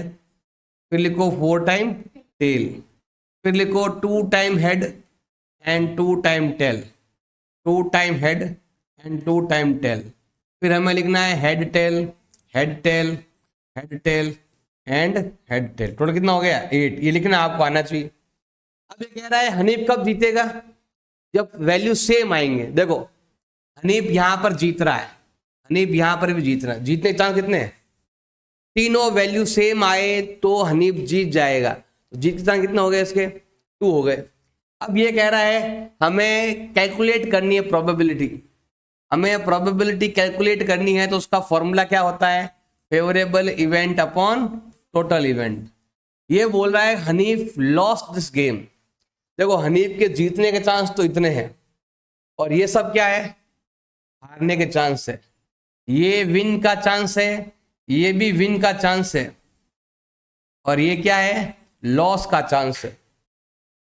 फिर लिखो 4 टाइम टेल, फिर लिखो 2 time head and 2 time tail, 2 time head and 2 time tail. फिर हमें लिखना है head tail, head tail, head tail and head tail. Total कितना हो गया? 8। ये लिखना आपको आना चाहिए। अब ये कह रहा है हनीफ कब जीतेगा? जब वैल्यू सेम आएंगे। देखो हनीफ यहां पर जीत रहा है, हनीफ यहां पर भी जीत रहा है। जीतने के चांस कितने हैं? तीनों वैल्यू सेम आए तो हनीफ जीत जाएगा। तो जीत के चांस कितने हो गए इसके? 2 हो गए। अब ये कह रहा है हमें कैलकुलेट करनी है प्रोबेबिलिटी, हमें प्रोबेबिलिटी कैलकुलेट करनी है। तो उसका फॉर्मूला क्या होता है? Favourable event upon total event. ये बोल रहा है हनीफ लॉस्ट दिस गेम। देखो हनीफ के जीतने के चांस तो इतने हैं और ये सब क्या है? हारने के चांस है। ये विन का चांस है, ये भी विन का चांस है और ये क्या है? लॉस का चांस है।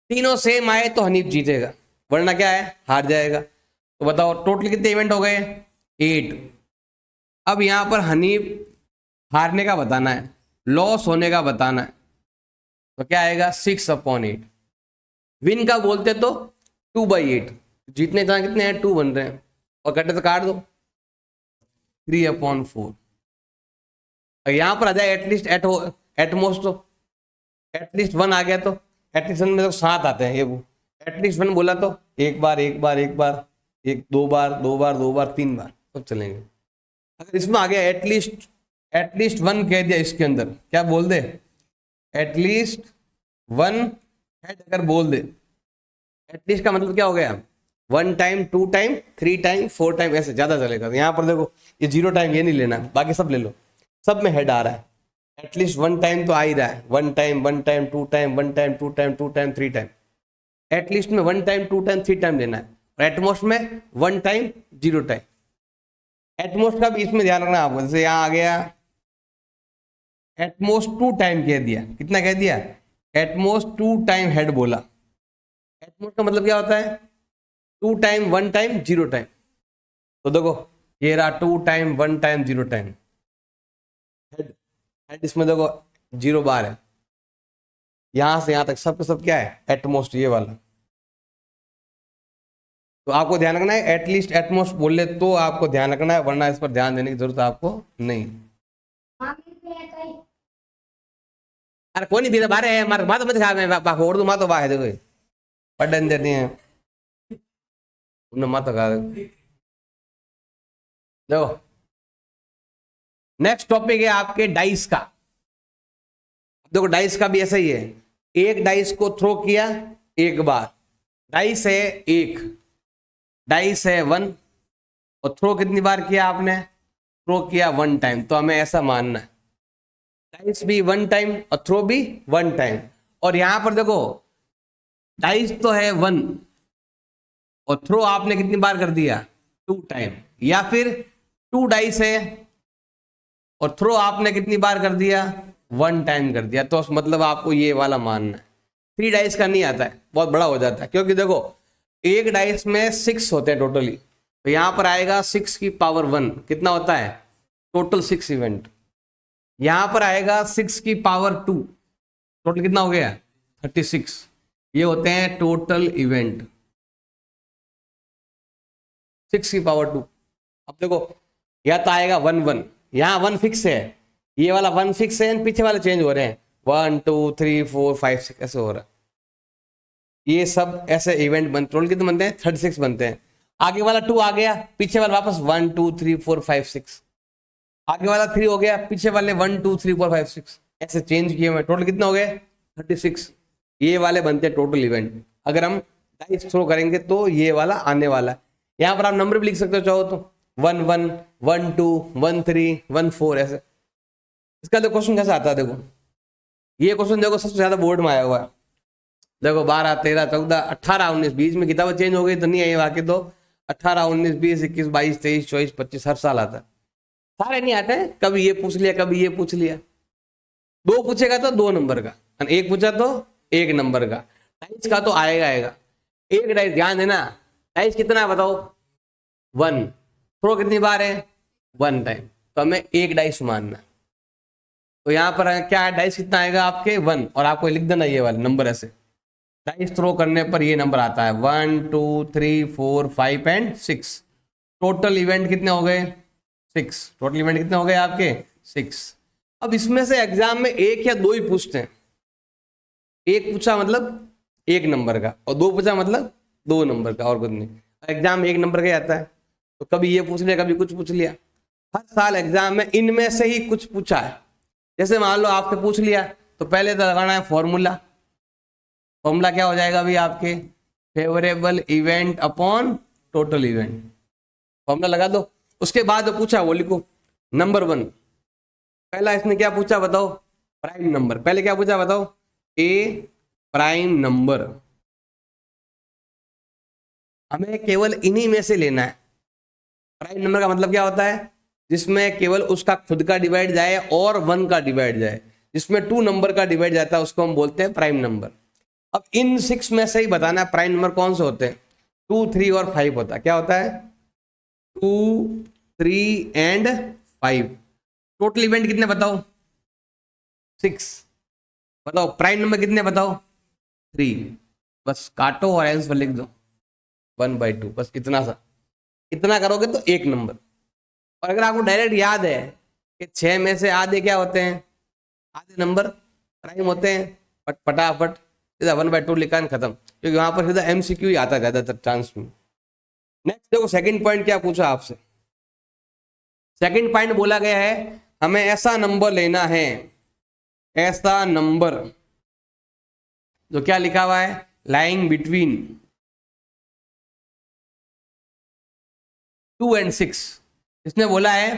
तीनों सेम आए तो हनीफ जीतेगा, वरना क्या है? हार जाएगा। तो बताओ टोटल कितने इवेंट हो गए? 8। अब यहां पर हनीफ हारने का बताना है, लॉस होने का बताना है। तो क्या आएगा? 6/8। विन का बोलते तो 2/8। जीतने चांस कितने हैं? 2 बन रहे हैं और कटे तो काट दो 3/4। यहां पर आ जाए एटलीस्ट एटमोस्ट, तो एटलीस्ट 1 आ गया तो एटलीस्ट 1 में तो 7 आते हैं। ये वो एटलीस्ट 1 बोला तो एक बार एक बार एक बार, एक 2 बार 2 बार 2 बार 3 बार सब चलेंगे। अगर इसमें आ गया एटलीस्ट 1 कह दिया इसके अंदर, क्या बोल दे? एटलीस्ट 1 हेड अगर बोल दे, एटलीस्ट का मतलब क्या हो गया? 1 टाइम 2 टाइम 3 टाइम 4 टाइम, ऐसे ज्यादा चलेगा। तो यहाँ पर देखो ये 0 टाइम ये नहीं लेना, बाकी सब ले लो, सब में हेड आ रहा है। एटलीस्ट 1 टाइम तो आ ही रहा है। 1 time 1 time 2 time 1 time 2 time 2 time 3 time. At least में 1 टाइम 2 टाइम 3 टाइम लेना है और एटमोस्ट में 1 टाइम 0 टाइम। एटमोस्ट का भी इसमें ध्यान रखना आपको। जैसे यहाँ आ गया एटमोस्ट 2 टाइम कह दिया, कितना कह दिया? एटमोस्ट 2 टाइम हेड बोला। एटमोस्ट का मतलब क्या होता है? 2 टाइम 1 टाइम 0 टाइम। तो देखो ये रहा 2 time 1 time 0 time head. Head इसमें देखो 0 बार है, यहां से यहां तक सब का सब क्या है? एटमोस्ट, ये वाला। तो आपको ध्यान रखना है एटलीस्ट एटमोस्ट बोले तो आपको ध्यान रखना है, वरना इस पर ध्यान देने की जरूरत आपको नहीं। अरे कोई नहीं भी बारे है मार बात मत खा मैं बा फोड़ दूं मा तो बा है देखो पढ़न देते हैं उन्हें मत खा देखो। नेक्स्ट टॉपिक है आपके डाइस का। देखो डाइस का भी ऐसा ही है, एक डाइस को थ्रो किया एक बार, डाइस है 1, डाइस है 1 और थ्रो कितनी बार किया आपने? थ्रो किया 1 टाइम। तो हमें ऐसा मानना है डाइस भी 1 टाइम और थ्रो भी 1 टाइम। और यहां पर देखो डाइस तो है 1 और थ्रो आपने कितनी बार कर दिया? 2 टाइम। या फिर 2 डाइस है और थ्रो आपने कितनी बार कर दिया? 1 टाइम कर दिया। तो मतलब आपको ये वाला मानना है। 3 डाइस का नहीं आता है, बहुत बड़ा हो जाता है, क्योंकि देखो एक डाइस में 6 होते हैं टोटली। तो यहां पर आएगा 6 की पावर 1, कितना होता है? Total 6 event. यहां पर आएगा 6 की पावर 2, टोटल कितना हो गया? 36। ये होते हैं टोटल इवेंट 6 की पावर 2। अब देखो या तो आएगा 1 1, यहां 1 फिक्स है, ये वाला 1 फिक्स है, पीछे वाले चेंज हो रहे हैं 1 2 3 4 5 6 ऐसे हो रहा है। ये सब ऐसे इवेंट बनते, टोटल कितने बनते हैं? 36 बनते हैं। आगे वाला 2 आ गया, पीछे वाला वापस 1 2 3 4 5 6, आगे वाला 3 हो गया, पीछे वाले 1 2 3 4 5 6 ऐसे चेंज किए हुए। टोटल कितना हो गए? 36। ये वाले बनते हैं टोटल इवेंट। अगर हम डाइस थ्रो करेंगे तो ये वाला आने वाला है। यहाँ पर आप नंबर भी लिख सकते हो चाहो तो 1 1 1 2 1 3 1 4 ऐसे। इसका तो क्वेश्चन कैसा आता है देखो, ये क्वेश्चन देखो सबसे ज्यादा बोर्ड में आया हुआ है। देखो 12 13 14 18 19 20 में किताबें चेंज हो गई तो नहीं आई, बाकी तो 18 19 20 21 22 23 24 25 हर साल आता है। सारे नहीं आते हैं, कभी ये पूछ लिया कभी ये पूछ लिया। 2 पूछेगा तो 2 नंबर का, एक पूछा तो एक नंबर का, डाइस का तो आएगा आएगा। एक डाइस, ध्यान देना, डाइस कितना है बताओ, 1, थ्रो कितनी बार है, 1 टाइम, तो हमें एक डाइस मानना। तो यहाँ पर क्या है, डाइस कितना आएगा आपके 1, और आपको लिख देना ये वाला नंबर ऐसे, डाइस थ्रो करने पर ये नंबर आता है 1 2 3 4 5 एंड 6। टोटल इवेंट कितने हो गए, 6। टोटल इवेंट कितने हो गए आपके, 6। अब इसमें से एग्जाम में एक या दो ही पूछते हैं। एक पूछा मतलब एक नंबर का, और दो पूछा मतलब 2 नंबर का, और कुछ नहीं। एग्जाम में एक नंबर का ही आता है, तो कभी ये पूछ लिया कभी कुछ पूछ लिया। हर साल एग्जाम में इनमें से ही कुछ पूछा है। जैसे मान लो आपके पूछ लिया, तो पहले तो लगाना है फॉर्मूला। फॉर्मूला क्या हो जाएगा अभी आपके, favourable event upon total event. Formula लगा दो। उसके बाद जो पूछा वो लिखो। नंबर 1, पहला इसने क्या पूछा बताओ, प्राइम नंबर। पहले क्या पूछा बताओ, ए प्राइम नंबर। हमें केवल इन्हीं में से लेना है। प्राइम नंबर का मतलब क्या होता है, जिसमें केवल उसका खुद का डिवाइड जाए और 1 का डिवाइड जाए। जिसमें 2 नंबर का डिवाइड जाता है उसको हम बोलते हैं प्राइम नंबर। अब इन 6 में से ही बताना है प्राइम नंबर कौन से होते हैं। 2, 3 और 5 होता है। क्या होता है, 2, 3 एंड 5। टोटल इवेंट कितने बताओ, 6। बताओ प्राइम नंबर कितने बताओ, 3। बस काटो और आंसर लिख दो 1/2। बस इतना सा, इतना करोगे तो एक नंबर। और अगर आपको डायरेक्ट याद है कि 6 में से आधे क्या होते हैं, आधे नंबर प्राइम होते हैं, फटाफट सीधा 1/2 लिखा है, खत्म। क्योंकि वहां पर सीधा MCQ ही आता है ज्यादातर चांस में। नेक्स्ट देखो, सेकंड पॉइंट क्या पूछा आपसे। सेकंड पॉइंट बोला गया है हमें ऐसा नंबर लेना है, ऐसा नंबर जो क्या लिखा हुआ है, लाइंग बिटवीन 2 एंड 6। इसने बोला है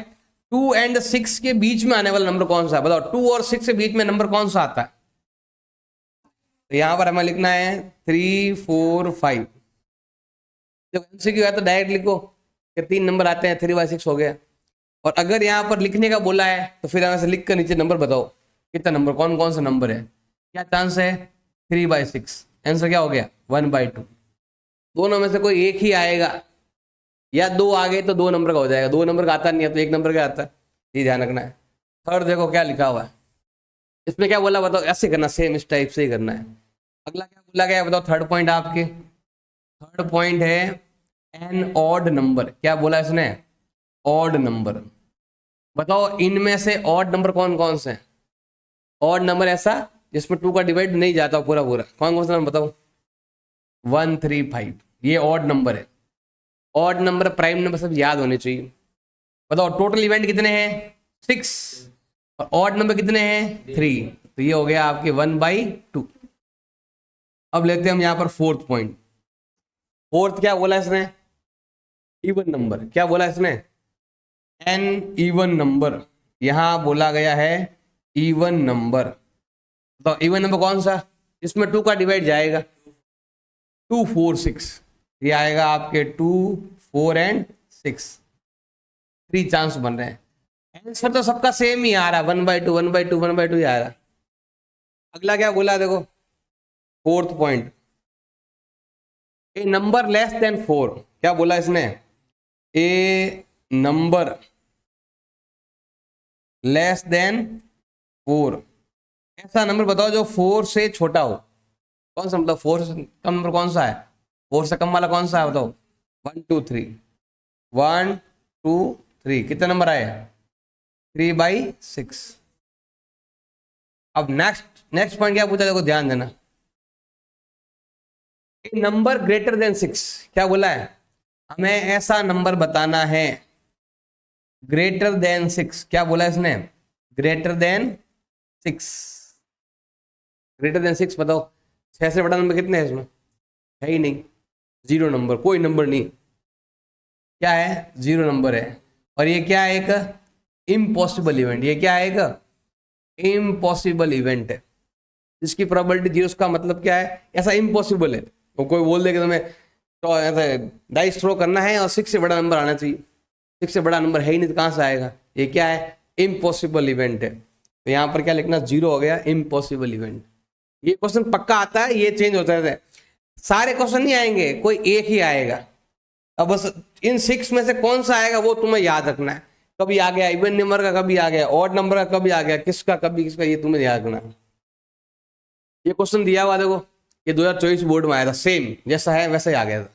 2 एंड 6 के बीच में आने वाला नंबर कौन सा है। बताओ 2 और 6 के बीच में नंबर कौन सा आता है। तो यहां पर हमें लिखना है 3, 4, 5। जब MCQ है तो डायरेक्ट लिखो कि 3 नंबर आते हैं, 3/6 हो गया। और अगर यहाँ पर लिखने का बोला है तो फिर हमें से लिख कर नीचे नंबर बताओ कितना नंबर, कौन कौन सा नंबर है। क्या चांस है, 3/6। आंसर क्या हो गया, 1/2। दोनों में से कोई एक ही आएगा, या 2 आ गए तो 2 नंबर का हो जाएगा। 2 नंबर का आता नहीं है तो 1 नंबर का आता है, ये ध्यान रखना है। थर्ड देखो क्या लिखा हुआ है, इसमें क्या बोला बताओ, ऐसे करना, सेम इस टाइप से ही करना है। अगला क्या बोला गया बताओ, थर्ड पॉइंट आपके, थर्ड पॉइंट है एन ऑड नंबर। क्या बोला इसने, ऑड नंबर। बताओ इनमें से ऑड नंबर कौन कौन से हैं। ऑड नंबर ऐसा जिसमें 2 का डिवाइड नहीं जाता पूरा पूरा, कौन कौन सा नंबर बताओ, 1, 3, 5। ये ऑड नंबर है। ऑड नंबर, प्राइम नंबर सब याद होने चाहिए। बताओ टोटल इवेंट कितने हैं, 6, और ऑड नंबर कितने हैं, 3। तो ये हो गया आपके 1/2। अब लेते हैं हम यहाँ पर फोर्थ पॉइंट। फोर्थ क्या बोला इसने, इवन नंबर। क्या बोला इसने, एन इवन नंबर। यहां बोला गया है इवन नंबर। तो इवन नंबर कौन सा, इसमें 2 का डिवाइड जाएगा, 2, 4, 6। ये आएगा आपके 2, 4 एंड 6। 3 चांस बन रहे हैं। आंसर तो सबका सेम ही आ रहा है, 1/2 1/2 1/2 ही आ रहा है। अगला क्या बोला देखो, फोर्थ पॉइंट, ए नंबर लेस देन 4। क्या बोला इसने, ए नंबर लेस देन 4। ऐसा नंबर बताओ जो 4 से छोटा हो। कौन सा, मतलब 4 से कम नंबर कौन सा है, 4 से कम वाला कौन सा है बताओ, 1, 2, 3। 1, 2, 3 कितने नंबर आए, 3/6। अब नेक्स्ट पॉइंट क्या पूछा देखो, ध्यान देना, नंबर ग्रेटर देन 6। क्या बोला है, हमें ऐसा नंबर बताना है ग्रेटर देन 6। क्या बोला इसने, ग्रेटर देन 6। ग्रेटर देन 6 बताओ, 6 से बड़ा नंबर कितने हैं इसमें, है ही नहीं, 0 नंबर, कोई नंबर नहीं। क्या है, 0 नंबर है। और ये क्या है, एक इम्पॉसिबल इवेंट। ये क्या है, एक इम्पॉसिबल इवेंट है जिसकी प्रोबेबिलिटी 0। का मतलब क्या है, ऐसा इम्पॉसिबल है। तो कोई बोल दे कि तुम्हें तो ऐसा डाइस थ्रो करना है और 6 से बड़ा नंबर आना चाहिए, 6 से बड़ा नंबर है ही नहीं, तो कहाँ से आएगा। ये क्या है, इम्पॉसिबल इवेंट है। तो यहाँ पर क्या लिखना, 0 हो गया, इम्पॉसिबल इवेंट। ये क्वेश्चन पक्का आता है, ये चेंज होता रहता है, सारे क्वेश्चन नहीं आएंगे, कोई एक ही आएगा। अब बस इन 6 में से कौन सा आएगा वो तुम्हें याद रखना है। कभी आ गया इवन नंबर का, कभी आ गया ऑड नंबर का, कभी आ गया किसका, कभी किसका, ये तुम्हें याद रखना है। ये क्वेश्चन दिया हुआ देखो, ये 2024 बोर्ड में आया था, सेम जैसा है वैसा ही आ गया था।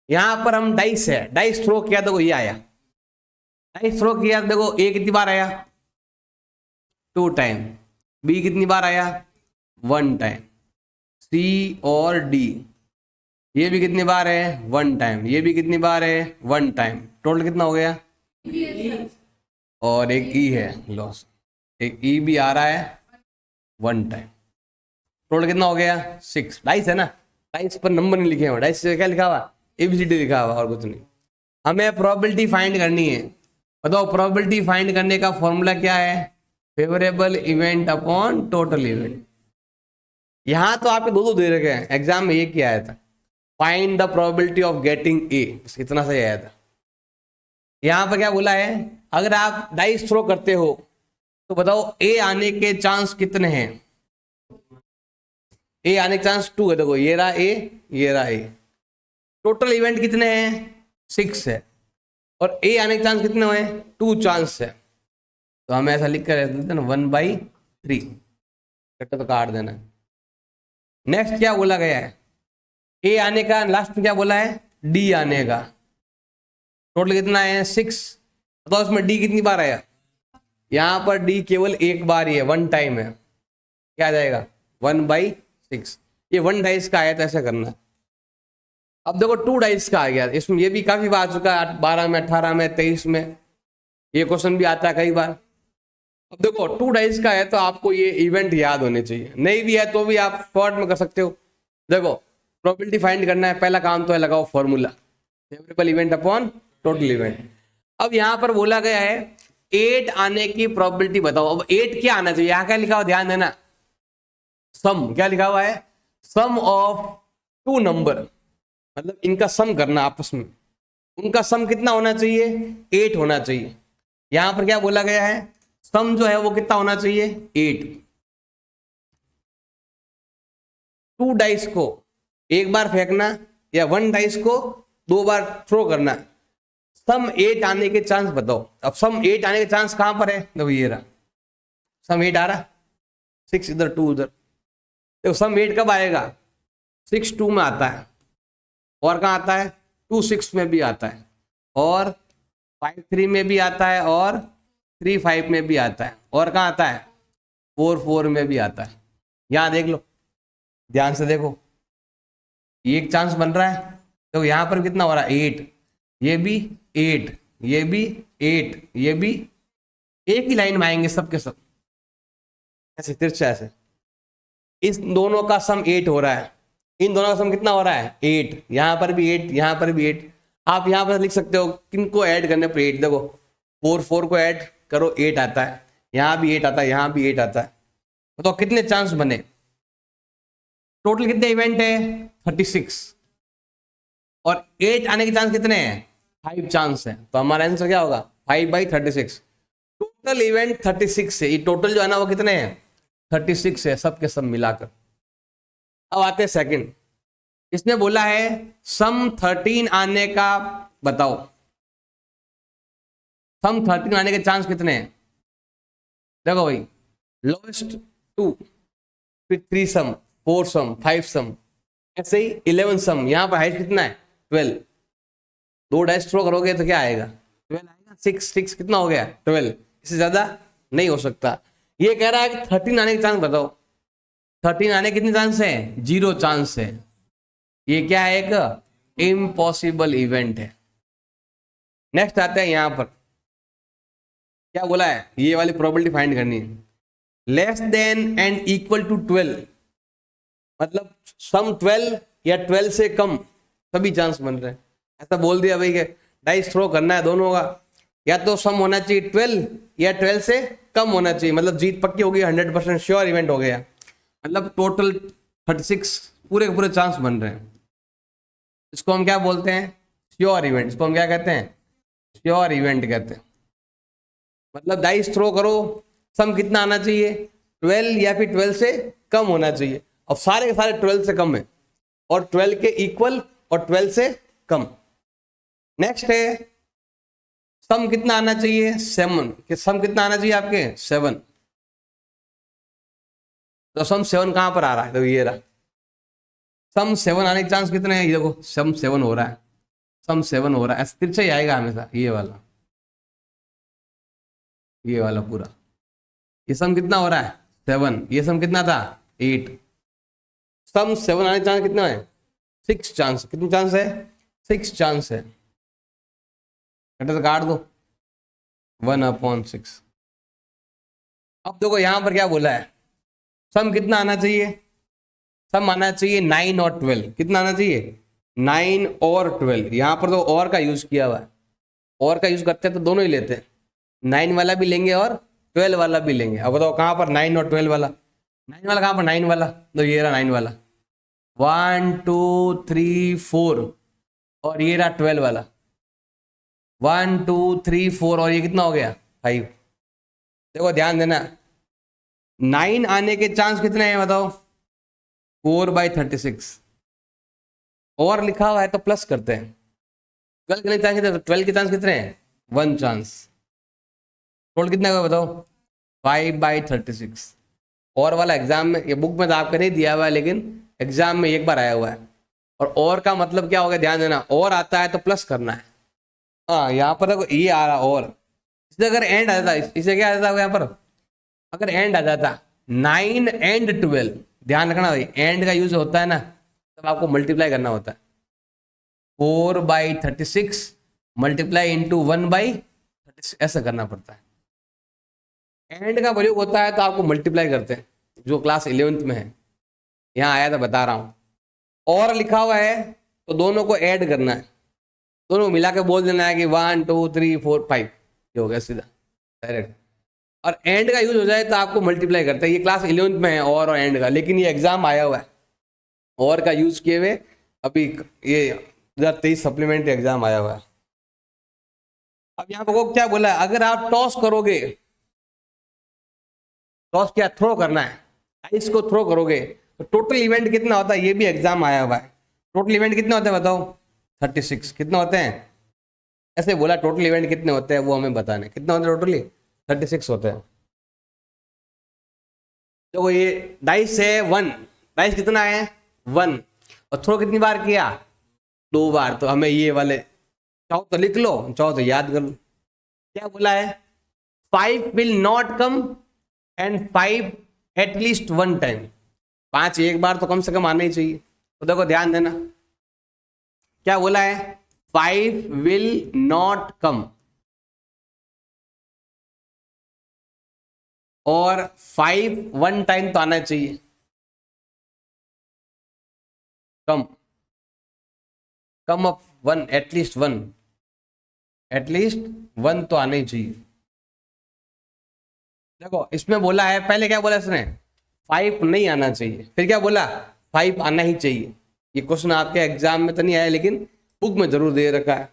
यहां पर हम डाइस है, डाइस थ्रो किया देखो ये आया, डाइस थ्रो किया देखो, ए कितनी बार आया 2 टाइम, बी कितनी बार आया 1 टाइम, सी और डी ये भी कितनी बार है 1 टाइम, ये भी कितनी बार है 1 टाइम, टोटल कितना हो गया। और एक ई है लॉस, एक ई भी आ रहा है 1 टाइम, टोटल कितना हो गया 6। डाइस है ना, डाइस पर नंबर नहीं लिखे हुए, डाइस से क्या लिखा हुआ ABCD लिखा हुआ और कुछ नहीं। हमें प्रोबेबिलिटी फाइंड करनी है, बताओ प्रोबेबिलिटी फाइंड करने का फॉर्मूला क्या है, favourable event upon total event. यहां तो आपके दो दे रखे हैं, एग्जाम में एक ही आया था, find the probability of getting a, इतना सही आया था। यहां पर क्या बोला है, अगर आप डाइस थ्रो करते हो तो बताओ ए आने के चांस कितने हैं। ए आने के चांस 2 है, देखो ये रहा ए, ये रहा ए, टोटल इवेंट कितने हैं 6 है, और ए आने के चांस कितने हुए 2 चांस है, तो हमें ऐसा लिख कर रख देते ना 1/3, कट्टा तो काट देना। नेक्स्ट क्या बोला गया है, ए आने का, लास्ट में क्या बोला है डी आने का, टोटल कितना है 6, तो इसमें डी कितनी बार आया, यहां पर डी केवल एक बार ही है, 1 टाइम है, क्या आ जाएगा 1/6। ये 1 डाइस का आया था, ऐसा करना है। अब देखो 2 डाइस का आ गया, इसमें ये भी काफी बार आ चुका है, 12 में 18 में 23 में ये क्वेश्चन भी आता है कई बार। अब देखो 2 डाइस का है तो आपको ये इवेंट याद होने चाहिए, नहीं भी है तो भी आप शॉर्ट में कर सकते हो। देखो प्रोबेबिलिटी फाइंड करना है, पहला काम तो है लगाओ formula, favourable event upon total event. अब यहां पर बोला गया है 8 आने की प्रोबेबिलिटी बताओ। अब 8 क्या आना चाहिए, यहां क्या लिखा हुआ ध्यान देना, सम, क्या लिखा हुआ है सम ऑफ 2 नंबर, मतलब इनका सम करना आपस में, उनका सम कितना होना चाहिए 8 होना चाहिए। यहां पर क्या बोला गया है, सम जो है वो कितना होना चाहिए 8। 2 डाइस को एक बार फेंकना या 1 डाइस को 2 बार थ्रो करना, सम 8 आने के चांस बताओ। अब सम 8 आने के चांस कहां पर है, देखो ये रहा सम 8 आ रहा, 6 इधर 2 उधर, देखो सम 8 कब आएगा 6 2 में आता है, और कहाँ आता है 2 6 में भी आता है, और 5 3 में भी आता है, और 3 5 में भी आता है, और कहाँ आता है 4 4 में भी आता है। यहाँ देख लो ध्यान से देखो, ये एक चांस बन रहा है, तो यहाँ पर कितना हो रहा है 8, ये भी 8, ये भी 8, ये भी, एक ही लाइन में आएंगे सबके सब, ऐसे तिरछा ऐसे, इस दोनों का सम 8 हो रहा है, इन दोनों का सम कितना हो रहा है 8, यहां पर भी 8, यहां पर भी 8। आप यहां पर लिख सकते हो किनको ऐड करने पर 8, देखो 4 4 को ऐड करो 8 आता है, यहां भी 8 आता है, यहां भी 8 आता है, तो कितने चांस बने, टोटल कितने इवेंट है 36, और 8 आने के चांस कितने हैं 5 चांस है, तो हमारा आंसर क्या होगा 5/36। टोटल इवेंट 36 है, ये टोटल जो है ना वो कितने हैं 36 है, सबके सब मिलाकर। अब आते हैं सेकंड, इसने बोला है सम 13 आने का बताओ, सम 13 आने के चांस कितने हैं, देखो भाई लोएस्ट 2, फिर 3 सम, 4 सम, 5 सम, ऐसे ही 11 सम, यहां पर हाइट कितना है 12, 2 डाइस थ्रो करोगे तो क्या आएगा 12 आएगा, 6 6 कितना हो गया 12, इससे ज्यादा नहीं हो सकता। ये कह रहा है कि 13 आने के चांस बताओ, 13 आने के कितने चांस है 0 चांस है, ये क्या है एक इम्पॉसिबल इवेंट है। नेक्स्ट आते हैं यहां पर क्या बोला है, ये वाली प्रोबेबिलिटी फाइंड करनी है, less than and equal to 12, मतलब सम 12 या 12 से कम सभी चांस बन रहे हैं, ऐसा बोल दिया भाई कि डाइस थ्रो करना है दोनों का, या तो सम होना चाहिए 12 या 12 से कम होना चाहिए, मतलब जीत पक्की होगी, 100% श्योर इवेंट हो गया, मतलब टोटल 36 पूरे के पूरे चांस बन रहे हैं। इसको हम क्या बोलते हैं श्योर इवेंट, इसको हम क्या कहते हैं श्योर इवेंट कहते हैं। मतलब डाइस थ्रो करो, सम कितना आना चाहिए 12 या फिर 12 से कम होना चाहिए, और सारे के सारे 12 से कम है, और 12 के इक्वल और 12 से कम। नेक्स्ट है सम कितना आना चाहिए, 7, कि सम कितना आना चाहिए आपके 7। तो सम 7 कहां पर आ रहा है, तो ये रहा सम 7 आने के चांस कितने हैं, ये देखो सम 7 हो रहा है, सम 7 हो रहा है, ऐसे तिरछा ही आएगा हमेशा, ये वाला पूरा, ये सम कितना हो रहा है 7, ये सम कितना था 8, सम 7 आने के चांस कितना है 6 चांस, कितने चांस है 6 चांस है, घटा काट दो 1/6। अब देखो यहां पर क्या बोला है, सम कितना आना चाहिए, सम आना चाहिए 9 और 12, कितना आना चाहिए 9 और 12, यहां पर तो और का यूज किया हुआ है, और का यूज करते हैं तो दोनों ही लेते हैं, 9 वाला भी लेंगे और 12 वाला भी लेंगे। अब बताओ कहां पर 9 और 12 वाला, 9 वाला कहां पर, 9 वाला तो ये रहा 9 वाला, 1 2 3 4, और ये रहा 12 वाला 1 2 3 4, और ये कितना हो गया 5। देखो ध्यान देना, 9 आने के चांस कितने हैं बताओ 4/36, और लिखा हुआ है तो प्लस करते हैं, 12 के चांस कितने, 12 के चांस कितने हैं 1 चांस, टोटल कितना हुआ बताओ 5/36। और वाला एग्जाम में, ये बुक में तो आपका नहीं दिया हुआ है लेकिन एग्जाम में एक बार आया हुआ है, और का मतलब क्या होगा ध्यान देना, और आता है तो प्लस करना है। हाँ यहाँ पर देखो ये आ रहा, और इसे अगर एंड आ जाता, इसे क्या आ जाता यहाँ पर, अगर एंड आ जाता 9 एंड 12, ध्यान रखना भाई एंड का यूज होता है ना तब आपको मल्टीप्लाई करना होता है, 4/36 मल्टीप्लाई इंटू 1/36 ऐसा करना पड़ता है। एंड का प्रयोग होता है तो आपको मल्टीप्लाई करते हैं, जो क्लास 11th में है, यहाँ आया था बता रहा हूँ, और लिखा हुआ है तो दोनों को ऐड करना है, दोनों को मिला के बोल देना है कि 1 2 3 4 5, ये हो गया सीधा डायरेक्ट। और एंड का यूज हो जाए तो आपको मल्टीप्लाई करते हैं, ये क्लास 11th में है और एंड का, लेकिन ये एग्जाम आया हुआ है और का यूज किए हुए, अभी ये 2023 सप्लीमेंट्री एग्जाम आया हुआ है। अब यहाँ पर क्या बोला है, अगर आप टॉस करोगे, टॉस क्या थ्रो करना है, डाइस को थ्रो करोगे तो टोटल इवेंट कितना होता है, ये भी एग्जाम आया हुआ है, टोटल इवेंट कितने होते हैं बताओ 36, कितना होते हैं, ऐसे बोला टोटल इवेंट कितने होते हैं वो हमें बताना है, कितना होते हैं टोटली 36 होते हैं। तो ये डाइस है 1, डाइस कितना है 1, और थ्रो कितनी बार किया 2 बार, तो हमें ये वाले चाहो तो लिख लो, चाहो तो याद कर लो। क्या बोला है 5 will not come and 5 at least 1 time, 5 एक बार तो कम से कम आना ही चाहिए। तो देखो ध्यान देना क्या बोला है, 5 विल नॉट कम और 5 1 टाइम तो आना चाहिए, कम ऑफ 1, एटलीस्ट 1 तो आना ही चाहिए। देखो इसमें बोला है, पहले क्या बोला इसने 5 नहीं आना चाहिए, फिर क्या बोला 5 आना ही चाहिए। ये क्वेश्चन आपके एग्जाम में तो नहीं आया लेकिन बुक में जरूर दे रखा है।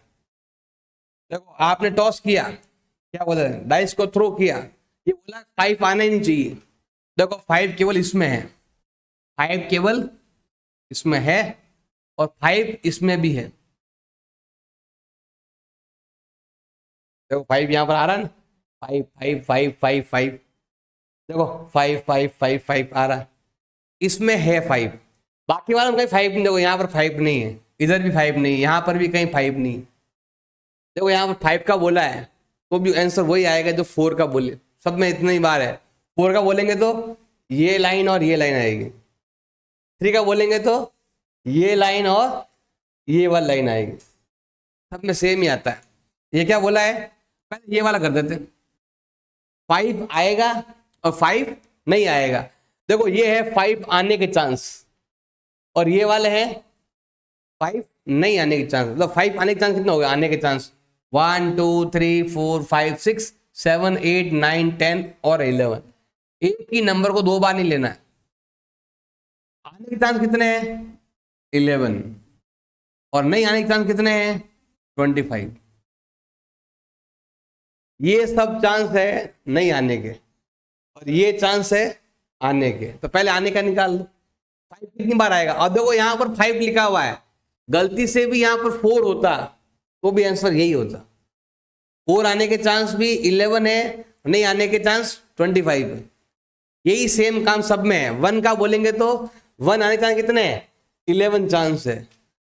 देखो आपने टॉस किया, क्या बोला डाइस को थ्रो किया, ये बोला 5 आना ही नहीं चाहिए। देखो 5 केवल इसमें है, 5 केवल इसमें है और 5 इसमें भी है। देखो 5 यहां पर आ रहा है ना, 5 5 5 5 5, देखो 5 5 5 5 आ रहा है, इसमें है 5, बाकी वाला में कहीं 5 नहीं, देखो यहाँ पर 5 नहीं है, इधर भी 5 नहीं, यहाँ पर भी कहीं 5 नहीं। देखो यहाँ पर 5 का बोला है तो भी आंसर वही आएगा जो 4 का बोले, सब में इतना ही बार है। 4 का बोलेंगे तो ये लाइन और ये लाइन आएगी, 3 का बोलेंगे तो ये लाइन और ये वाली लाइन आएगी, सब में सेम ही आता है। ये क्या बोला है, पहले ये वाला कर देते, 5 आएगा और 5 नहीं आएगा। देखो ये है 5 आने के चांस और ये वाले हैं 5 नहीं आने के चांस, मतलब 5 आने के चांस कितना हो गया, आने के चांस 1 2 3 4 5 6 7 8 9 10 और 11, एक ही नंबर को 2 बार नहीं लेना है। आने के चांस कितने हैं 11 और नहीं आने के चांस कितने हैं 25। ये सब चांस है नहीं आने के और ये चांस है आने के, तो पहले आने का निकाल लो, 5 कितनी बार आएगा। और देखो यहाँ पर 5 लिखा हुआ है, गलती से भी यहाँ पर 4 होता तो भी आंसर यही होता। 4 आने के चांस भी 11 है, नहीं आने के चांस 25 है। यही सेम काम सब में है। 1 का बोलेंगे तो 1 आने के चांस कितने हैं, 11 चांस है,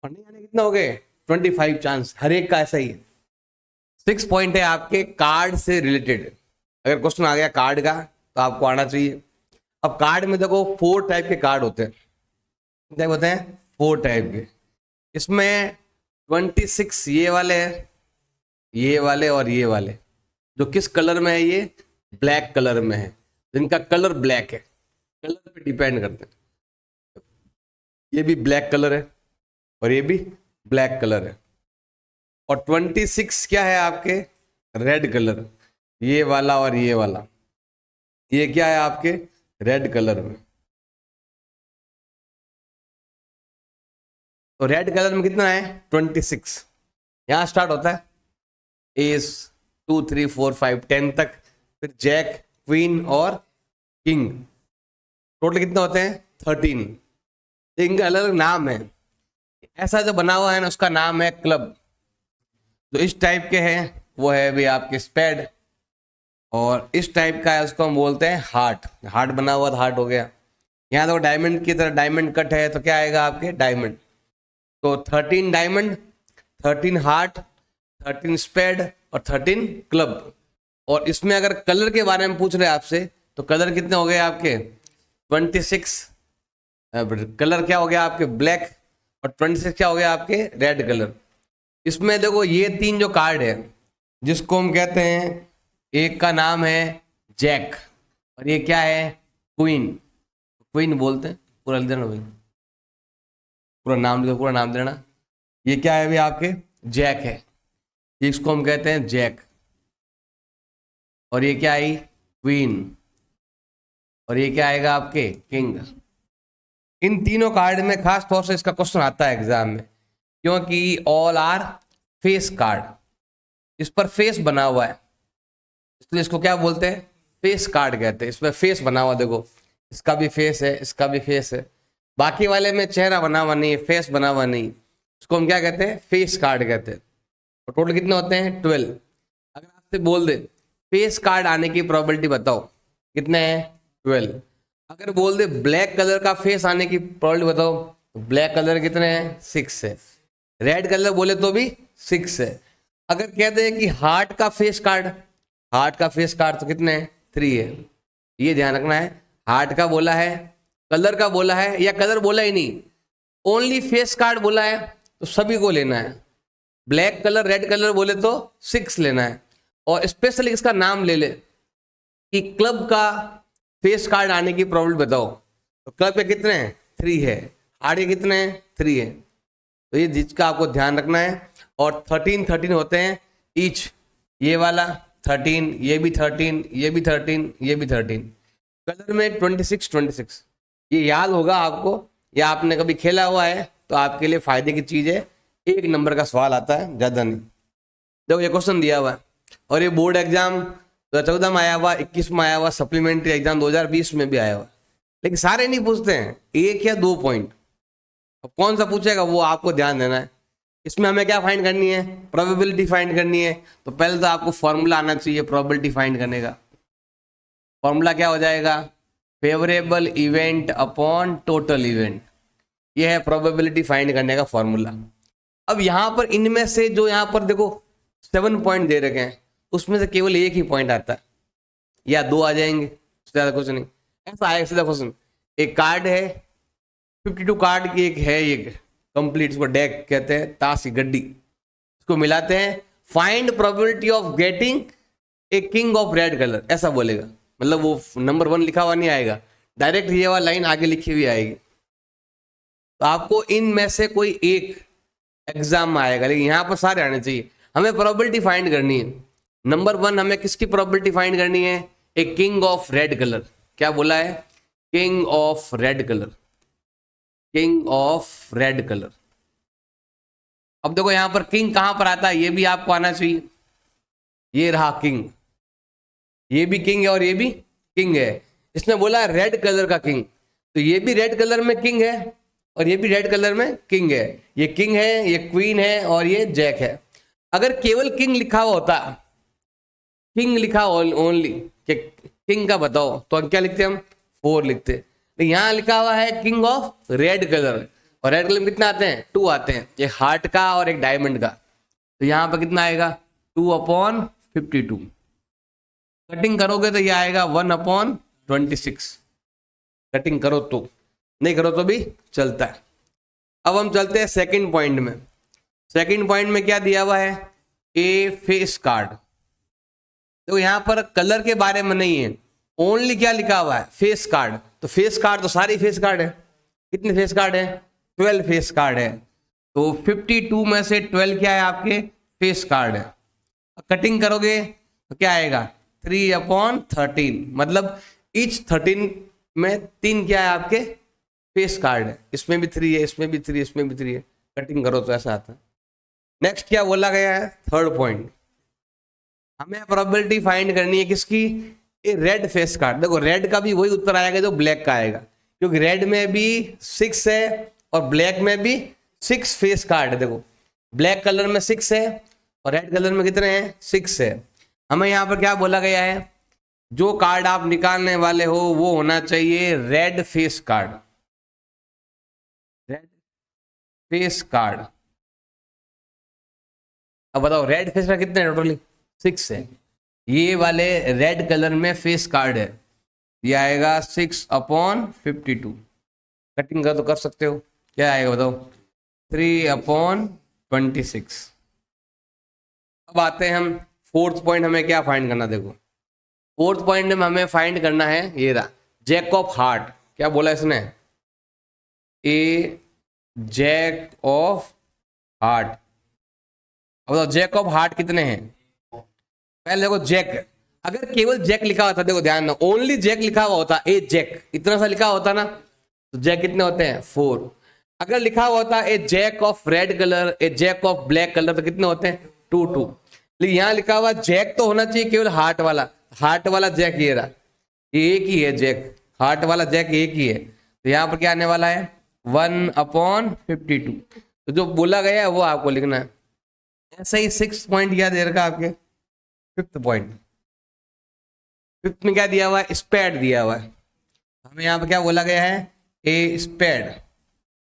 और नहीं आने कितने हो गए, 25 चांस। हर एक का ऐसा ही है। 6 पॉइंट है आपके कार्ड से रिलेटेड। अगर क्वेश्चन आ गया कार्ड का तो आपको आना चाहिए। अब कार्ड में देखो 4 टाइप के कार्ड होते हैं। क्या होते हैं, 4 टाइप के। इसमें 26 ये वाले हैं, ये वाले और ये वाले, जो किस कलर में है, ये ब्लैक कलर में है, जिनका कलर ब्लैक है, कलर पे डिपेंड करते हैं। ये भी ब्लैक कलर है और ये भी ब्लैक कलर है। और 26 क्या है आपके, रेड कलर, ये वाला और ये वाला, ये क्या है आपके, रेड कलर में। तो रेड कलर में कितना है, 26। यहां स्टार्ट होता है एस 2 3 4 5 10 तक, फिर जैक, क्वीन और किंग, टोटल कितने होते हैं, 13। इनका अलग अलग नाम है। ऐसा जो बना हुआ है ना, उसका नाम है क्लब। जो इस टाइप के हैं वो है भी आपके स्पेड, और इस टाइप का है उसको हम बोलते हैं हार्ट। हार्ट बना हुआ तो हार्ट हो गया। यहाँ तो डायमंड की तरह डायमंड कट है तो क्या आएगा आपके, डायमंड। तो 13 डायमंड, 13 हार्ट, 13 स्पेड और 13 क्लब। और इसमें अगर कलर के बारे में पूछ रहे हैं आपसे, तो कलर कितने हो गए आपके, 26। कलर क्या हो गया आपके, ब्लैक, और 26 क्या हो गया आपके, रेड कलर। इसमें देखो ये 3 जो कार्ड है, जिसको हम कहते हैं, एक का नाम है जैक, और ये क्या है, क्वीन। क्वीन बोलते हैं, पूरा लिख देना भाई, पूरा नाम लिखो, पूरा नाम देना। ये क्या है भी आपके, जैक है, इसको हम कहते हैं जैक। और ये क्या आई, क्वीन, और ये क्या आएगा आपके, किंग। इन तीनों कार्ड में खास तौर से इसका क्वेश्चन आता है एग्जाम में, क्योंकि ऑल आर फेस कार्ड, इस पर फेस बना हुआ है, इसलिए इसको क्या बोलते हैं, फेस कार्ड कहते हैं। इसमें फेस बना हुआ, देखो इसका भी फेस है, इसका भी फेस है। बाकी वाले में चेहरा बना हुआ नहीं है, फेस बना हुआ नहीं, इसको हम क्या कहते हैं, फेस कार्ड कहते हैं। और टोटल कितने होते हैं, 12। अगर आपसे बोल दे फेस कार्ड आने की प्रोबेबिलिटी बताओ, कितने हैं, 12। अगर बोल दे ब्लैक कलर का फेस आने की प्रोबेबिलिटी बताओ, तो ब्लैक कलर कितने हैं, 6 है। रेड कलर बोले तो भी 6 है। अगर कहते हैं कि हार्ट का फेस कार्ड, हार्ट का फेस कार्ड तो कितने हैं, 3 है। ये ध्यान रखना है, हार्ट का बोला है, कलर का बोला है, या कलर बोला ही नहीं, ओनली फेस कार्ड बोला है, तो सभी को लेना है। ब्लैक कलर, रेड कलर बोले तो 6 लेना है। और स्पेशली इसका नाम ले ले कि क्लब का फेस कार्ड आने की प्रोबेबिलिटी बताओ, तो क्लब के कितने हैं, 3 है। हार्ट के कितने हैं, 3 है। तो ये जिसका आपको ध्यान रखना है। और 13 होते हैं ईच, ये वाला 13, ये भी 13, ये भी 13, ये भी 13। कलर में 26, ये याद होगा आपको, या आपने कभी खेला हुआ है तो आपके लिए फायदे की चीज है। 1 नंबर का सवाल आता है, ज्यादा नहीं। देखो ये क्वेश्चन दिया हुआ है, और ये बोर्ड एग्जाम 2014 में आया हुआ, 21 में आया हुआ, सप्लीमेंट्री एग्जाम 2020 में भी आया हुआ, लेकिन सारे नहीं पूछते हैं, 1 या 2 पॉइंट। अब कौन सा पूछेगा वो आपको ध्यान देना है। इसमें हमें क्या फाइंड करनी है, प्रोबेबिलिटी फाइंड करनी है। तो पहले तो आपको फॉर्मूला आना चाहिए प्रोबेबिलिटी फाइंड करने का। फॉर्मूला क्या हो जाएगा, favourable event upon total event. ये है प्रोबेबिलिटी फाइंड करने का फॉर्मूला। अब यहां पर इनमें से जो यहां पर देखो 7 पॉइंट दे रखे हैं, उसमें से केवल 1 ही पॉइंट आता है, या 2 आ जाएंगे, उससे ज्यादा कुछ नहीं। ऐसा आएगा सीधा क्वेश्चन। एक कार्ड है, 52 कार्ड की एक है, एक कंप्लीट, इसको डेक कहते हैं, ताश की गड्डी। इसको मिलाते हैं, find probability of getting a king of red colour, ऐसा बोलेगा। मतलब वो नंबर 1 लिखा हुआ नहीं आएगा, डायरेक्ट ये वाला लाइन आगे लिखी हुई आएगी। तो आपको इनमें से कोई एक एग्जाम में आएगा, लेकिन यहां पर सारे आने चाहिए। हमें प्रोबेबिलिटी फाइंड करनी है। नंबर 1 हमें किसकी प्रोबेबिलिटी फाइंड करनी है, a king of red colour. क्या बोला है, king of red colour, king of red colour. अब देखो यहां पर किंग कहां पर आता है, ये भी आपको आना चाहिए। ये रहा किंग, ये भी किंग है और ये भी किंग है। इसने बोला रेड कलर का किंग, तो ये भी रेड कलर में किंग है और ये भी रेड कलर में किंग है। ये किंग है, ये क्वीन है और ये जैक है। अगर केवल किंग लिखा हुआ होता, किंग लिखा ओनली कि किंग का बताओ, तो हम क्या लिखते, हम 4 लिखते। तो यहाँ लिखा हुआ है किंग ऑफ रेड कलर, और रेड कलर में कितना आते हैं, 2 आते हैं, एक हार्ट का और एक डायमंड का। तो यहाँ पर कितना आएगा, 2/52। कटिंग करोगे तो ये आएगा 1/26। कटिंग करो तो, नहीं करो तो भी चलता है। अब हम चलते हैं सेकंड पॉइंट में। सेकंड पॉइंट में क्या दिया हुआ है, ए फेस कार्ड। तो यहाँ पर कलर के बारे में नहीं है, ओनली क्या लिखा हुआ है, फेस कार्ड। तो फेस कार्ड तो सारी फेस कार्ड है। कितने फेस कार्ड है, 12 फेस कार्ड है। तो 52 में से 12 क्या है, आपके फेस कार्ड है। कटिंग करोगे तो क्या आएगा, 3/13, मतलब ईच 13 में 3 क्या है, आपके फेस कार्ड है। इसमें भी 3 है, इसमें भी 3, इसमें भी 3 है। कटिंग करो तो ऐसा आता है। नेक्स्ट क्या बोला गया है, थर्ड पॉइंट, हमें प्रोबेबिलिटी फाइंड करनी है किसकी, ये रेड फेस कार्ड। देखो रेड का भी वही उत्तर आएगा जो ब्लैक का आएगा, क्योंकि रेड में भी 6 है और ब्लैक में भी 6 फेस कार्ड है। देखो ब्लैक कलर में 6 है और रेड कलर में कितने हैं, 6 है। हमें यहाँ पर क्या बोला गया है, जो कार्ड आप निकालने वाले हो वो होना चाहिए red face card. Red face card. अब बताओ रेड फेस कार्ड कितने हैं, टोटली 6 है। ये वाले रेड कलर में फेस कार्ड है, ये आएगा 6/52। कटिंग का तो कर सकते हो, क्या आएगा बताओ, 3/26। अब आते हैं हम फोर्थ पॉइंट, हमें क्या फाइंड करना, देखो फोर्थ पॉइंट में हमें फाइंड करना है, ये रहा जैक ऑफ हार्ट। क्या बोला इसने, ए जैक ऑफ हार्ट। अब बताओ जैक ऑफ हार्ट कितने हैं, पहले देखो जैक, अगर केवल जैक लिखा होता, देखो ध्यान दो, ओनली जैक लिखा हुआ होता, ए जैक इतना सा लिखा होता ना, तो जैक कितने होते हैं, 4। अगर लिखा हुआ होता a jack of red colour, a jack of black colour, तो कितने होते हैं, 2। लेकिन यहाँ लिखा हुआ जैक तो होना चाहिए केवल हार्ट वाला, हार्ट वाला जैक ये रहा, ये एक ही है जैक, हार्ट वाला जैक एक ही है। तो यहाँ पर क्या आने वाला है, 1/52। तो जो बोला गया है वो आपको लिखना है। ऐसा ही 6 पॉइंट क्या दे रखा आपके, 5th पॉइंट। 5th में क्या दिया हुआ है, स्पेड दिया हुआ है। हमें यहाँ पे क्या बोला गया है, ए स्पेड।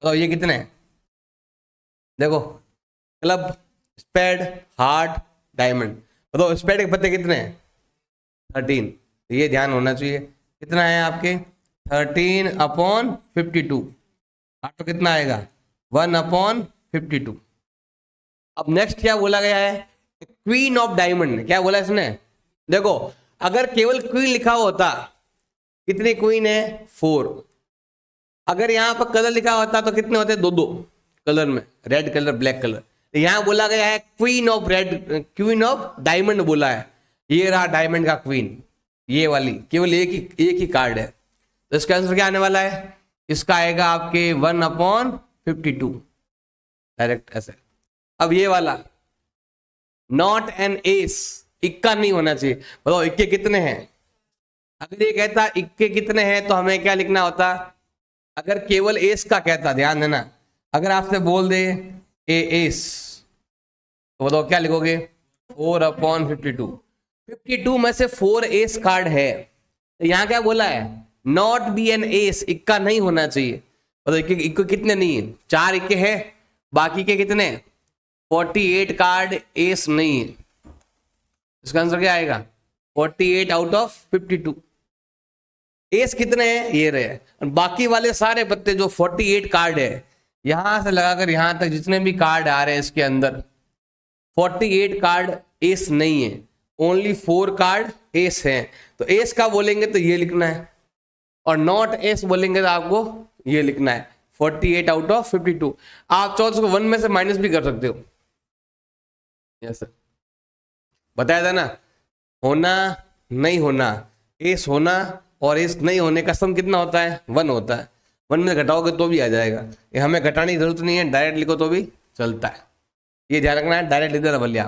तो ये कितने, देखो क्लब, स्पेड, हार्ट, डायमंड। बताओ स्पेड के पत्ते कितने हैं, 13। तो ये ध्यान होना चाहिए, कितना है आपके 13/52। हार्ट तो कितना आएगा, 1/52। अब नेक्स्ट क्या बोला गया है, क्वीन ऑफ डायमंड। क्या बोला इसने, देखो अगर केवल क्वीन लिखा होता, कितनी क्वीन है, 4। अगर यहाँ पर कलर लिखा होता तो कितने होते, 2 कलर में, रेड कलर ब्लैक कलर। तो यहाँ बोला गया है queen of red, queen of diamond बोला है। ये रहा डायमंड का क्वीन, ये वाली केवल एक ही कार्ड है। तो इसका आंसर क्या आने वाला है, इसका आएगा आपके 1/52 डायरेक्ट ऐसे। अब ये वाला नॉट एन एस, इक्का नहीं होना चाहिए। बताओ इक्के कितने हैं, अगर ये कहता इक्के कितने हैं तो हमें क्या लिखना होता, अगर केवल एस का कहता, ध्यान देना, अगर आपसे बोल दे ए एस, तो बताओ क्या लिखोगे, 4/52। 52 में से 4 एस कार्ड है, तो यहाँ क्या बोला है, नॉट बी एन एस, इक्का नहीं होना चाहिए। बताओ इक्के कितने नहीं है, 4 इक्के है, बाकी के कितने, 48 कार्ड एस नहीं है। इसका आंसर क्या आएगा, 48/52। एस कितने हैं, ये रहे, और बाकी वाले सारे पत्ते जो 48 कार्ड है, यहां से लगाकर यहां तक जितने भी कार्ड आ रहे हैं इसके अंदर, 48 कार्ड एस नहीं है, ओनली 4 कार्ड एस है। तो एस का बोलेंगे तो ये लिखना है, और नॉट एस बोलेंगे तो आपको ये लिखना है, 48/52। आप 14 को 1 में से माइनस भी कर सकते हो। यस बताया था ना, होना नहीं होना, एस होना और एस नहीं होने का सम कितना होता है, 1 होता है। 1 में घटाओगे तो भी आ जाएगा, ये हमें घटाने की जरूरत नहीं है, डायरेक्ट लिखो तो भी चलता है। ये ध्यान रखना है, डायरेक्ट लिख देना भले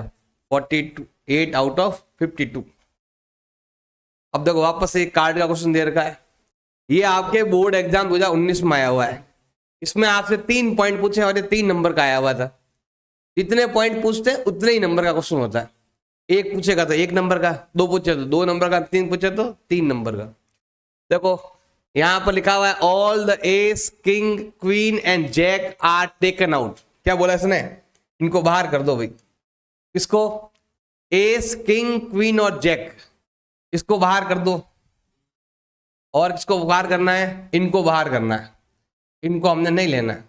48/52। अब देखो वापस से एक कार्ड का क्वेश्चन दे रखा है, ये आपके बोर्ड एग्जाम 2019 में आया हुआ है। इसमें आपसे 3 पॉइंट पूछे और ये 3 नंबर का आया हुआ था। जितने पॉइंट पूछते उतने ही नंबर का क्वेश्चन होता है। एक पूछेगा तो 1 नंबर का, 2 पूछे तो 2 नंबर का, 3 पूछे तो 3 नंबर का। देखो यहां पर लिखा हुआ है all the ace king queen and jack are taken out. क्या बोला इसने? इनको बाहर कर दो भाई। किसको? एस किंग क्वीन और जैक, इसको बाहर कर दो। और किसको बाहर करना है? इनको बाहर करना है। इनको हमने नहीं लेना है,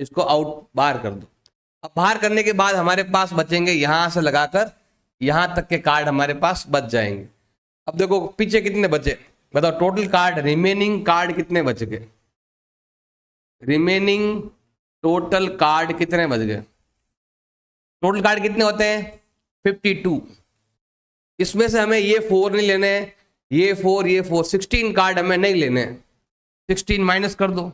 इसको आउट बाहर कर दो। अब बाहर करने के बाद हमारे पास बचेंगे यहां से लगाकर यहां तक के कार्ड हमारे पास बच जाएंगे। अब देखो पीछे कितने बचे, बताओ टोटल कार्ड, रिमेनिंग कार्ड कितने बच गए? रिमेनिंग टोटल कार्ड कितने बच गए? टोटल कार्ड कितने होते हैं? 52। इसमें से हमें ये 4 नहीं लेने हैं, ये 4 16 कार्ड हमें नहीं लेने हैं। 16 माइनस कर दो।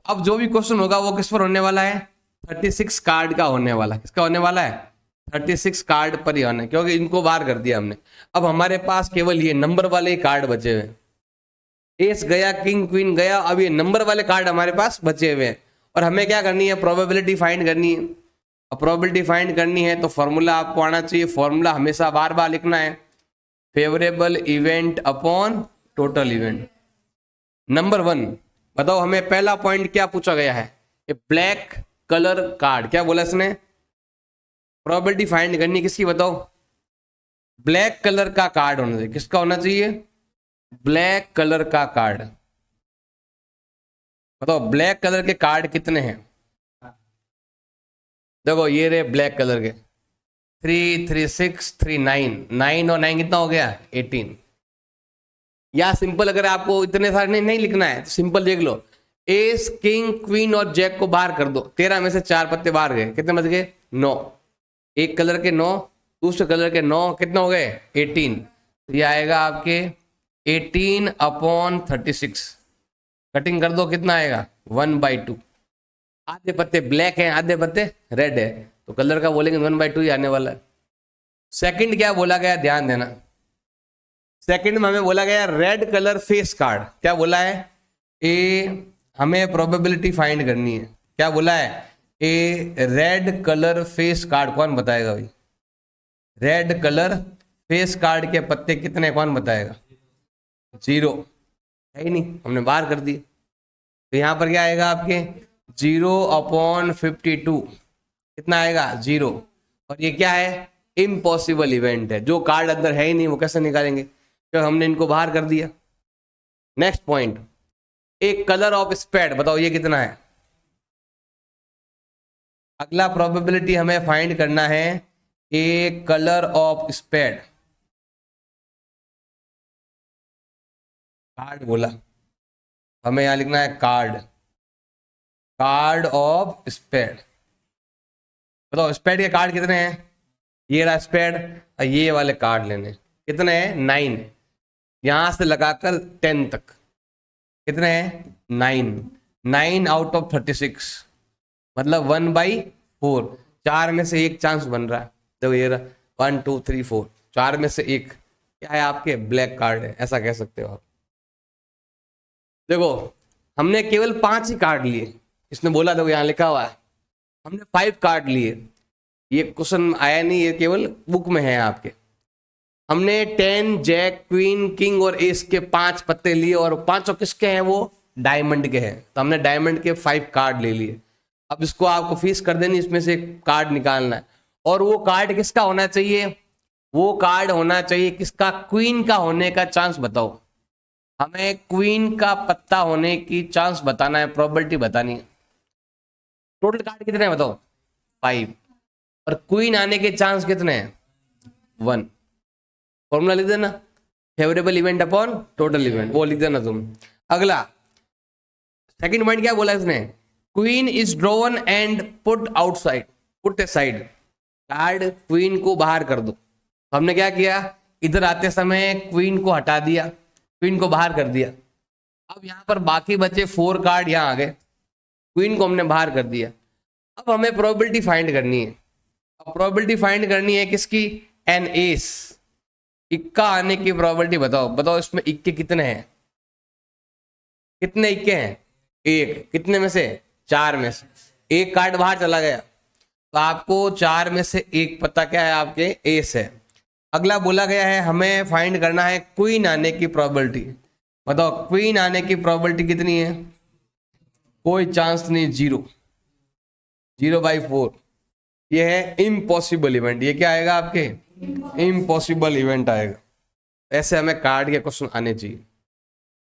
अब जो भी क्वेश्चन होगा वो किस पर होने वाला है? 36 कार्ड का होने वाला है। किसका होने वाला है? 36 कार्ड पर ही होना है, क्योंकि इनको बाहर कर दिया हमने। अब हमारे पास केवल ये नंबर वाले ही कार्ड बचे हुए हैं। एस गया, किंग क्वीन गया, अब ये नंबर वाले कार्ड हमारे पास बचे हुए हैं। और हमें क्या करनी है? प्रोबेबिलिटी फाइंड करनी है। अब प्रोबेबिलिटी फाइंड करनी है तो फॉर्मूला आपको आना चाहिए। फॉर्मूला हमेशा बार बार लिखना है, favourable event upon total event. Number 1 बताओ, हमें पहला पॉइंट क्या पूछा गया है? ए ब्लैक कलर कार्ड। क्या बोला इसने? प्रोबेबिलिटी फाइंड करनी किसकी बताओ? ब्लैक कलर का कार्ड होना चाहिए। किसका होना चाहिए? ब्लैक कलर का कार्ड। बताओ ब्लैक कलर के कार्ड कितने हैं? देखो ये रहे ब्लैक कलर के 3 3 6 3 9 9 और 9 कितना हो गया? 18। या सिंपल अगर आपको इतने सारे नहीं लिखना है तो सिंपल देख लो, एस किंग क्वीन और जैक को बाहर कर दो। 13 में से 4 पत्ते बाहर गए, कितने बच गए? 9। एक कलर के 9, दूसरे कलर के 9, कितना हो गए? 18। तो ये आएगा आपके 18 अपॉन 36। कटिंग कर दो, कितना आएगा? 1/2। आधे पत्ते ब्लैक हैं, आधे पत्ते रेड है, तो कलर का बोलेंगे 1/2 ही आने वाला है। सेकंड क्या बोला गया? ध्यान देना, सेकंड में हमें बोला गया रेड कलर फेस कार्ड। क्या बोला है? हमें प्रोबेबिलिटी फाइंड करनी है। क्या बोला है? ए रेड कलर फेस कार्ड। कौन बताएगा भाई? रेड कलर फेस कार्ड के पत्ते कितने, कौन बताएगा? 0 है ही नहीं, हमने बाहर कर दिए। तो यहां पर क्या आएगा आपके? 0 अपॉन 52। कितना आएगा? 0। और ये क्या है? इम्पॉसिबल इवेंट है। जो कार्ड अंदर है ही नहीं वो कैसे निकालेंगे? क्योंकि हमने इनको बाहर कर दिया। नेक्स्ट पॉइंट, एक कलर ऑफ स्पेड। बताओ ये कितना है? अगला प्रोबेबिलिटी हमें फाइंड करना है, ए कलर ऑफ स्पेड। कार्ड बोला, हमें यहां लिखना है कार्ड, कार्ड ऑफ स्पेड। बताओ स्पेड के कार्ड कितने हैं? ये रहा स्पेड, और ये वाले कार्ड लेने कितने हैं? 9। यहां से लगाकर 10 तक कितने हैं? 9। 9 आउट ऑफ 36 मतलब 1/4। 4 में से 1 चांस बन रहा है। देखो ये रहा 1 2 3 4, 4 में से 1 क्या है? आपके ब्लैक कार्ड है, ऐसा कह सकते हो आप। देखो हमने केवल 5 ही कार्ड लिए। इसने बोला, देखो यहाँ लिखा हुआ है हमने 5 कार्ड लिए। ये क्वेश्चन आया नहीं, ये केवल बुक में है आपके। हमने 10 जैक क्वीन किंग और एस के 5 पत्ते लिए, और 5 किसके हैं? वो डायमंड के हैं। तो हमने डायमंड के 5 कार्ड ले लिए। अब इसको आपको फीस कर देनी, इसमें से कार्ड निकालना है। और वो कार्ड किसका होना चाहिए? वो कार्ड होना चाहिए किसका? क्वीन का होने का चांस बताओ। हमें क्वीन का पत्ता होने की चांस बताना है, प्रोबेबिलिटी बतानी है। टोटल कार्ड कितने हैं बताओ? 5। और क्वीन आने के चांस कितने हैं? 1। फॉर्मूला लिख देना, favourable event upon total event, वो लिख देना तुम। अगला सेकंड पॉइंट क्या बोला इसने? Queen is drawn and put outside, put A side. Card queen को बाहर कर दो। हमने क्या किया? इधर आते समय क्वीन को हटा दिया, क्वीन को बाहर कर दिया। अब यहाँ पर बाकी बचे 4 कार्ड यहाँ आ गए, क्वीन को हमने बाहर कर दिया। अब हमें प्रोबेबिलिटी फाइंड करनी है। अब प्रोबेबिलिटी फाइंड करनी है किसकी? एन एस, इक्का आने की प्रोबेबिलिटी बताओ। बताओ इसमें इक्के कितने हैं? कितने इक्के हैं? एक। कितने में से? 4 में से। एक कार्ड बाहर चला गया, तो आपको 4 में से एक पता क्या है? आपके एस है। अगला बोला गया है हमें फाइंड करना है क्वीन आने की प्रोबेबिलिटी। बताओ क्वीन आने की प्रोबेबिलिटी कितनी है? कोई चांस नहीं, 0/4। ये है इम्पॉसिबल इवेंट। ये क्या आएगा आपके? इम्पॉसिबल इवेंट आएगा। ऐसे हमें कार्ड के क्वेश्चन आने चाहिए।